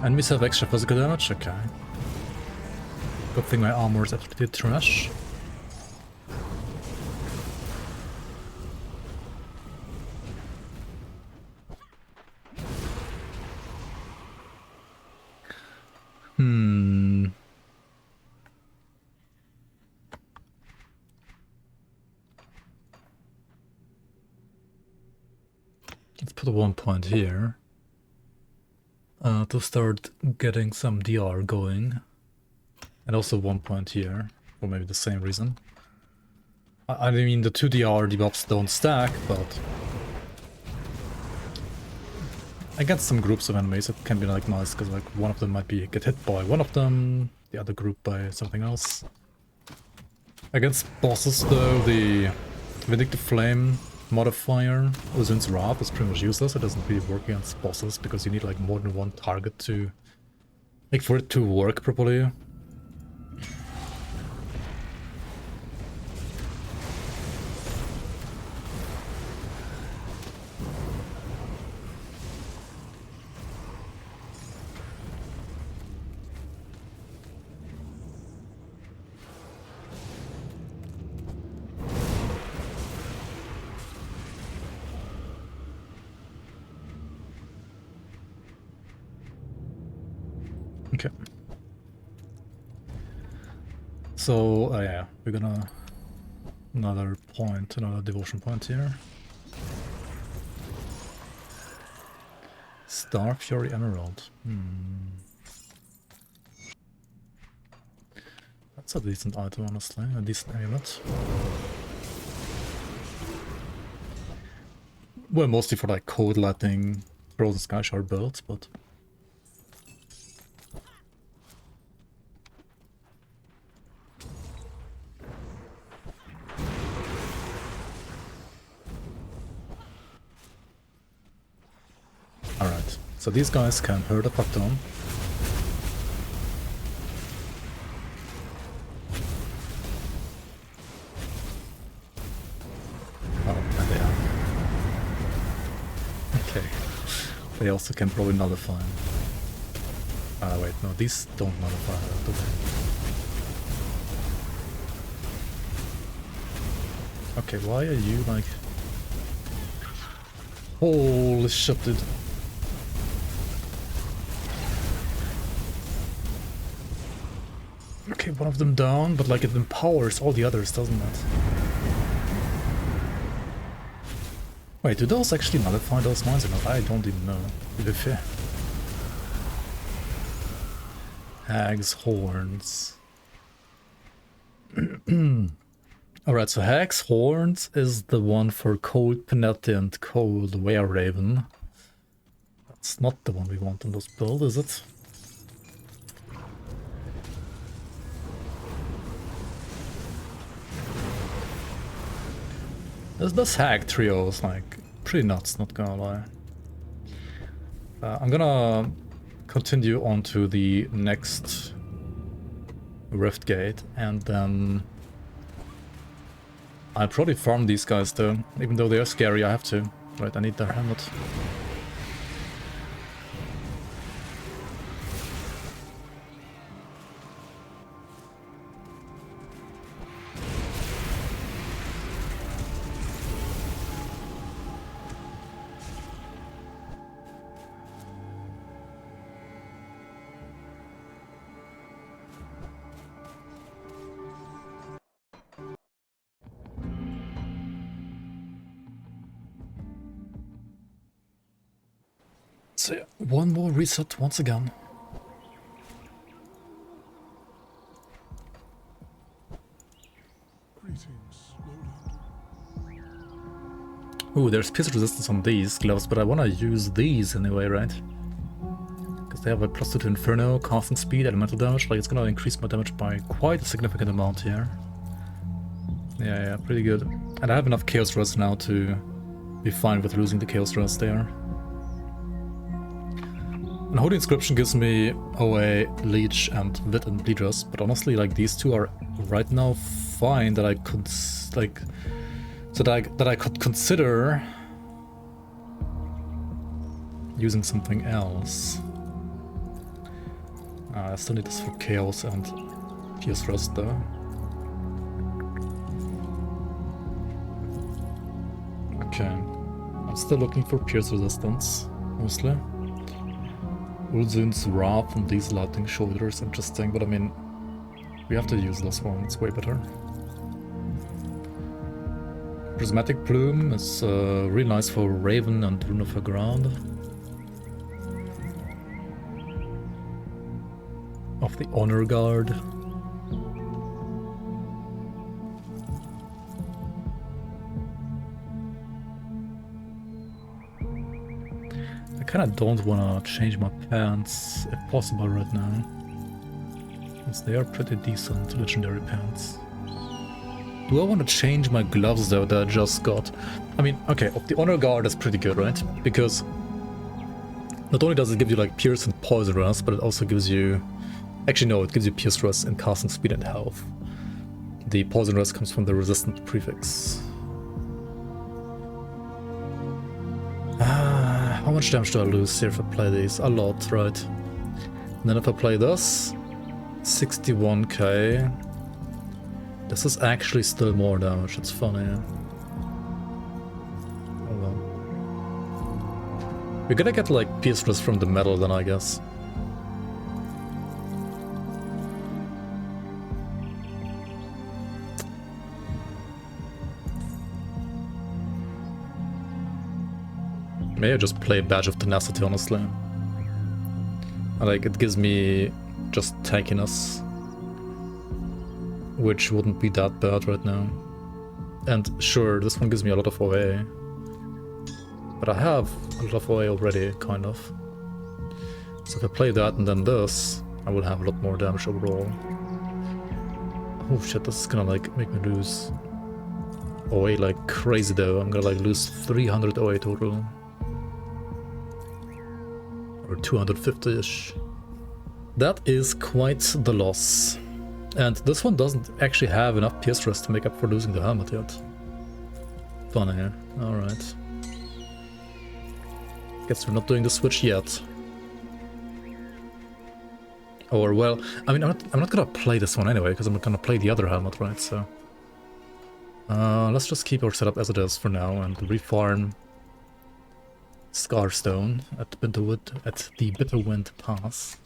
Enemies have extra physical damage? Okay. Good thing my armor is absolutely trash. Let's put a 1 point here to start getting some DR going, and also 1 point here for maybe the same reason. I mean, the 2 DR debuffs don't stack, but against some groups of enemies it can be like nice, because like one of them might be get hit by one of them, the other group by something else. Against bosses though, the Vindictive Flame modifier, Ozin's Wrath, is pretty much useless. It doesn't really work against bosses because you need like more than one target to, like, for it to work properly. Okay. So, yeah, we're gonna... Another devotion point here. Star Fury Emerald. That's a decent item, honestly. A decent amulet. Well, mostly for like cold lighting, Frozen Sky Shard builds, but... Alright, so these guys can hurt a fuck ton. Okay. They also can probably nullify. Wait, no, these don't nullify, do they? Okay, why are you like... Holy shit, dude. Okay, one of them down, but like it empowers all the others, doesn't it? Wait, do those actually nullify those mines or not? I don't even know, to be fair. Hag's Horns. Alright, so Hag's Horns is the one for Cold Penalty and Cold Were Raven. That's not the one we want in this build, is it? This Hag trio is like pretty nuts, not gonna lie. I'm gonna continue on to the next Rift Gate, and then I'll probably farm these guys though. Even though they're scary, I have to. Right, I need their helmet. So yeah, one more reset once again. Ooh, there's pierce resistance on these gloves, but I want to use these anyway, right? Because they have a +2 to Inferno, casting speed, elemental damage. Like, it's gonna increase my damage by quite a significant amount here. Yeah, pretty good. And I have enough Chaos Rust now to be fine with losing the Chaos Rust there. And Holy Inscription gives me OA, Leech, and Wit and Bleed Rust, but honestly, like, these two are right now fine that I could, like, so that I could consider using something else. I still need this for Chaos and Pierce Rust though. Okay, I'm still looking for Pierce Resistance, mostly. Ulzin's Wrath and these Lightning Shoulders, interesting, but I mean, we have to use this one, it's way better. Prismatic Plume is really nice for Raven and Rune of the Ground. Of the Honor Guard. I kinda don't wanna change my pants, if possible, right now. Since they are pretty decent legendary pants. Do I want to change my gloves though that I just got? I mean, okay, the Honor Guard is pretty good, right? Because not only does it give you like Pierce and Poison Rust, but it also gives you... Actually no, it gives you Pierce Rust and casting speed and health. The Poison Rust comes from the resistant prefix. How much damage do I lose here if I play these? A lot, right? And then if I play this, 61k. This is actually still more damage, it's funny. Hold on. We're gonna get like Pierce Rust from the metal then, I guess. Maybe I just play Badge of Tenacity, honestly. Like, it gives me just tankiness, which wouldn't be that bad right now. And sure, this one gives me a lot of OA. But I have a lot of OA already, kind of. So if I play that and then this, I will have a lot more damage overall. Oh shit, this is gonna like make me lose OA like crazy though. I'm gonna like lose 300 OA total. Or 250-ish. That is quite the loss. And this one doesn't actually have enough Pierce Rust to make up for losing the helmet yet. Funny, alright. Guess we're not doing the switch yet. Or, well, I mean, I'm not gonna play this one anyway, because I'm gonna play the other helmet, right, so... let's just keep our setup as it is for now, and refarm Scarstone at the Bitterwind Pass.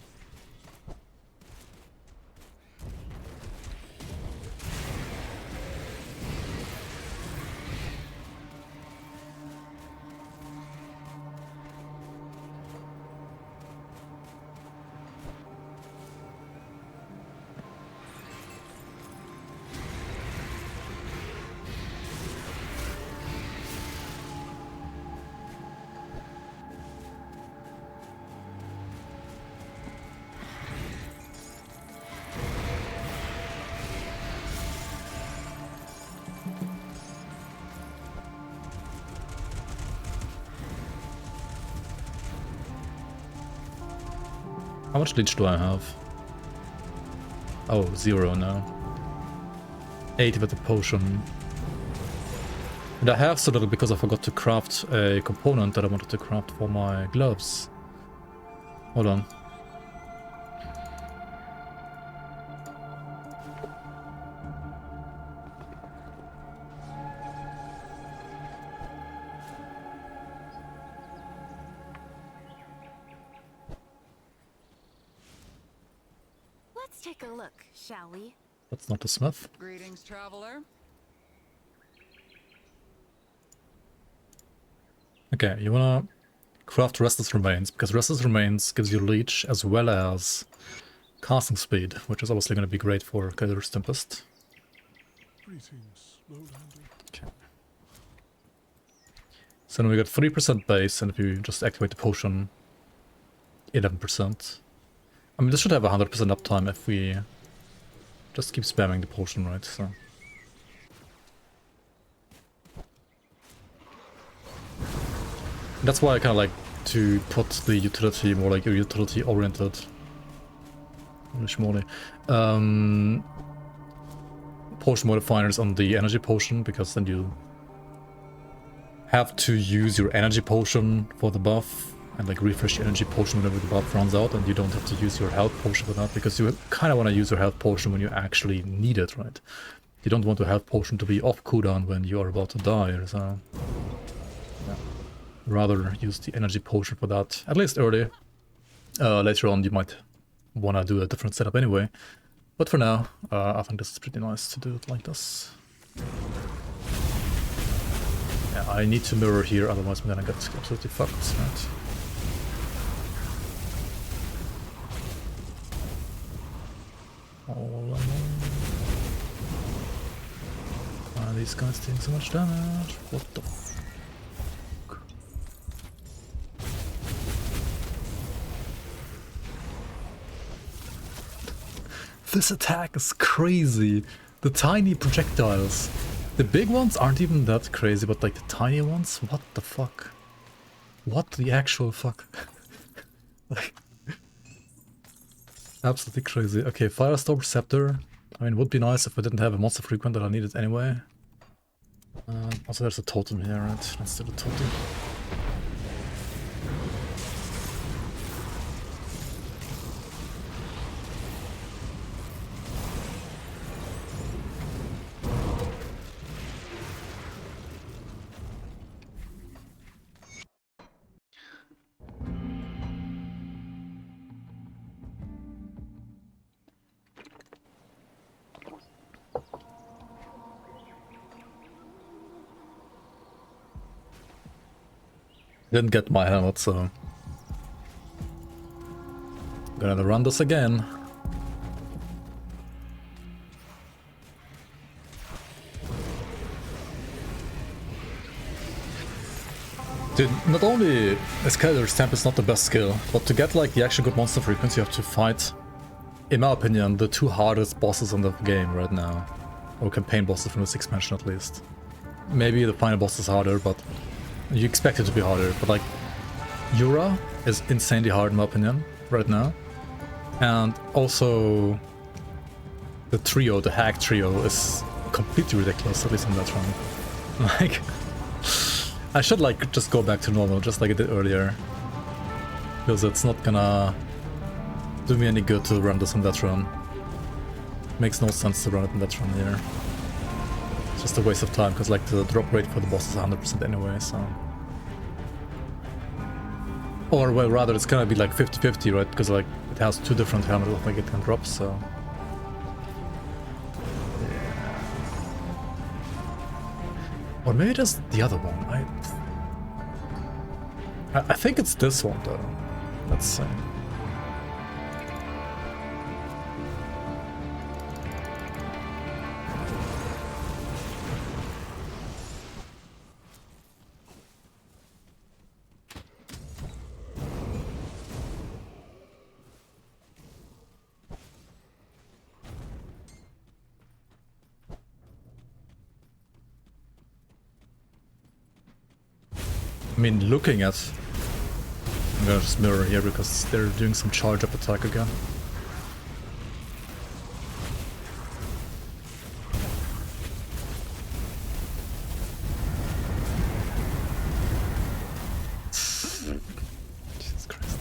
How much leech do I have? Oh, 0 now. 8 with the potion. And I have so little because I forgot to craft a component that I wanted to craft for my gloves. Hold on. Let's take a look, shall we? That's not a smith. Greetings, traveler. Okay, you wanna craft Restless Remains, because Restless Remains gives you leech as well as casting speed, which is obviously gonna be great for Callidor's Tempest. Greetings, Lowlander. Okay. So then we got 3% base, and if you just activate the potion, 11%. I mean, this should have 100% uptime if we just keep spamming the potion, right? So. That's why I kind of like to put the utility more like a utility-oriented. Potion modifiers on the energy potion, because then you have to use your energy potion for the buff and like refresh your energy potion whenever the buff runs out, and you don't have to use your health potion for that, because you kind of want to use your health potion when you actually need it, right? You don't want your health potion to be off cooldown when you are about to die, so yeah. Rather use the energy potion for that, at least early. Later on you might want to do a different setup anyway, but for now I think this is pretty nice to do it like this. Yeah, I need to mirror here, otherwise I'm gonna get absolutely fucked, right? All alone. Why are these guys doing so much damage? What the fuck? This attack is crazy. The tiny projectiles. The big ones aren't even that crazy, but like the tiny ones? What the fuck? What the actual fuck? Like, absolutely crazy. Okay, Firestorm Scepter. I mean, it would be nice if I didn't have a monster frequent that I needed anyway. Also, there's a totem here, right? Let's do the totem. Didn't get my helmet, so gonna run this again. Dude, not only is Callidor's Tempest not the best skill, but to get like the actual good monster frequency you have to fight, in my opinion, the two hardest bosses in the game right now. Or campaign bosses from this expansion at least. Maybe the final boss is harder, but you expect it to be harder. But like, Yura is insanely hard in my opinion right now. And also the trio, the Hag trio, is completely ridiculous, at least in that run. Like, I should like just go back to normal, just like I did earlier. Because it's not gonna do me any good to run this on that run. Makes no sense to run it in that run here. It's just a waste of time, because like the drop rate for the boss is 100% anyway, so... Or, well, rather it's gonna be like 50-50, right? Because like it has two different helmets I think it can drop, so... Yeah. Or maybe just the other one. I think it's this one though. Let's see. I mean, looking at... I'm gonna just mirror here because they're doing some charge up attack again. Jesus Christ.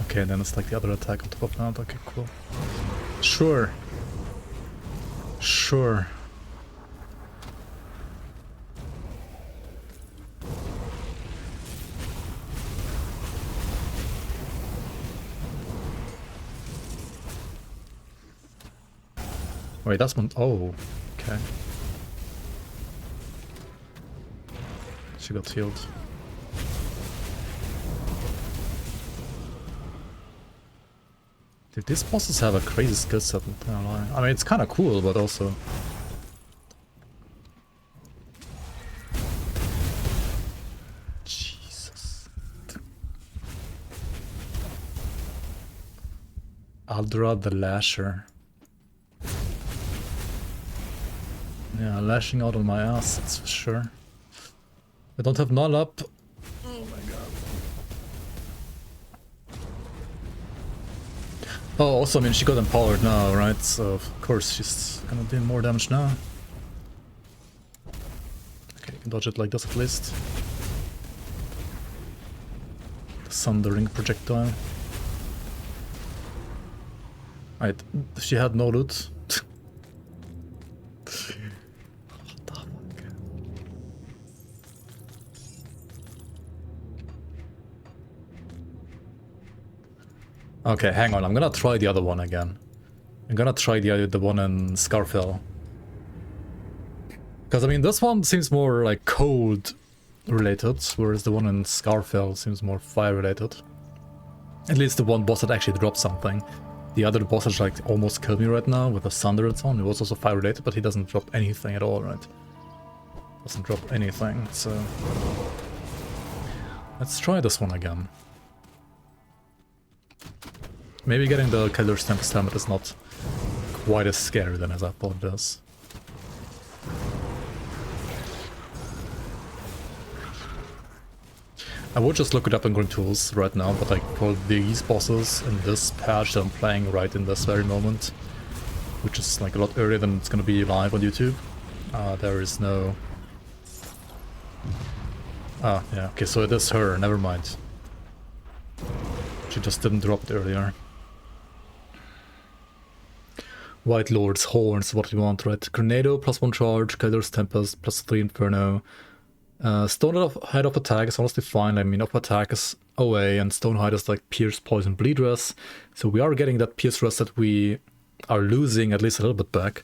Okay, and then it's like the other attack on top of that. Okay, cool. Sure. Sure. Wait, that's one. Oh, okay. She got healed. Dude, these bosses have a crazy skill set. I mean, it's kind of cool, but also... Jesus. Aldra the Lasher. Yeah, lashing out on my ass, that's for sure. I don't have null up. Oh my god. Oh, also, I mean, she got empowered now, right? So, of course, she's gonna do more damage now. Okay, you can dodge it like this at least. The Sundering projectile. Right, she had no loot. Okay, hang on, I'm gonna try the other one again. I'm gonna try the one in Scarfell. Because, I mean, this one seems more, like, cold related, whereas the one in Scarfell seems more fire related. At least the one boss that actually dropped something. The other boss that, like, almost killed me right now with the thunder it's on. It was also fire related, but he doesn't drop anything at all, right? Doesn't drop anything, so... Let's try this one again. Maybe getting the Callidor's Tempest helmet is not quite as scary than as I thought it is. I would just look it up in Green Tools right now, but like for these bosses in this patch that I'm playing right in this very moment, which is like a lot earlier than it's gonna be live on YouTube, there is no... Ah, yeah, okay, so it is her, never mind. She just didn't drop it earlier. White Lord's Horns, what we want, right? Grenado, +1 charge, Callidor's Tempest, +3 Inferno. Stonehide of attack is honestly fine. I mean, of attack is OA, and Stonehide is like Pierce, Poison, Bleed Rest. So we are getting that Pierce Rest that we are losing at least a little bit back.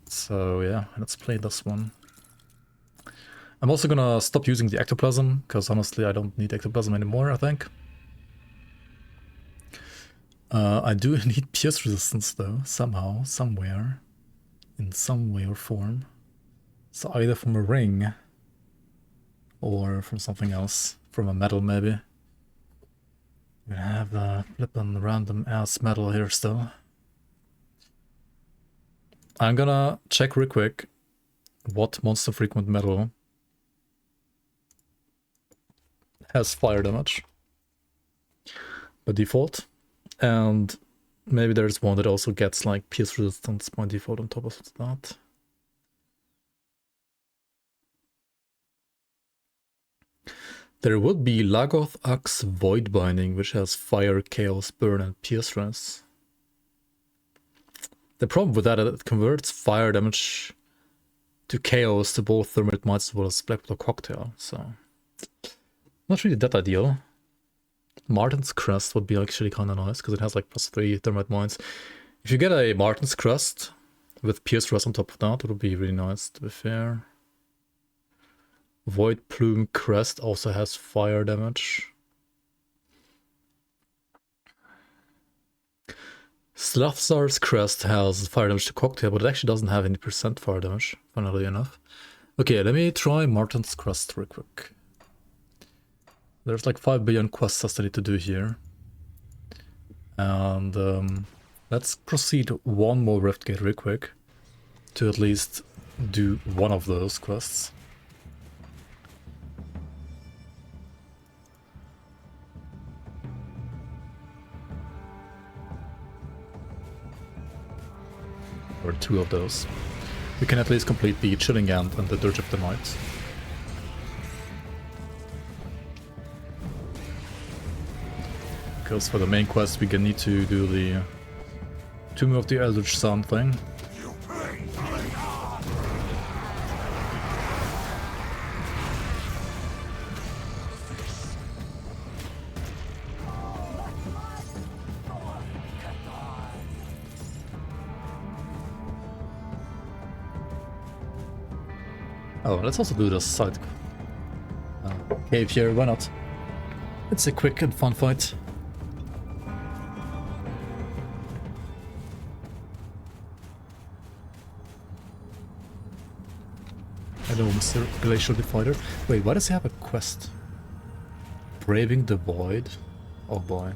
So yeah, let's play this one. I'm also gonna stop using the Ectoplasm, because honestly I don't need Ectoplasm anymore, I think. I do need Pierce Resistance though, somehow, somewhere, in some way or form. So either from a ring, or from something else, from a metal maybe. I'm gonna have the flippin' random ass metal here still. I'm gonna check real quick what monster frequent metal has fire damage by default. And maybe there's one that also gets like pierce resistance by default on top of that. There would be Lagoth Axe Void Binding, which has Fire, Chaos, Burn, and Pierce Rest. The problem with that is it converts fire damage to Chaos to both Thermite Mites as well as Black Widow Cocktail, so not really that ideal. Martin's Crest would be actually kind of nice, because it has like +3 Thermite Mites. If you get a Martin's Crest with Pierce Rest on top of that, it would be really nice, to be fair. Void Plume Crest also has fire damage. Slothzar's Crest has fire damage to Cocktail, but it actually doesn't have any % fire damage, funnily enough. Okay, let me try Martin's Crest real quick. There's like 5 billion quests I still need to do here. And let's proceed one more Riftgate real quick to at least do one of those quests. Or 2 of those. We can at least complete the Chilling Ant and the Dirge of the Night. Because for the main quest we can need to do the Tomb of the Eldritch Sun thing. Oh, let's also do the side cave here, why not? It's a quick and fun fight. Hello, Mr. Glacial Divider. Wait, why does he have a quest? Braving the Void? Oh boy.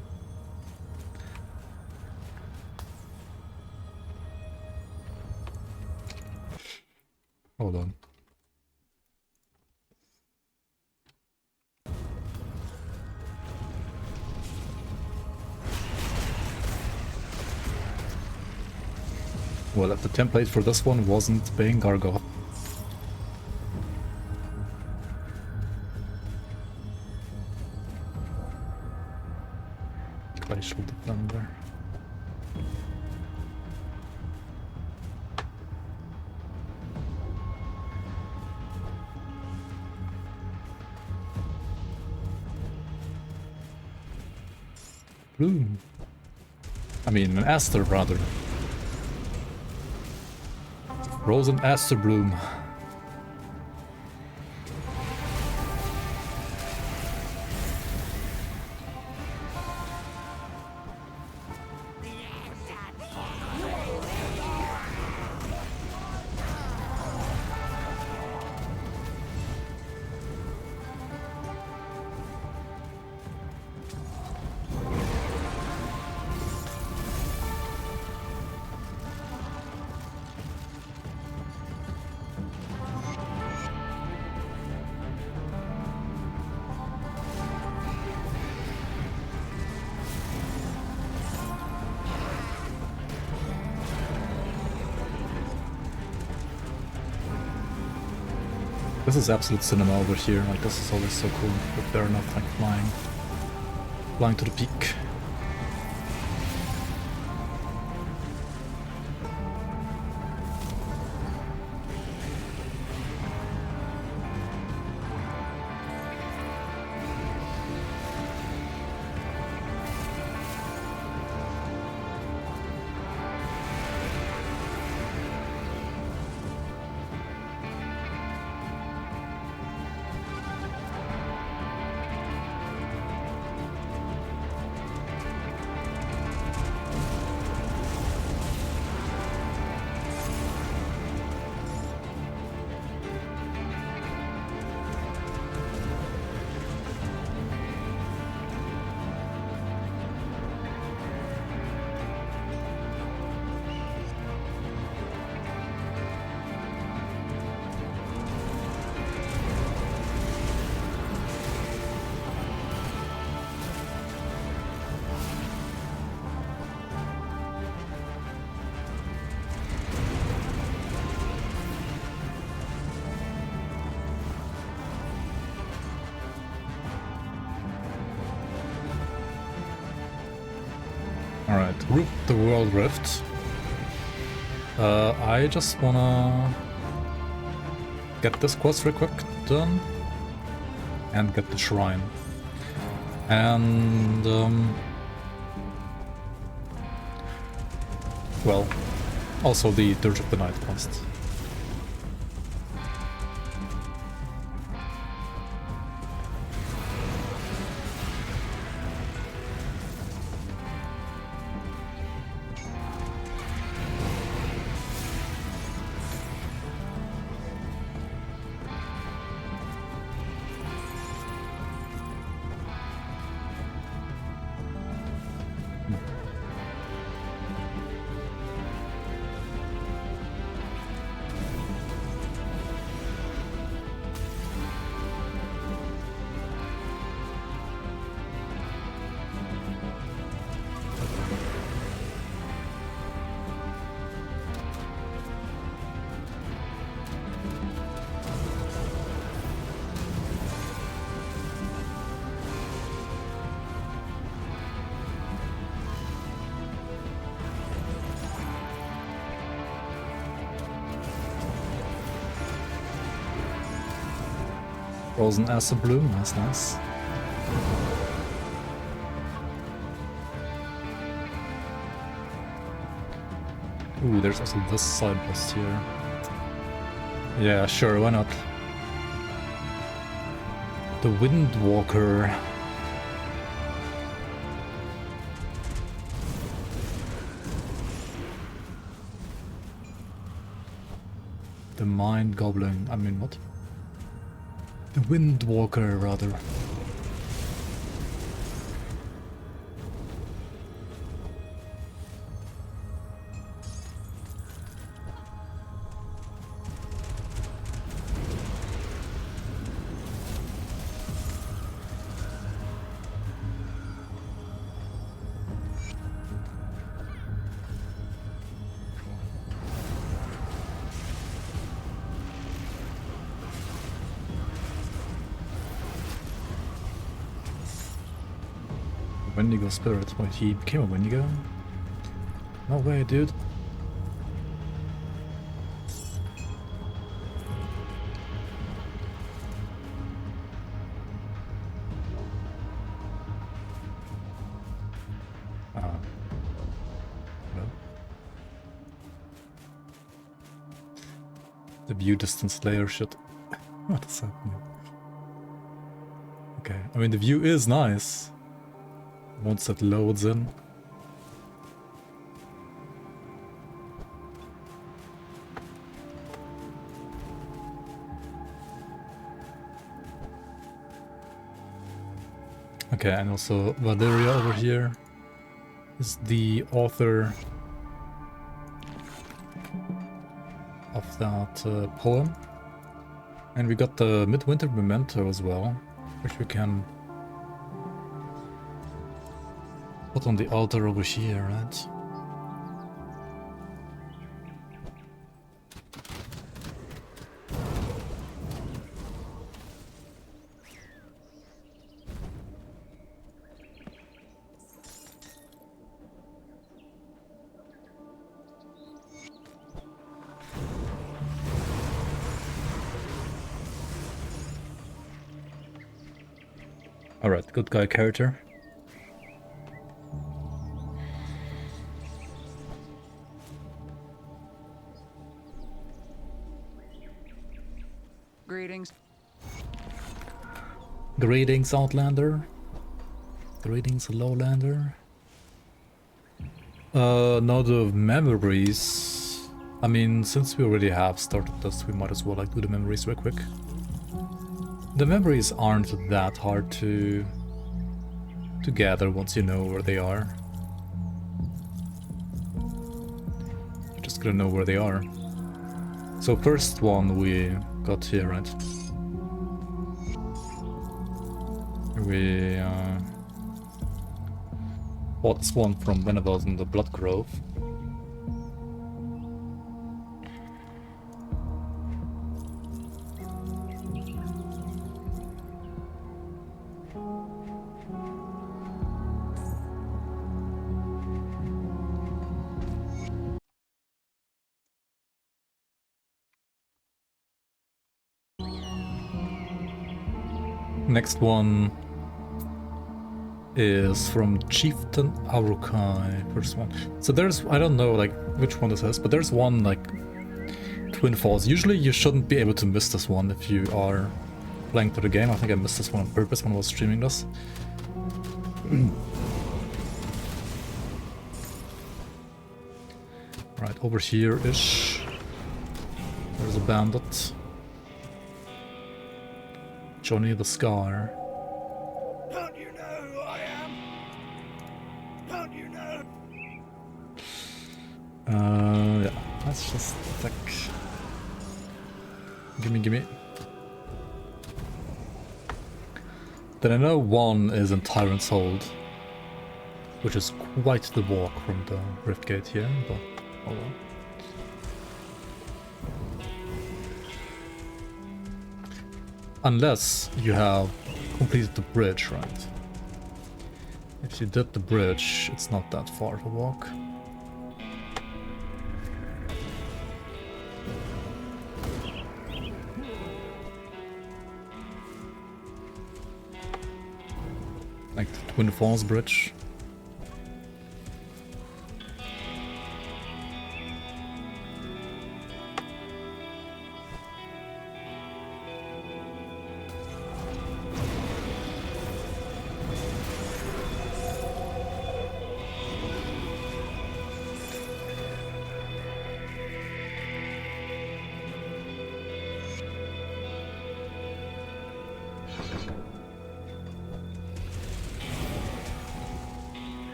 Hold on. Well, if the template for this one wasn't Bane Gargoyle. Glacial Defender. Bloom. I mean, an Aster, rather. Rose and Aster Bloom. This is absolute cinema over here, like this is always so cool, but they're not like flying to the peak. Alright, root the World Rift. I just wanna get this quest real quick done and get the shrine. And well, also the Dirge of the Night quest. Frozen Acid Bloom, that's nice. Ooh, there's also this side quest here. Yeah, sure, why not? The Windwalker. The Mind Goblin, I mean what? The Windwalker, rather. Wendigo spirit. Wait, he became a Wendigo? No way, dude. Hello? The view distance layer shit. What is happening? Okay, I mean the view is nice. Once it loads in. Okay, and also Valeria over here is the author of that poem. And we got the Midwinter Memento as well, which we can put on the altar over here, right? Alright, good guy character. Greetings. Greetings, Outlander. Greetings, Lowlander. Now the memories. I mean, since we already have started this, we might as well like do the memories real quick. The memories aren't that hard to gather once you know where they are. You're just gonna know where they are. So first one we got here, right? We bought this one from Venables in the Blood Grove. Next one is from Chieftain Arukai, first one. So there's, I don't know like which one this is, but there's one like Twin Falls. Usually you shouldn't be able to miss this one if you are playing through the game. I think I missed this one on purpose when I was streaming this. Right, over here-ish. There's a bandit. Johnny the Scar. Don't you know who I am? Don't you know? Yeah, let's just attack. Gimme. Then I know one is in Tyrant's Hold, which is quite the walk from the Rift Gate here, but oh well. Unless you have completed the bridge, right? If you did the bridge, it's not that far to walk. Like the Twin Falls Bridge.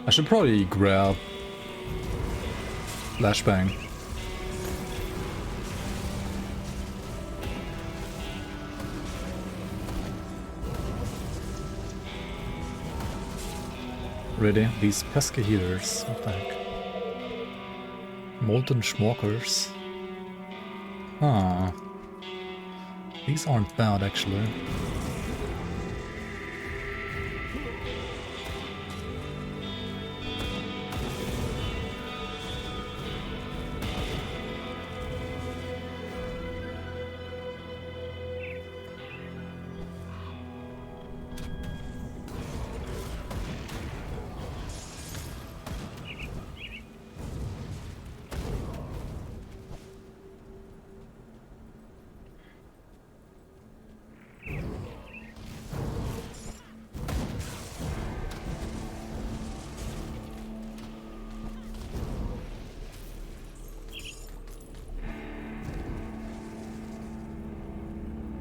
I should probably grab Flashbang. Really? These pesky healers, what the heck? Molten Schmorkers. Ah. These aren't bad actually.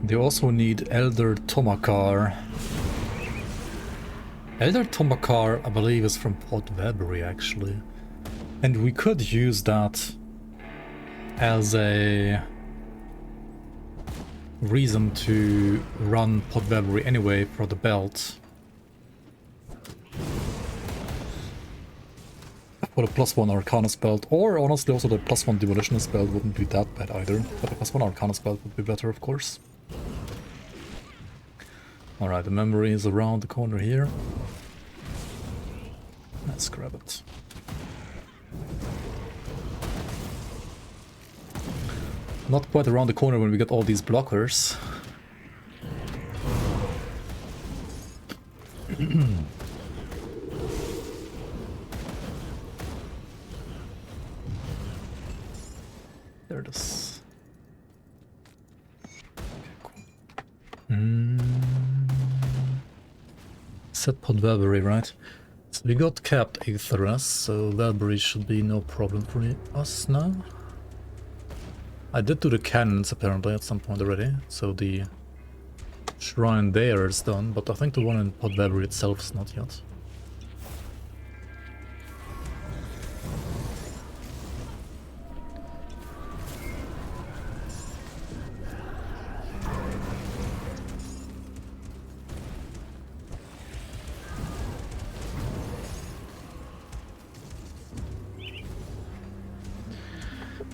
They also need Elder Tomakar. Elder Tomakar, I believe, is from Port Vedbury, actually. And we could use that as a reason to run Port Vedbury anyway for the belt. For the +1 Arcanist belt, or honestly also the +1 Demolitionist belt wouldn't be that bad either. But the +1 Arcanist belt would be better, of course. Alright, the memory is around the corner here. Let's grab it. Not quite around the corner when we get all these blockers. There it is. Okay, cool. Set Pod Velbury, right? So we got capped Aetheras, so Velbury should be no problem for us now. I did do the cannons apparently at some point already, so the shrine there is done, but I think the one in Pod Velbury itself is not yet.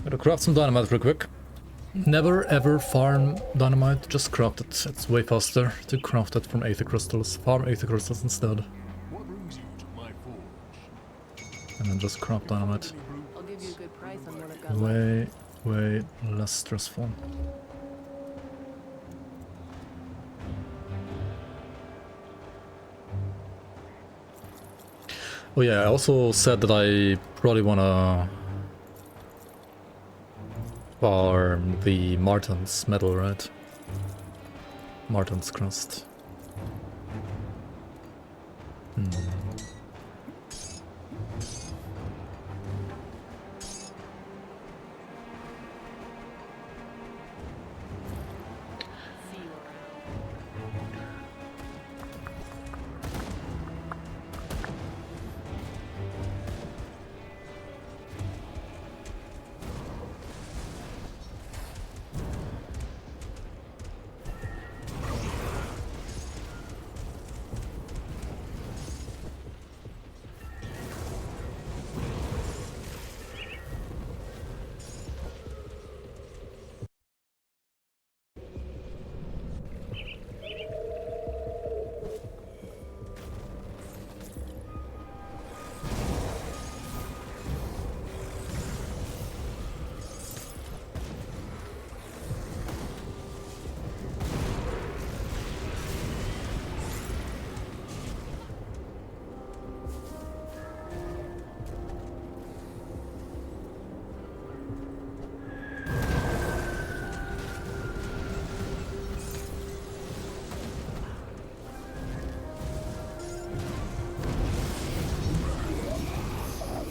Gotta craft some dynamite real quick. Never ever farm dynamite, just craft it. It's way faster to craft it from Aether Crystals. Farm Aether Crystals instead. What brings you to my forge? And then just craft dynamite. I'll give you a good price on what I've got. Way less stressful. Oh yeah, I also said that I probably wanna farm the Marten's metal, right? Marten's crust. See you around.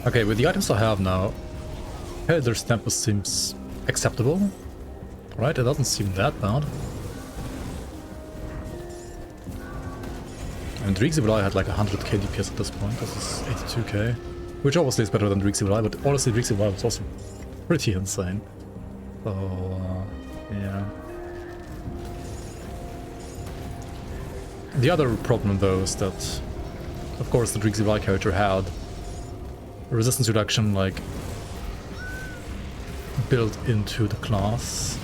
Okay, with the items I have now, Callidor's Tempest seems acceptable. Right, it doesn't seem that bad. And Drixie had like 100k DPS at this point, this is 82k. Which obviously is better than Drixie, but honestly Drixie was also pretty insane. So, yeah. The other problem though is that, of course, the Drixie character had resistance reduction like built into the class.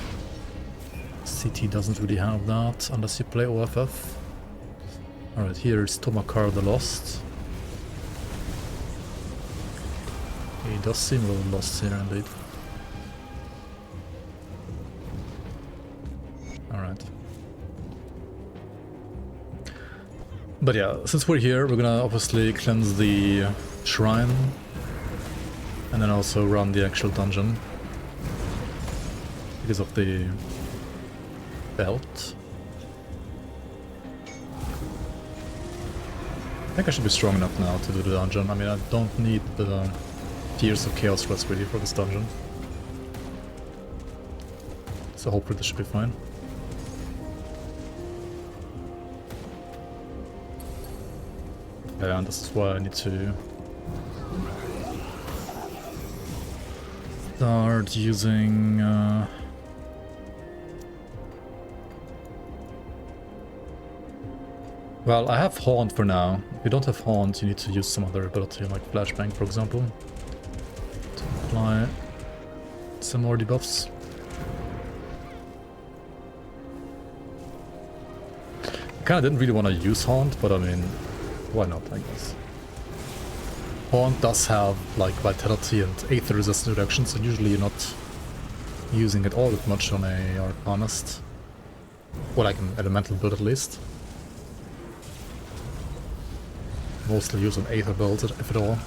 CT doesn't really have that unless you play OFF. Alright, here's Tomakar the Lost. He does seem a little lost here indeed. Alright. But yeah, since we're here, we're gonna obviously cleanse the shrine and then also run the actual dungeon because of the belt. I think I should be strong enough now to do the dungeon. I mean, I don't need the Tears of Chaos Rest really for this dungeon. So hopefully this should be fine. Yeah, and this is why I need to start using well, I have Haunt for now. If you don't have Haunt, you need to use some other ability, like Flashbang, for example, to apply some more debuffs. I kinda didn't really want to use Haunt, but I mean, why not, I guess. Haunt does have like Vitality and Aether resistance reduction, so usually you're not using it all that much on a Arcanist. Or like an elemental build at least. Mostly use an Aether build, if at all.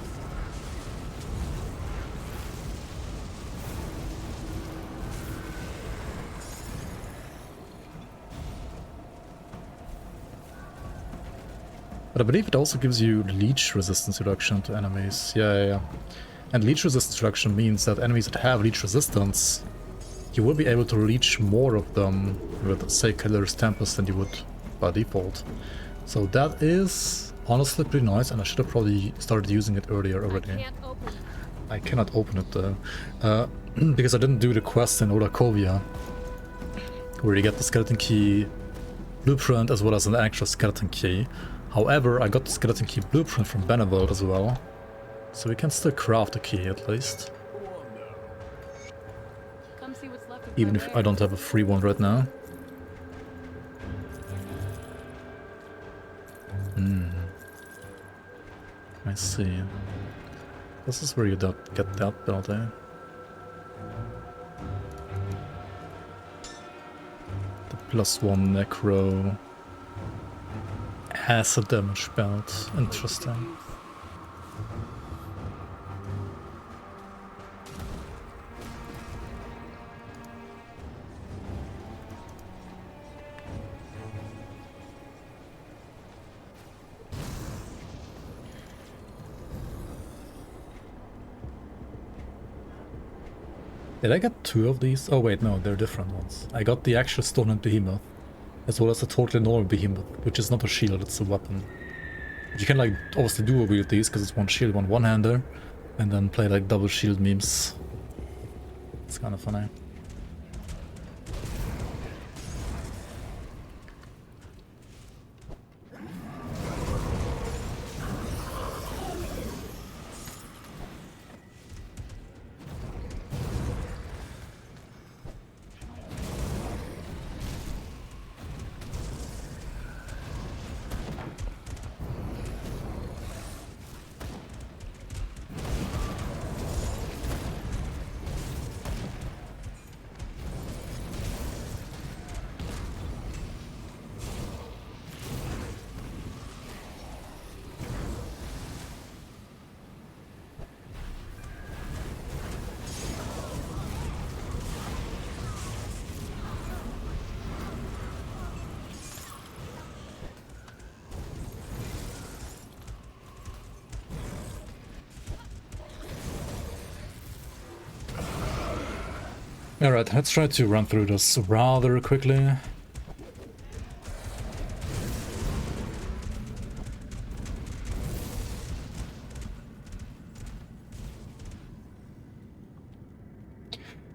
But I believe it also gives you leech resistance reduction to enemies. Yeah. And leech resistance reduction means that enemies that have leech resistance, you will be able to leech more of them with, say, Callidor's Tempest than you would by default. So that is honestly pretty nice, and I should have probably started using it earlier already. I cannot open it though, because I didn't do the quest in Orakovia, where you get the skeleton key blueprint as well as an extra skeleton key. However, I got the skeleton key blueprint from Benevolt as well, so we can still craft a key at least. Come see what's left of Even if I don't have a free one right now. I see. This is where you get that penalty. The +1 necro acid damage belt. Interesting. Did I get 2 of these? Oh wait, no, they're different ones. I got the actual Stone and Behemoth, as well as the totally normal Behemoth, which is not a shield, it's a weapon. But you can like obviously dual wield these, because it's one shield, one-hander, and then play like double shield memes. It's kind of funny. Alright, let's try to run through this rather quickly.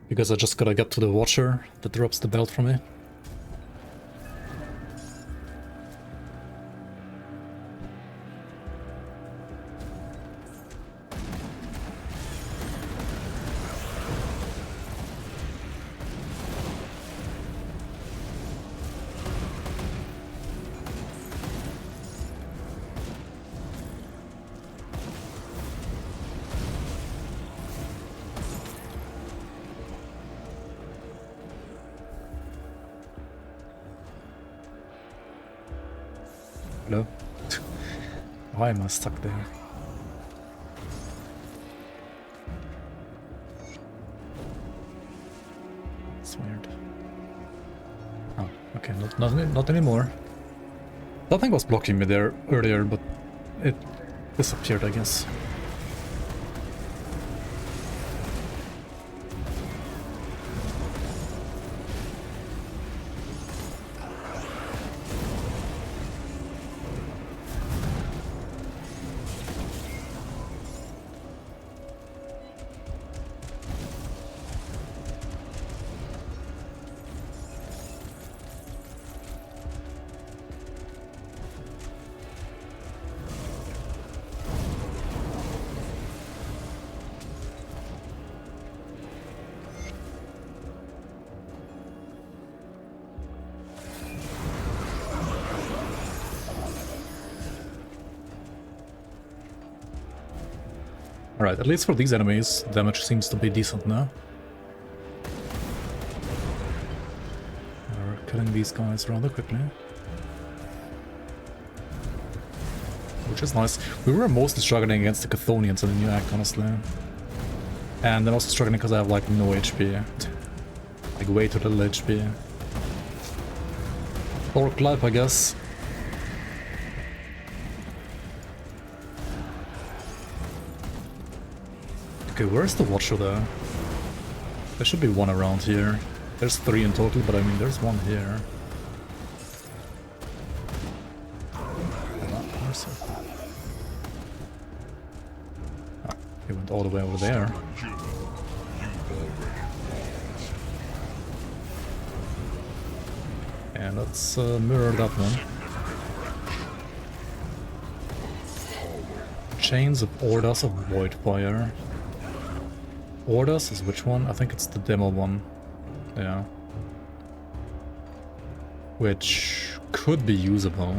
Because I just gotta get to the Watcher that drops the belt from me. Hello? Why am I stuck there? It's weird. Oh, okay, not anymore. Something was blocking me there earlier, but it disappeared, I guess. Alright, at least for these enemies, damage seems to be decent now. We're killing these guys rather quickly. Which is nice. We were mostly struggling against the Chthonians in the new act, honestly. And I'm also struggling because I have like no HP. Like way too little HP. Orc life, I guess. Okay, where's the Watcher there? There should be one around here. There's 3 in total, but I mean there's one here. Where's it? Ah, he went all the way over there. And let's mirror that one. Chains of Orders of Voidfire. Orders is which one? I think it's the demo one. Yeah. Which could be usable.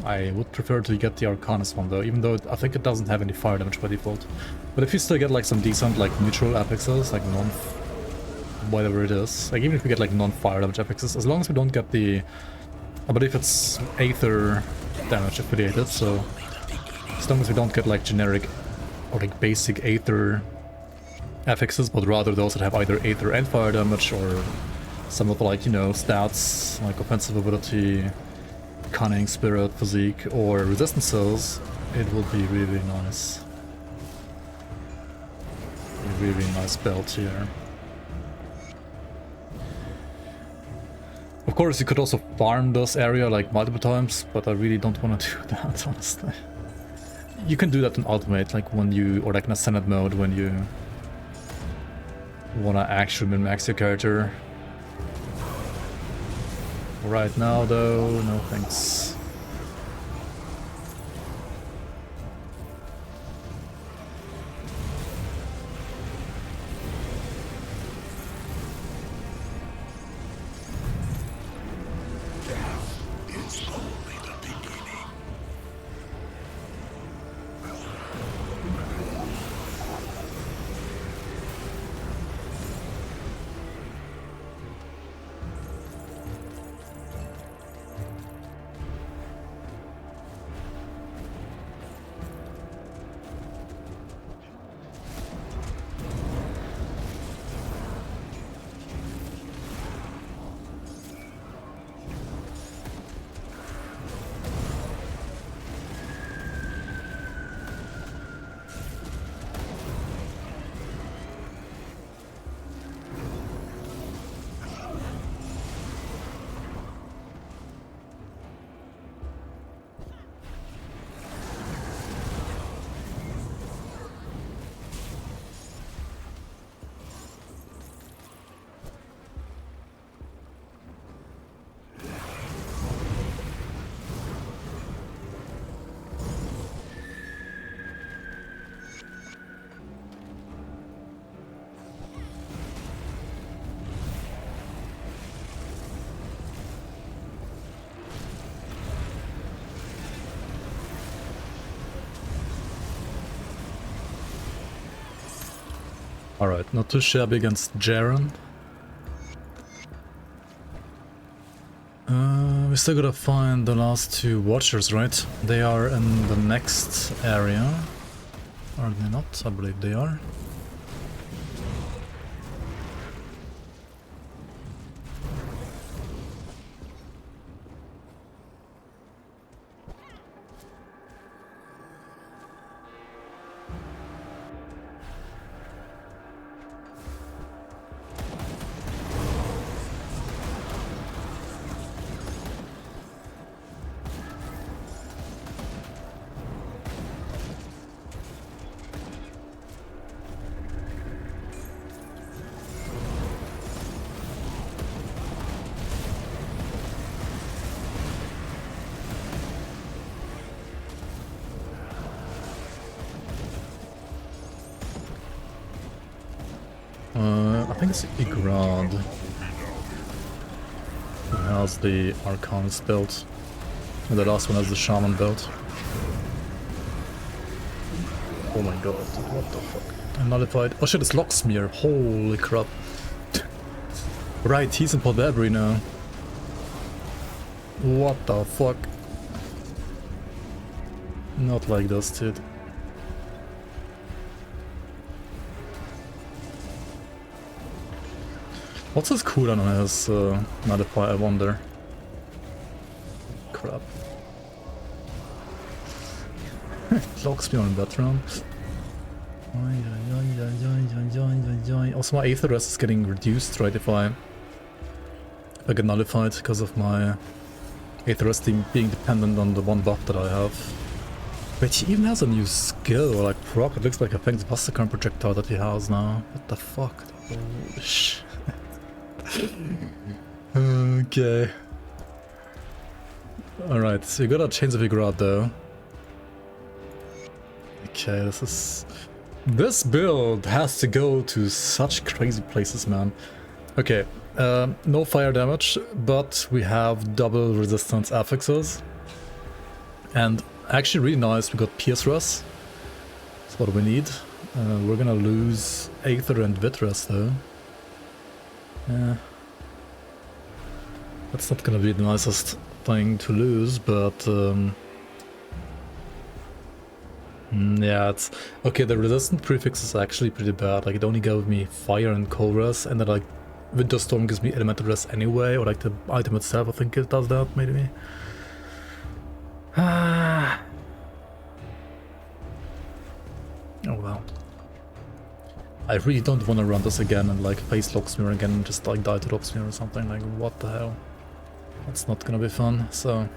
I would prefer to get the Arcanist one though, even though I think it doesn't have any fire damage by default. But if you still get like some decent like neutral apexes, like non... whatever it is, like even if we get like non-fire damage apexes, as long as we don't get the... I believe it's Aether damage affiliated, so As long as we don't get like generic or like basic Aether affixes, but rather those that have either Aether and fire damage, or some of the, like, you know, stats like offensive ability, cunning, spirit, physique, or resistances, it will be really nice. A really nice belt here. Of course, you could also farm this area like multiple times, but I really don't want to do that, honestly. You can do that in Ultimate, like when you, or like in Ascended mode, when you want to actually min-max your character. Right now, though, no thanks. Alright, not too shabby against Jaren. We still gotta find the last two Watchers, right? They are in the next area. Are they not? I believe they are. I think it's Igrad who has the Arcanist build, and the last one has the Shaman build. Oh my god, what the fuck? I'm nullified. Oh shit, it's Locksmere. Holy crap. Right, he's in Podebri now. What the fuck? Not like this, dude. What's his cooldown on his Nullify, I wonder? Crap. Locks me on that round. Also my Aether Rest is getting reduced, right, if I get nullified because of my Aether Rest being dependent on the one buff that I have. Wait, he even has a new skill, or like proc. It looks like a Fangs of Asterkarn projectile that he has now. What the fuck? Holy shit. Okay. Alright, so you gotta change the figure out though. Okay, this build has to go to such crazy places, man. Okay, no fire damage, but we have double resistance affixes. And actually really nice, we got Pierce Rest. That's what we need. We're gonna lose Aether and Vitras though. That's not gonna be the nicest thing to lose, but Yeah, it's... Okay, the resistant prefix is actually pretty bad. Like, it only gave me fire and cold res, and then, like, Winter Storm gives me elemental res anyway, or, like, the item itself, I think it does that, maybe. Ah. Oh, well. I really don't want to run this again and, like, face Locksmere again and just, like, die to Locksmere or something. Like, what the hell? That's not gonna be fun, so...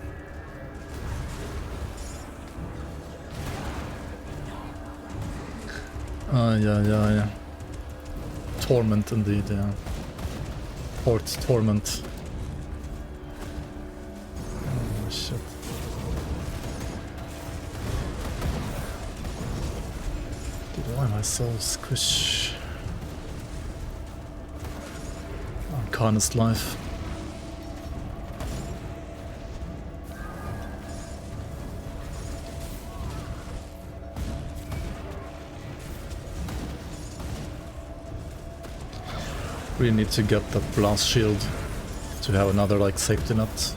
yeah. Torment indeed, yeah. Port Torment. Oh shit. Dude, why am I so squish? Arcanist life. We need to get that blast shield to have another like safety net.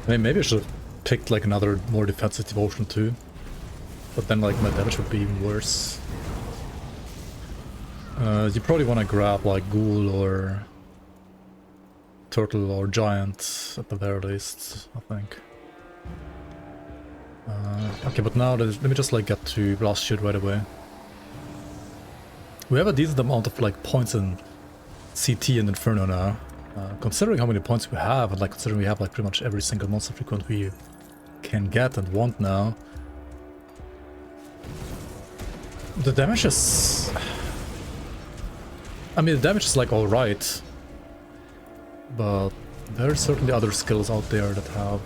I mean, maybe I should have picked like another more defensive devotion too. But then like my damage would be even worse. You probably want to grab like Ghoul or Turtle or Giant at the very least, I think. Okay, but now let me just like get to Blast Shield right away. We have a decent amount of like points in CT and Inferno now. Considering how many points we have, and like considering we have like pretty much every single monster frequent we can get and want now, the damage is... I mean, the damage is like alright, but there are certainly other skills out there that have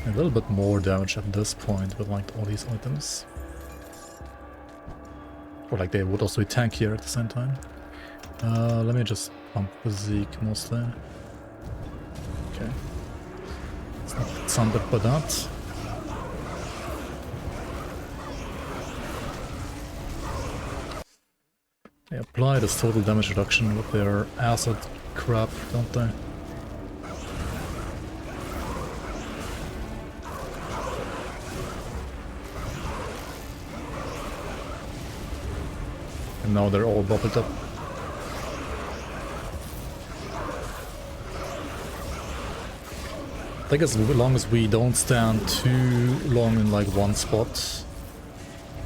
a little bit more damage at this point with like all these items. Or like they would also be tankier at the same time. Let me just pump physique mostly. Okay. It's not sundered by that. They apply this total damage reduction with their acid crap, don't they? And now they're all bubbled up. I guess as long as we don't stand too long in like one spot,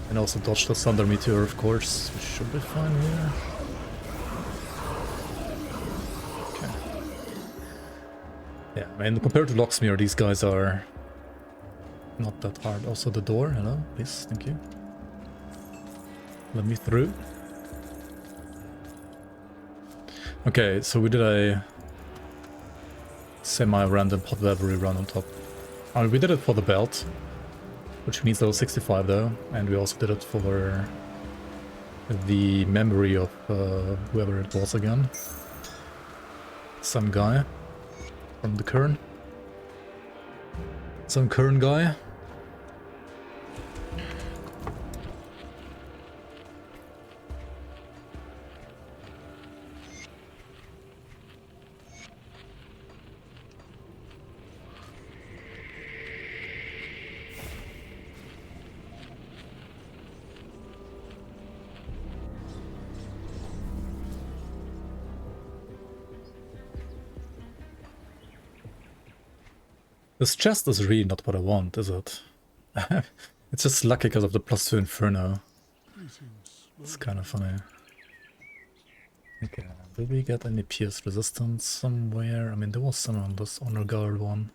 and also dodge the Thunder Meteor, of course, we should be fine here. Okay. Yeah, I mean, compared to Locksmere, these guys are not that hard. Also the door, hello, please, thank you. Let me through. Okay, so we did a semi-random pot library run on top. We did it for the belt, which means level 65 though, and we also did it for the memory of whoever it was again. Some guy from the Kern. Some current guy. This chest is really not what I want, is it? It's just lucky because of the +2 Inferno. It's kind of funny. Okay, did we get any pierce resistance somewhere? I mean, there was some on this Honor Guard one.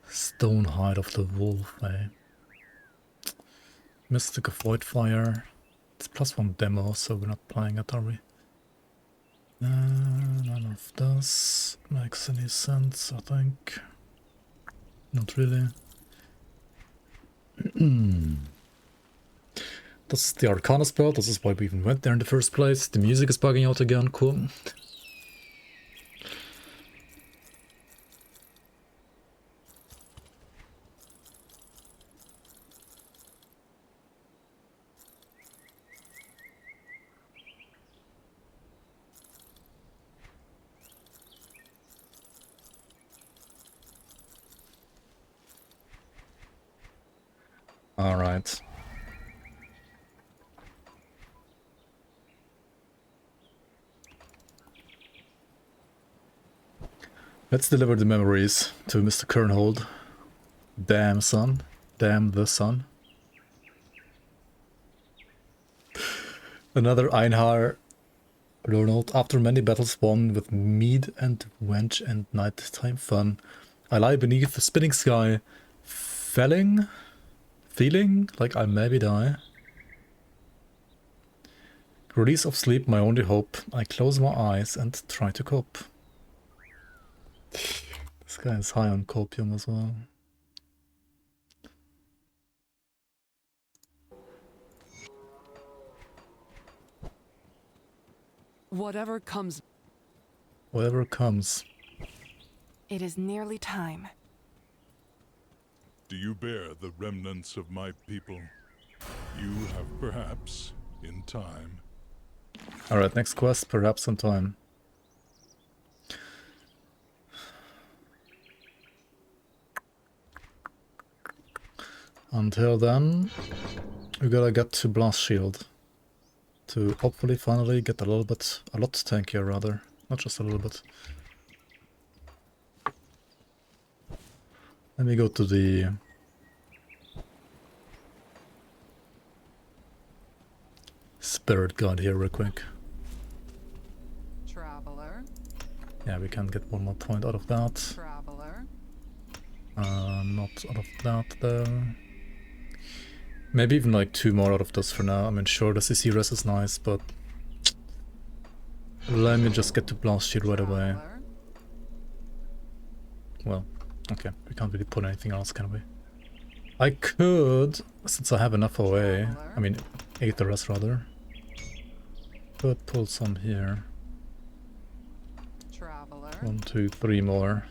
Stone Hide of the Wolf, eh? Mystic of Voidfire. It's +1 demo, so we're not playing it, are we? None of this makes any sense, I think. Not really. This is the Arcanist build, this is why we even went there in the first place. The music is bugging out again, cool. All right. Let's deliver the memories to Mr. Kernhold. Damn son. Damn the son. Another Einhar. Ronald, after many battles won with mead and wench and nighttime fun, I lie beneath the spinning sky, feeling like I maybe die. Release of sleep, my only hope. I close my eyes and try to cope. This guy is high on copium as well. Whatever comes. Whatever comes. It is nearly time. Do you bear the remnants of my people? You have perhaps, in time. Alright, next quest, perhaps in time. Until then, we gotta get to Blast Shield. To hopefully finally get a lot tankier rather. Not just a little bit. Let me go to the Spirit God here real quick. Traveler. Yeah, we can get one more point out of that. Traveler. Not out of that though. Maybe even like 2 more out of this for now. I mean, sure, the CC res is nice, but let me just get to Blast Shield right away. Traveler. Well, okay, we can't really put anything else, can we? I could, since I have enough away, I mean, Aether res rather, could pull some here. Traveler. 1, 2, 3 more.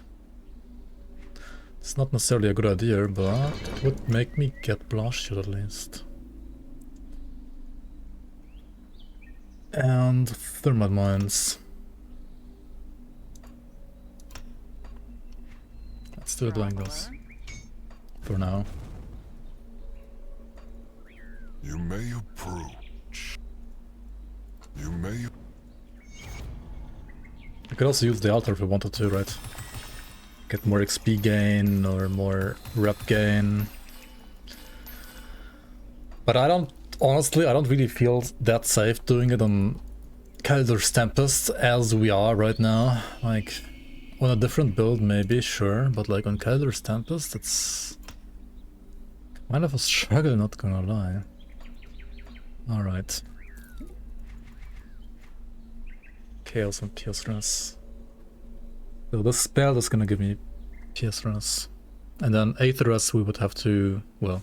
It's not necessarily a good idea, but it would make me get Blast Shield at least. And Thermite Mines. Let's do it like this. For now. You may approach. You may. I could also use the altar if we wanted to, right? Get more XP gain or more rep gain. But honestly, I don't really feel that safe doing it on Callidor's Tempest as we are right now. Like, on a different build maybe, sure, but like on Callidor's Tempest, it's kind of a struggle, not gonna lie. Alright. Chaos and Pierce. So this spell is gonna give me Pierceress. And then Aetheress we would have to, well,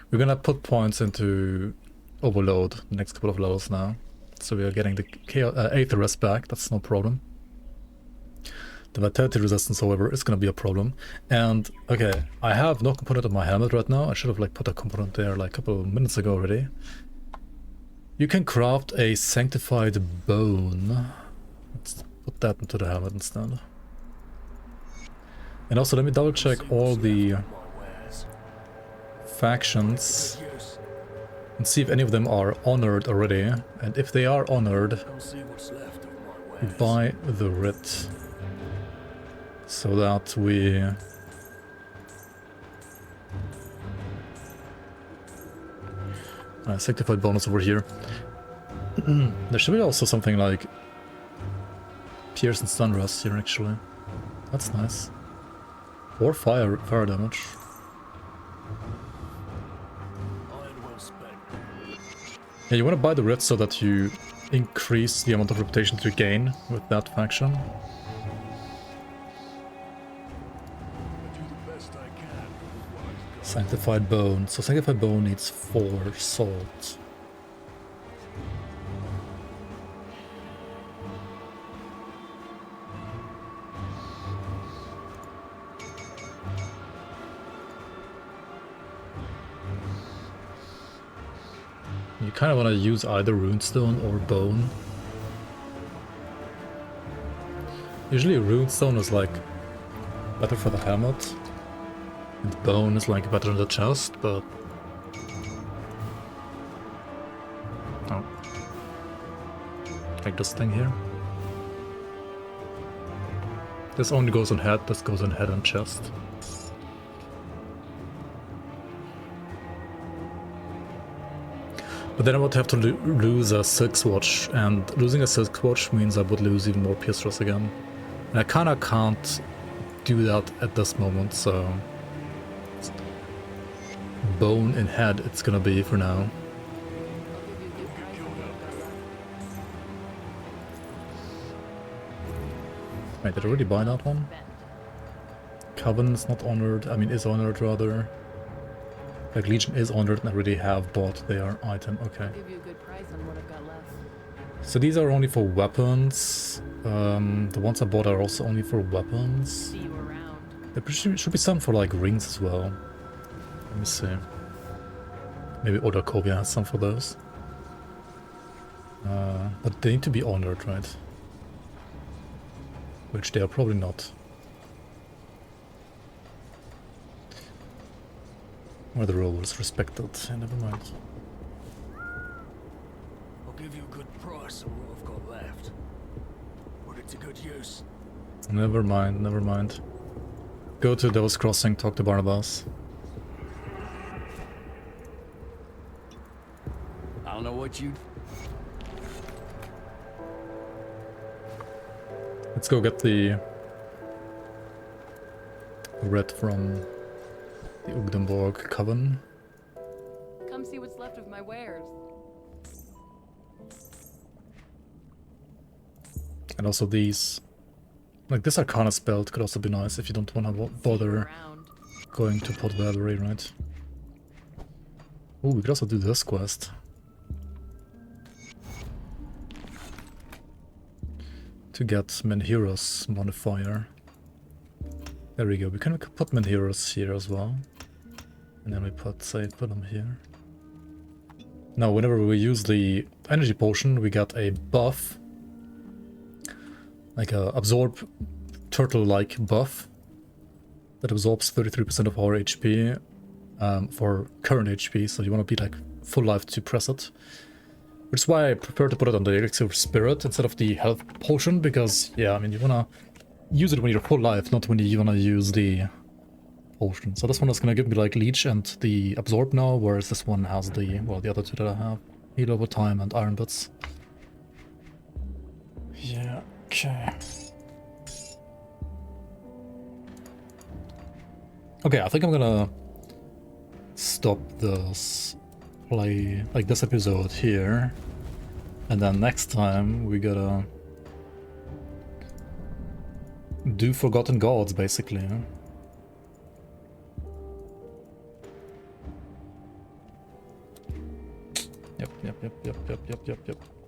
we're gonna put points into Overload the next couple of levels now. So we are getting the Aetheress back, that's no problem. The Vitality Resistance, however, is gonna be a problem. And, okay, I have no component on my helmet right now. I should have like put a component there like a couple of minutes ago already. You can craft a Sanctified Bone. Let's put that into the helmet instead. And also let me double check all the factions and see if any of them are honored already. And if they are honored, we buy the writ so that we sanctified bonus over here. There should be also something like Pierce and Stun Rust here actually. That's nice. Or fire damage. Yeah, you want to buy the writ so that you increase the amount of reputation that you gain with that faction. Sanctified Bone. So Sanctified Bone needs 4 salt. You kind of want to use either Runestone or Bone. Usually Runestone is like better for the helmet, and Bone is like better in the chest, but... Oh. Like this thing here. This only goes on head, this goes on head and chest. But then I would have to lose a Silk Swatch, and losing a Silk Swatch means I would lose even more Pierceress again. And I kinda can't do that at this moment, so... Bone in head it's gonna be for now. Wait, did I already buy that one? Coven is not honored, I mean is honored rather. Like Legion is honored and I already have bought their item, okay. So these are only for weapons. The ones I bought are also only for weapons. There should be some for like rings as well. Let me see. Maybe Odakovia has some for those. But they need to be honored, right? Which they are probably not. Or the role is respected, never mind. I'll give you a good price on what I've got left. Put it to good use. Never mind, never mind. Go to Devil's Crossing, talk to Barnabas. I don't know what you... Let's go get the red from the Ugdenborg Coven. Come see what's left of my wares. And also these. Like this Arcanist belt could also be nice if you don't want to bother going to Pot Valerie, right? Oh, we could also do this quest. To get Menhiros modifier. There we go, we can put Menhiros here as well. And then we put them here. Now, whenever we use the energy potion, we get a buff. Like a absorb turtle-like buff. That absorbs 33% of our HP for current HP, so you want to be like full life to press it. Which is why I prefer to put it on the Elixir of Spirit instead of the health potion, because, yeah, I mean, you want to use it when you're full life, not when you want to use the potion. So this one is going to give me like Leech and the Absorb now, whereas this one has the, well, the other two that I have. Heal over time and Iron Bits. Yeah, okay. Okay, I think I'm gonna stop this play, like this episode here. And then next time we gotta do forgotten gods, basically. Huh? Yep.